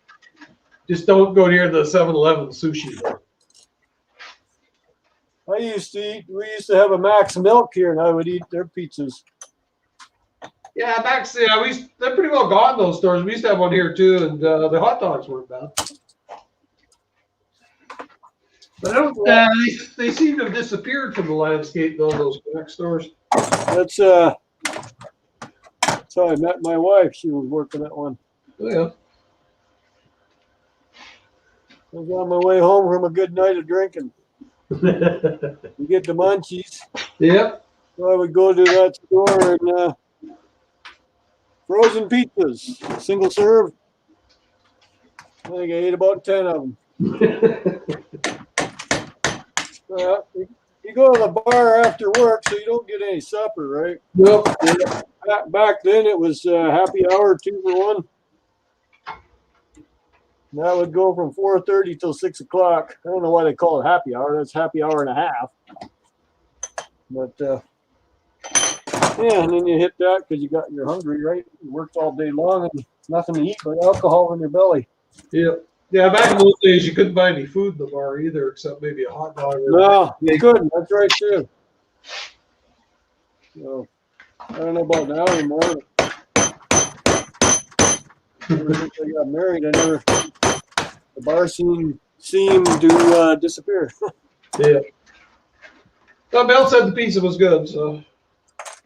Just don't go near the 7-Eleven sushi. We used to have a Max Milk here, and I would eat their pizzas. Yeah, Max. Yeah, they're pretty well gone, those stores. We used to have one here too, and the hot dogs weren't bad. But I don't. They seem to have disappeared from the landscape though. Those connect stores. That's how I met my wife. She was working at one. Oh yeah. I was on my way home from a good night of drinking. You get the munchies. Yep. So I would go to that store and frozen pizzas, single serve. I think I ate about 10 of them. You go to the bar after work, so you don't get any supper, right? Yep. Back then, it was happy hour, 2 for 1. And that would go from 4:30 till 6 o'clock. I don't know why they call it happy hour. That's happy hour and a half. But yeah, and then you hit that because you're hungry, right? You worked all day long and nothing to eat but alcohol in your belly. Yep. Yeah. Back in those days, you couldn't buy any food in the bar either, except maybe a hot dog. No, you couldn't. That's right too. So I don't know about now anymore. Ever since I got married, the bar scene seemed to disappear. Yeah. Well, Bill said the pizza was good, so.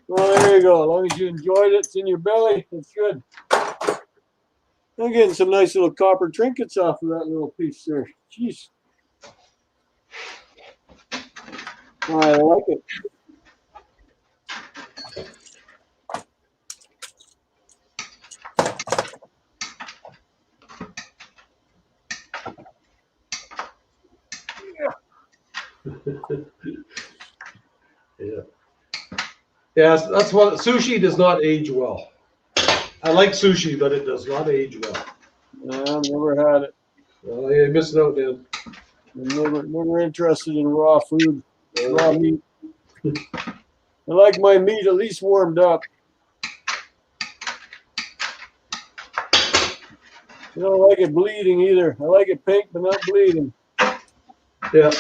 Well, there you go. As long as you enjoyed it, it's in your belly, it's good. I'm getting some nice little copper trinkets off of that little piece there. Jeez. I like it. Yeah. Yeah, that's what sushi does not age well. I like sushi, but it does not age well. I've never had it. Well, you're missing out, Dan. I'm never interested in raw food, raw meat. I like my meat at least warmed up. I don't like it bleeding either. I like it pink, but not bleeding. Yeah.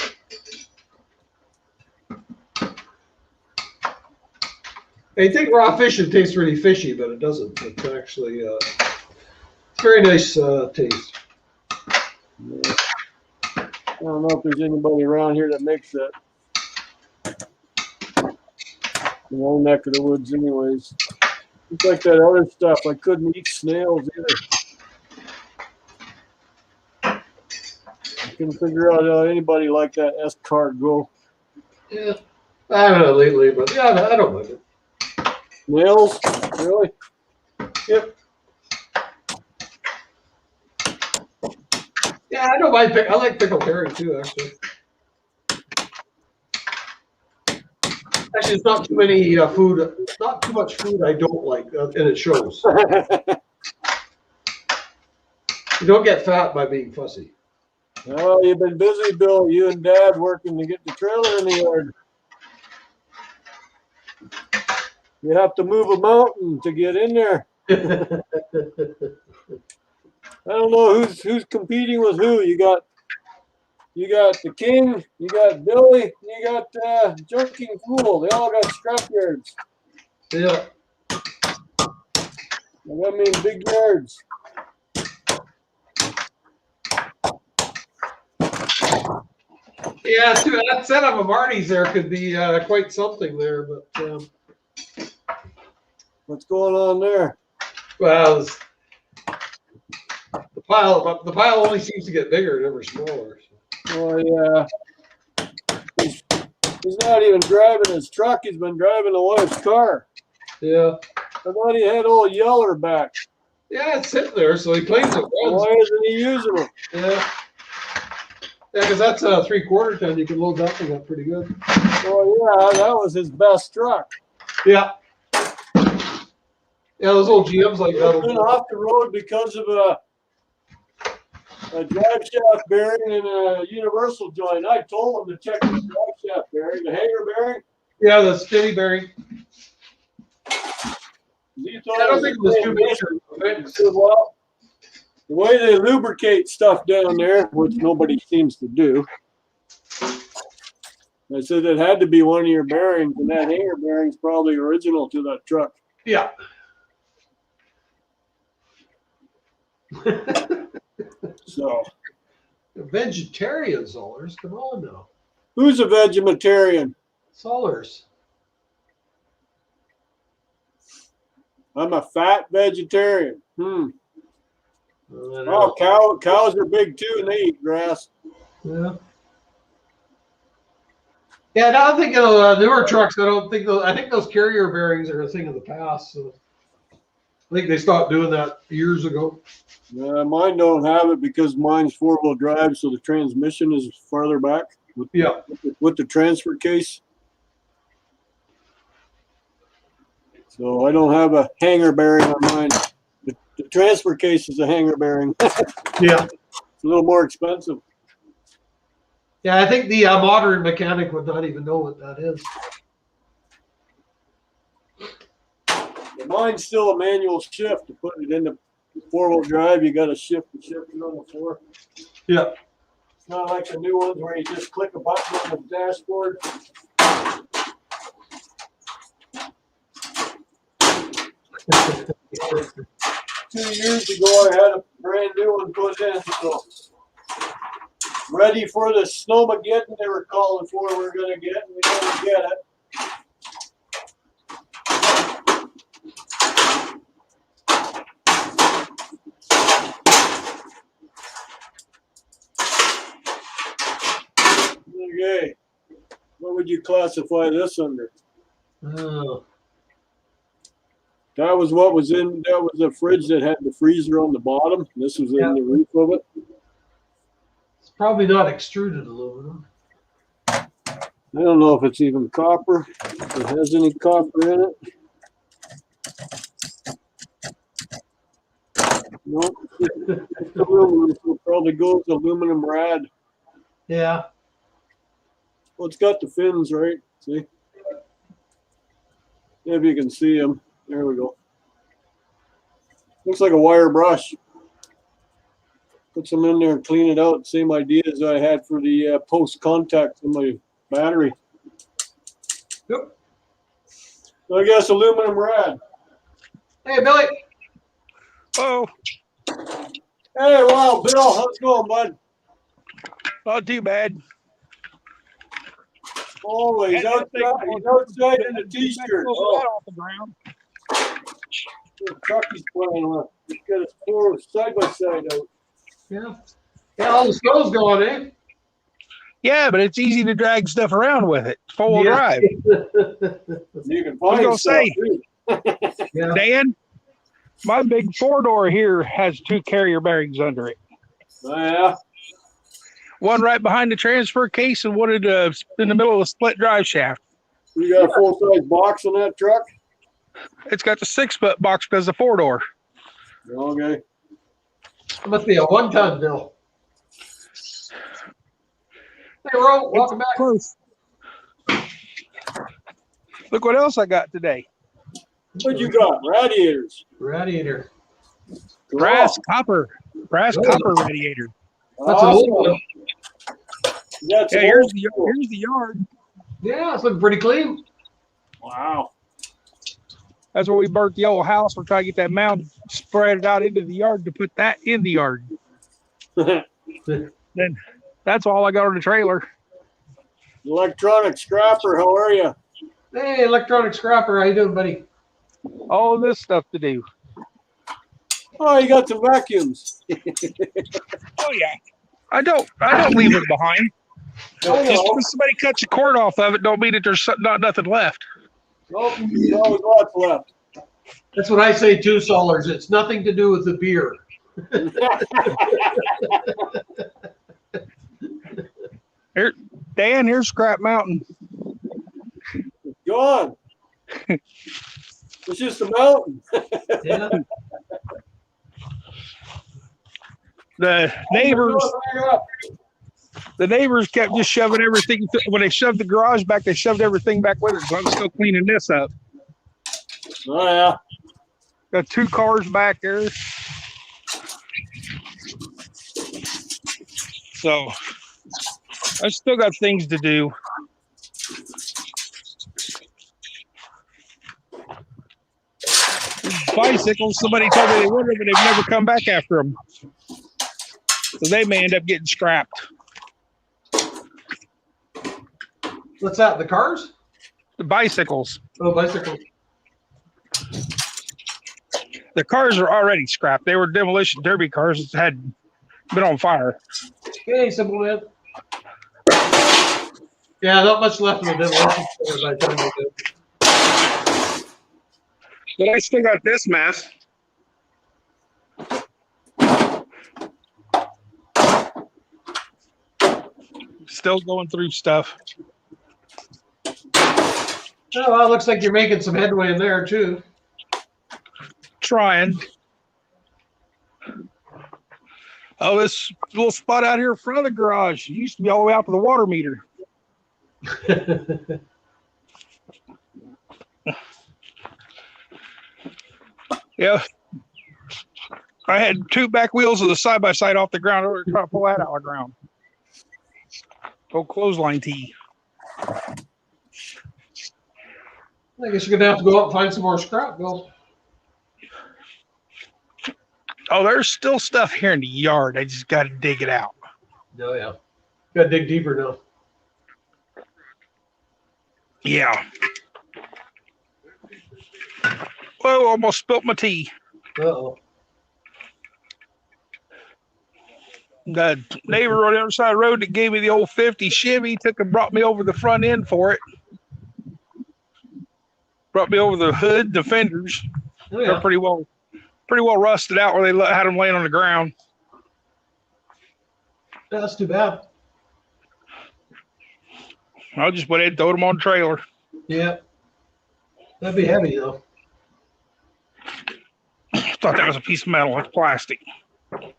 I think raw fish, it tastes really fishy, but it doesn't. It's actually very nice taste. Yeah. I don't know if there's anybody around here that makes that. In my own neck of the woods, anyways. It's like that other stuff. I couldn't eat snails either. I couldn't figure out how anybody liked that escargot. Yeah. I haven't had it lately, but yeah, I don't mind it. Snails? Really? Yep. Yeah, I don't mind I like pickled herring too, actually. Actually, it's not too many not too much food I don't like, and it shows. You don't get fat by being fussy. Oh, you've been busy, Bill. You and Dad working to get the trailer in the yard. You have to move a mountain to get in there. I don't know who's competing with who. You got the King, you got Billy, you got Junking Fool. They all got scrap yards. Yeah. I mean big yards. Yeah, too, that setup of Marty's there could be quite something there, but What's going on there? well, the pile only seems to get bigger, never smaller. So. Oh yeah. He's not even driving his truck. He's been driving the wife's car. Yeah. I thought he had old Yeller back. Yeah, it's sitting there, so he claims it runs. Why isn't he using them? Yeah. Yeah, because that's a 3/4 ton. You can load that thing up pretty good. Oh yeah, that was his best truck. Yeah. Yeah, those old GMs like He's that. been off the road because of a drive shaft bearing and a universal joint. I told him to check the drive shaft bearing, the hanger bearing. Yeah, the steady bearing. He I thought don't think it was too big. He said, well, the way they lubricate stuff down there, which nobody seems to do, I said it had to be one of your bearings, and that hanger bearing's probably original to that truck. Yeah. So Vegetarian Zollers, come on now. Who's a vegetarian? Zollers. I'm a fat vegetarian. I don't Oh, know. cows are big too, and they eat grass. Yeah. Yeah, now I'm thinking of newer trucks. I think those carrier bearings are a thing of the past. So I think they stopped doing that years ago. Mine don't have it because mine's 4-wheel drive, so the transmission is farther back Yeah. with the transfer case. So I don't have a hanger bearing on mine. The transfer case is a hanger bearing. Yeah. It's a little more expensive. Yeah, I think the modern mechanic would not even know what that is. But mine's still a manual shift. To put it in the 4-wheel drive, you got to shift it on the floor. Yeah. It's not like the new ones where you just click a button on the dashboard. 2 years ago, I had a brand new one put in, so ready for the Snowmageddon they were calling for. We're gonna get, and we never get it. Okay, what would you classify this under? Oh. That was what was in. That was a fridge that had the freezer on the bottom. This was in the roof of it. It's probably not extruded aluminum. I don't know if it's even copper. If it has any copper in it. No, it's aluminum. So it probably goes aluminum rad. Yeah. Well, it's got the fins, right? See? If you can see them. There we go. Looks like a wire brush. Put some in there and clean it out. Same idea as I had for the post contact in my battery. Yep. So I guess aluminum rad. Hey, Billy. Oh, Hey, wow, Bill, how's it going, bud? not too bad. Oh, he's outside in a t-shirt. Oh, Off the ground. the truck he's playing with. He's got his four side by side out. Yeah. Yeah, all the snow's gone, eh? Yeah, but it's easy to drag stuff around with it. 4-wheel drive. You can What find was I stuff gonna too. Yeah. Dan, my big 4-door here has 2 carrier bearings under it. Oh, yeah. One right behind the transfer case and one in the middle of the split drive shaft. You got a full size box on that truck? It's got the 6-foot box because of 4-door. Okay. It must be a 1-ton bill. Hey, Ro, welcome back. Close. Look what else I got today. What you got? Radiators. Radiator. Brass Oh, copper radiator. That's an old one. That's Yeah, an here's old the school. yard. Yeah, it's looking pretty clean. Wow. That's where we burnt the old house. We're trying to get that mound spread it out into the yard to put that in the yard. Then that's all I got on the trailer. Electronic scrapper, how are you? Hey, electronic scrapper, how you doing, buddy? All this stuff to do. Oh, you got some vacuums. Oh yeah. I don't leave it behind. I Just know. because somebody cuts a cord off of it, don't mean that there's not nothing left. Nope, there's always lots left. That's what I say too, Solers. It's nothing to do with the beer. Here, Dan, here's Scrap Mountain. Gone. It's just a mountain. Yeah. The neighbors kept just shoving everything. When they shoved the garage back, they shoved everything back with it. So I'm still cleaning this up. Oh, yeah. Got 2 cars back there. So I still got things to do. Bicycles, somebody told me they wanted them, but they've never come back after them. So they may end up getting scrapped. What's that? The cars? The bicycles. Oh, bicycles. The cars are already scrapped. They were demolition derby cars that had been on fire. Okay, simple man. Yeah, not much left of the demolition cars by the time we do. But I still got this mess. Still going through stuff. Oh, well, it looks like you're making some headway in there too. Trying. Oh, this little spot out here in front of the garage used to be all the way out to the water meter. Yeah. I had two back wheels of the side by side off the ground. We were trying to pull that out of the ground. Go clothesline tee. I guess you're gonna have to go out and find some more scrap, Bill. Oh, there's still stuff here in the yard. I just got to dig it out. Oh yeah. Gotta dig deeper now. Yeah. Whoa, almost spilt my tea. Uh-oh. The neighbor on the other side of the road that gave me the old 50 Chevy took and brought me over the front end for it. Brought me over the hood, the fenders. Oh, They're yeah. pretty well rusted out where they had them laying on the ground. Yeah, that's too bad. I just went ahead and throw them on the trailer. Yeah. That'd be heavy though. Thought that was a piece of metal. It's plastic. I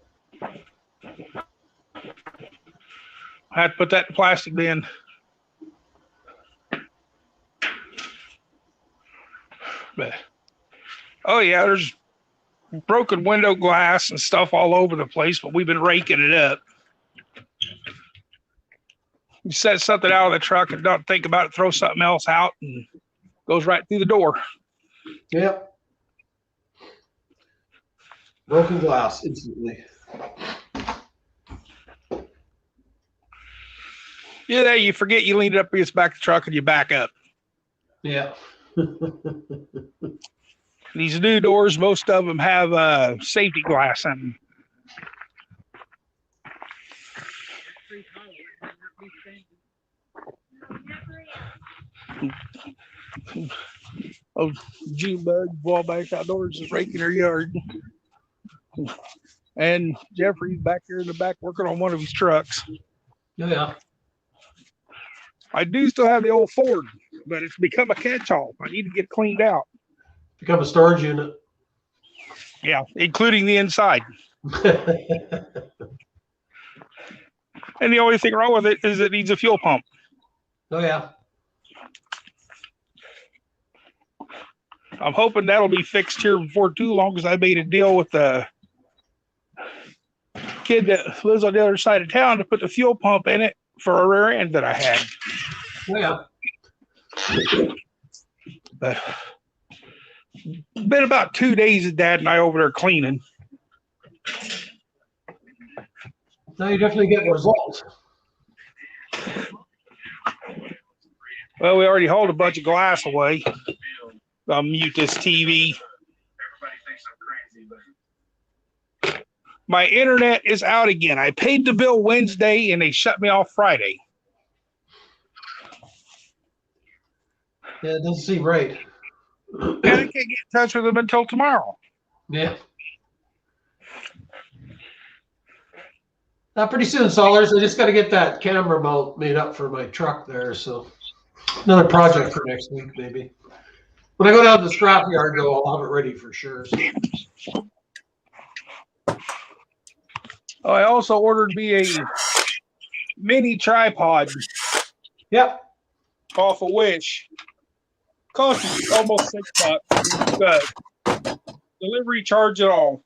had to put that in plastic bin. But, oh yeah, there's broken window glass and stuff all over the place, but we've been raking it up. You set something out of the truck and don't think about it, throw something else out and goes right through the door. Yep. Broken glass instantly. Yeah, you forget you leaned it up against the back of the truck and you back up. Yeah. These new doors, most of them have safety glass in them. Oh, Junebug, Wallback Outdoors is raking their yard. And Jeffrey's back here in the back working on one of his trucks. Oh, yeah. I do still have the old Ford, but it's become a catch-all. I need to get it cleaned out. Become a storage unit. Yeah, including the inside. And the only thing wrong with it is it needs a fuel pump. Oh, yeah. I'm hoping that'll be fixed here before too long because I made a deal with the kid that lives on the other side of town to put the fuel pump in it for a rear end that I had. Oh, yeah. But been about 2 days of Dad and I over there cleaning. Now you definitely get results. Well, we already hauled a bunch of glass away. I'll mute this TV. My internet is out again. I paid the bill Wednesday and they shut me off Friday. Yeah, it doesn't seem right. And I can't get in touch with them until tomorrow. Yeah. Pretty soon, Solers. I just got to get that camera mount made up for my truck there. So another project for next week, maybe. When I go down to the scrapyard, though, I'll have it ready for sure. So. Oh, I also ordered me a mini tripod Yep. off of Wish. Cost me almost $6. Delivery charge and all.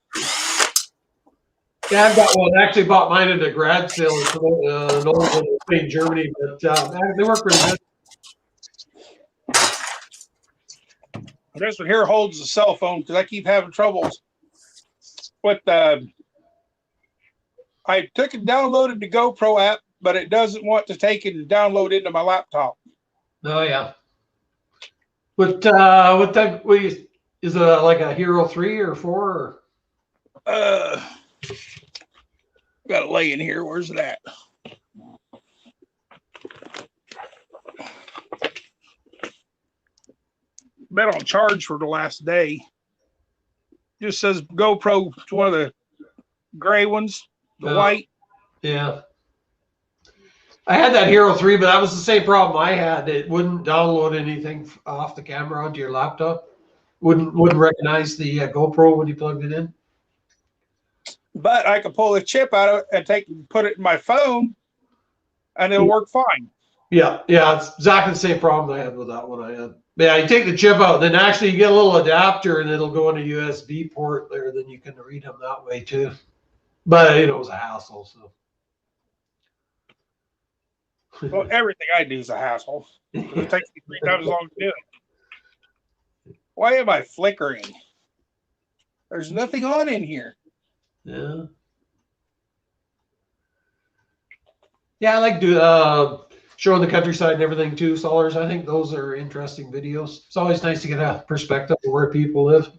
Yeah, I've got one. I actually bought mine at a garage sale in an old one in Germany, but they work really good. This one here holds the cell phone because I keep having troubles with I took and downloaded the GoPro app, but it doesn't want to take it and download into my laptop. Oh yeah. What type? Is it like a Hero 3 or 4? Or? Got it laying here. Where's it at? Been on charge for the last day. Just says GoPro. It's one of the gray ones, the white. Yeah. I had that Hero 3, but that was the same problem I had. It wouldn't download anything off the camera onto your laptop. Wouldn't recognize the GoPro when you plugged it in. But I could pull the chip out of it and put it in my phone, and it'll work fine. Yeah, it's exactly the same problem I had with that one I had. Yeah, you take the chip out, then actually you get a little adapter, and it'll go in a USB port there. Then you can read them that way too. But it was a hassle. So. Well, everything I do is a hassle. It takes me 3 times as long to do it. Why am I flickering? There's nothing on in here. Yeah. Yeah, I like showing the countryside and everything too, Solars. I think those are interesting videos. It's always nice to get a perspective of where people live.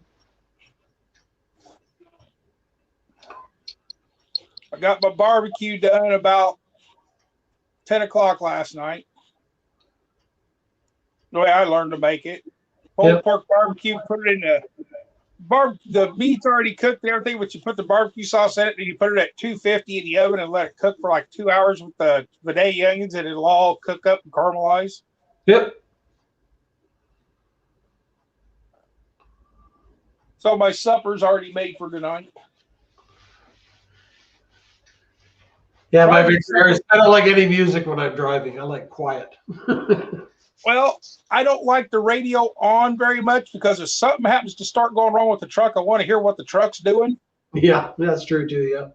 I got my barbecue done about 10 o'clock last night. The way I learned to make it. Pulled pork barbecue, put it in the meat's already cooked and everything, but you put the barbecue sauce in it and you put it at 250 in the oven and let it cook for like 2 hours with the vinaigre onions, and it'll all cook up and caramelize. Yep. So my supper's already made for tonight. Yeah, my big fear is I don't like any music when I'm driving. I like quiet. Well, I don't like the radio on very much because if something happens to start going wrong with the truck, I want to hear what the truck's doing. Yeah, that's true too. Yeah.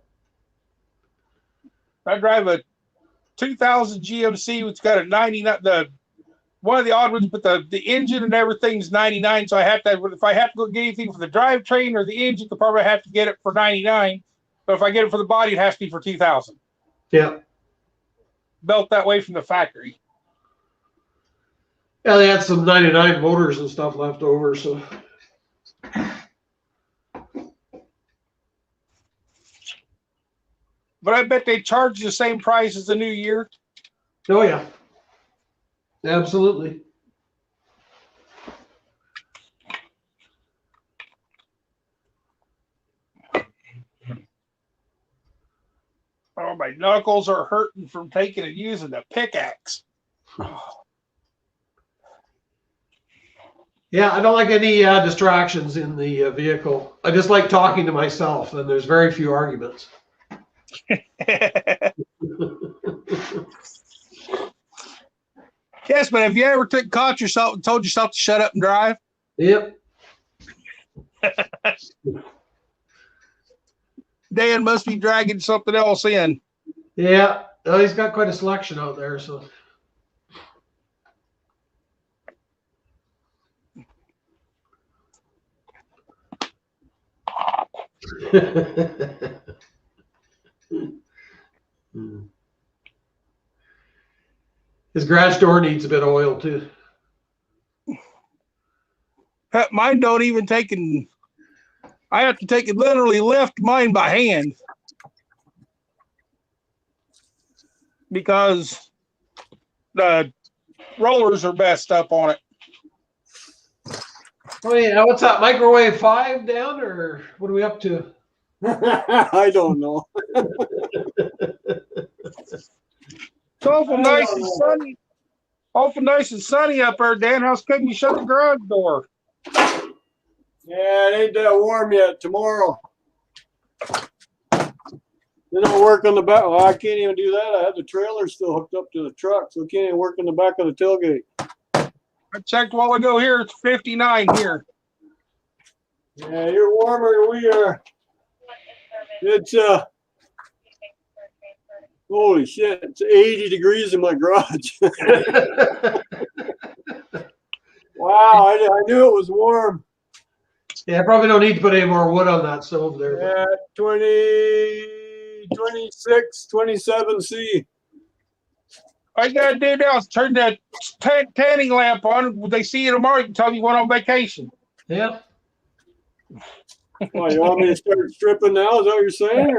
I drive a 2000 GMC, which got a 99. One of the odd ones, but the engine and everything's 99. So I have to, if I have to go get anything for the drivetrain or the engine department, I have to get it for 99. But if I get it for the body, it has to be for 2000. Yeah. Built that way from the factory. Yeah, they had some 99 motors and stuff left over, so. But I bet they charge the same price as the new year. Oh yeah. Absolutely. Oh, my knuckles are hurting from taking and using the pickaxe. Yeah, I don't like any distractions in the vehicle. I just like talking to myself, and there's very few arguments. Yes, but have you ever caught yourself and told yourself to shut up and drive? Yep. Dan must be dragging something else in. Yeah. Oh, he's got quite a selection out there, so. His garage door needs a bit of oil too. Mine don't even take and I have to take and literally lift mine by hand because the rollers are messed up on it. Oh yeah, what's that, microwave 5 down, or what are we up to? I don't know. It's awful nice and sunny. Awful nice and sunny up there, Dan. How come you shut the garage door? Yeah, it ain't that warm yet. Tomorrow. They don't work on the back. Well, I can't even do that. I have the trailer still hooked up to the truck, so I can't even work in the back of the tailgate. I checked a while ago here. It's 59 here. Yeah, you're warmer than we are. It's holy shit, it's 80 degrees in my garage. Wow, I knew it was warm. Yeah, I probably don't need to put any more wood on that stove there. Yeah, 20, 26, 27C. All you gotta do now is turn that tanning lamp on. When they see you tomorrow, you can tell them you went on vacation. Yeah. Oh, you want me to start stripping now? Is that what you're saying?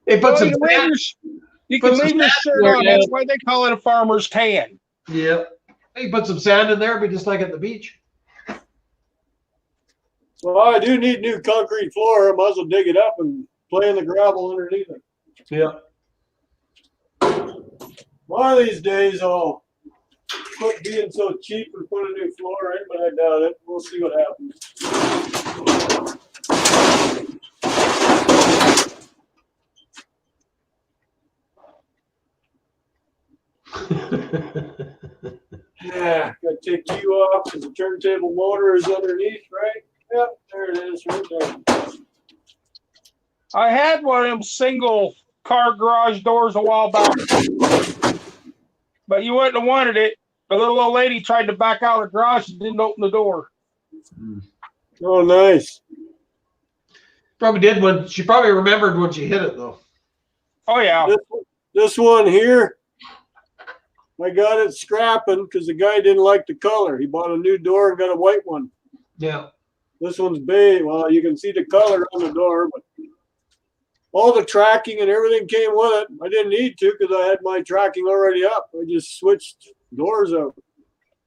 Hey, put Well, some you can leave you can put some leave your sand shirt there, on. yeah. That's why they call it a farmer's tan. Yeah. Hey, put some sand in there, be just like at the beach. Well, I do need new concrete floor. I might as well dig it up and play in the gravel underneath it. Yeah. One of these days I'll quit being so cheap and put a new floor in, but I doubt it. We'll see what happens. Yeah, gotta take you off because the turntable motor is underneath, right? Yep, there it is, right there. I had one of them single car garage doors a while back, but you wouldn't have wanted it. The little old lady tried to back out of the garage and didn't open the door. Oh, nice. Probably did when she probably remembered when she hit it though. Oh yeah. This one here, I got it scrapping because the guy didn't like the color. He bought a new door and got a white one. Yeah. This one's beige. Well, you can see the color on the door, but all the tracking and everything came with it. I didn't need to because I had my tracking already up. I just switched doors out.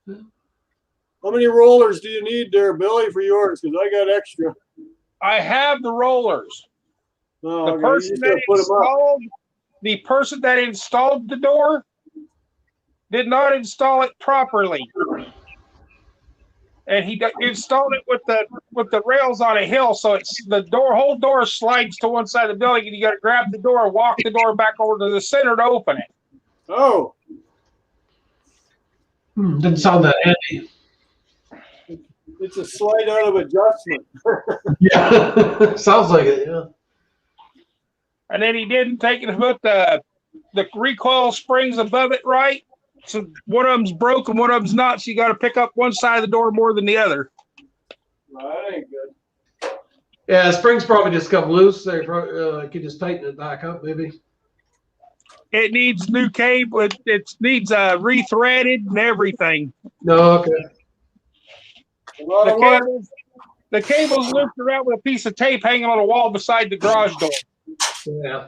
How many rollers do you need there, Billy, for yours? Because I got extra. I have the rollers. Oh, The okay. person You just gotta that put 'em up. installed the door did not install it properly, and he installed it with the rails on a hill, so it's the whole door slides to one side of the building, and you got to grab the door, walk the door back over to the center to open it. Oh, Didn't sound that handy. it's a slide out of adjustment. Yeah. Sounds like it, yeah. And then he didn't take it about the recoil springs above it right. So one of them's broken, one of them's not. So you got to pick up one side of the door more than the other. Well, that ain't good. Yeah, springs probably just come loose. They probably could just tighten it back up, maybe. It needs new cable. It needs rethreaded and everything. No, okay. A lot of work. The cable's looped around with a piece of tape hanging on a wall beside the garage door. Yeah.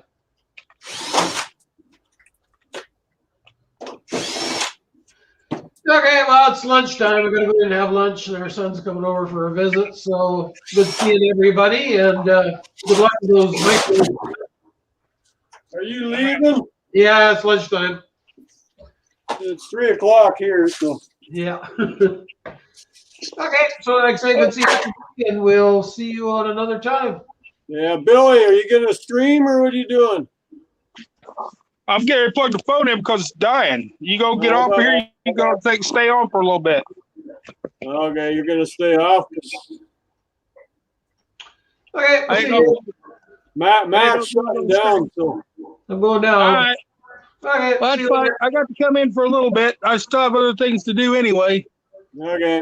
Okay, well, it's lunchtime. We're going to go in and have lunch, and our son's coming over for a visit. So good seeing everybody, and good luck with those micros. Are you leaving? Yeah, it's lunchtime. It's 3 o'clock here, so. Yeah. Okay, so like I say, good seeing you, and we'll see you on another time. Yeah, Billy, are you gonna stream or what are you doing? I'm getting ready to plug the phone in because it's dying. You go get off here. You gonna stay on for a little bit. Okay, you're gonna stay off. Okay, we'll see you. Matt's shutting down, so. I'm going down. All right. Okay, Well, see that's you fine. later. I got to come in for a little bit. I still have other things to do anyway. Okay.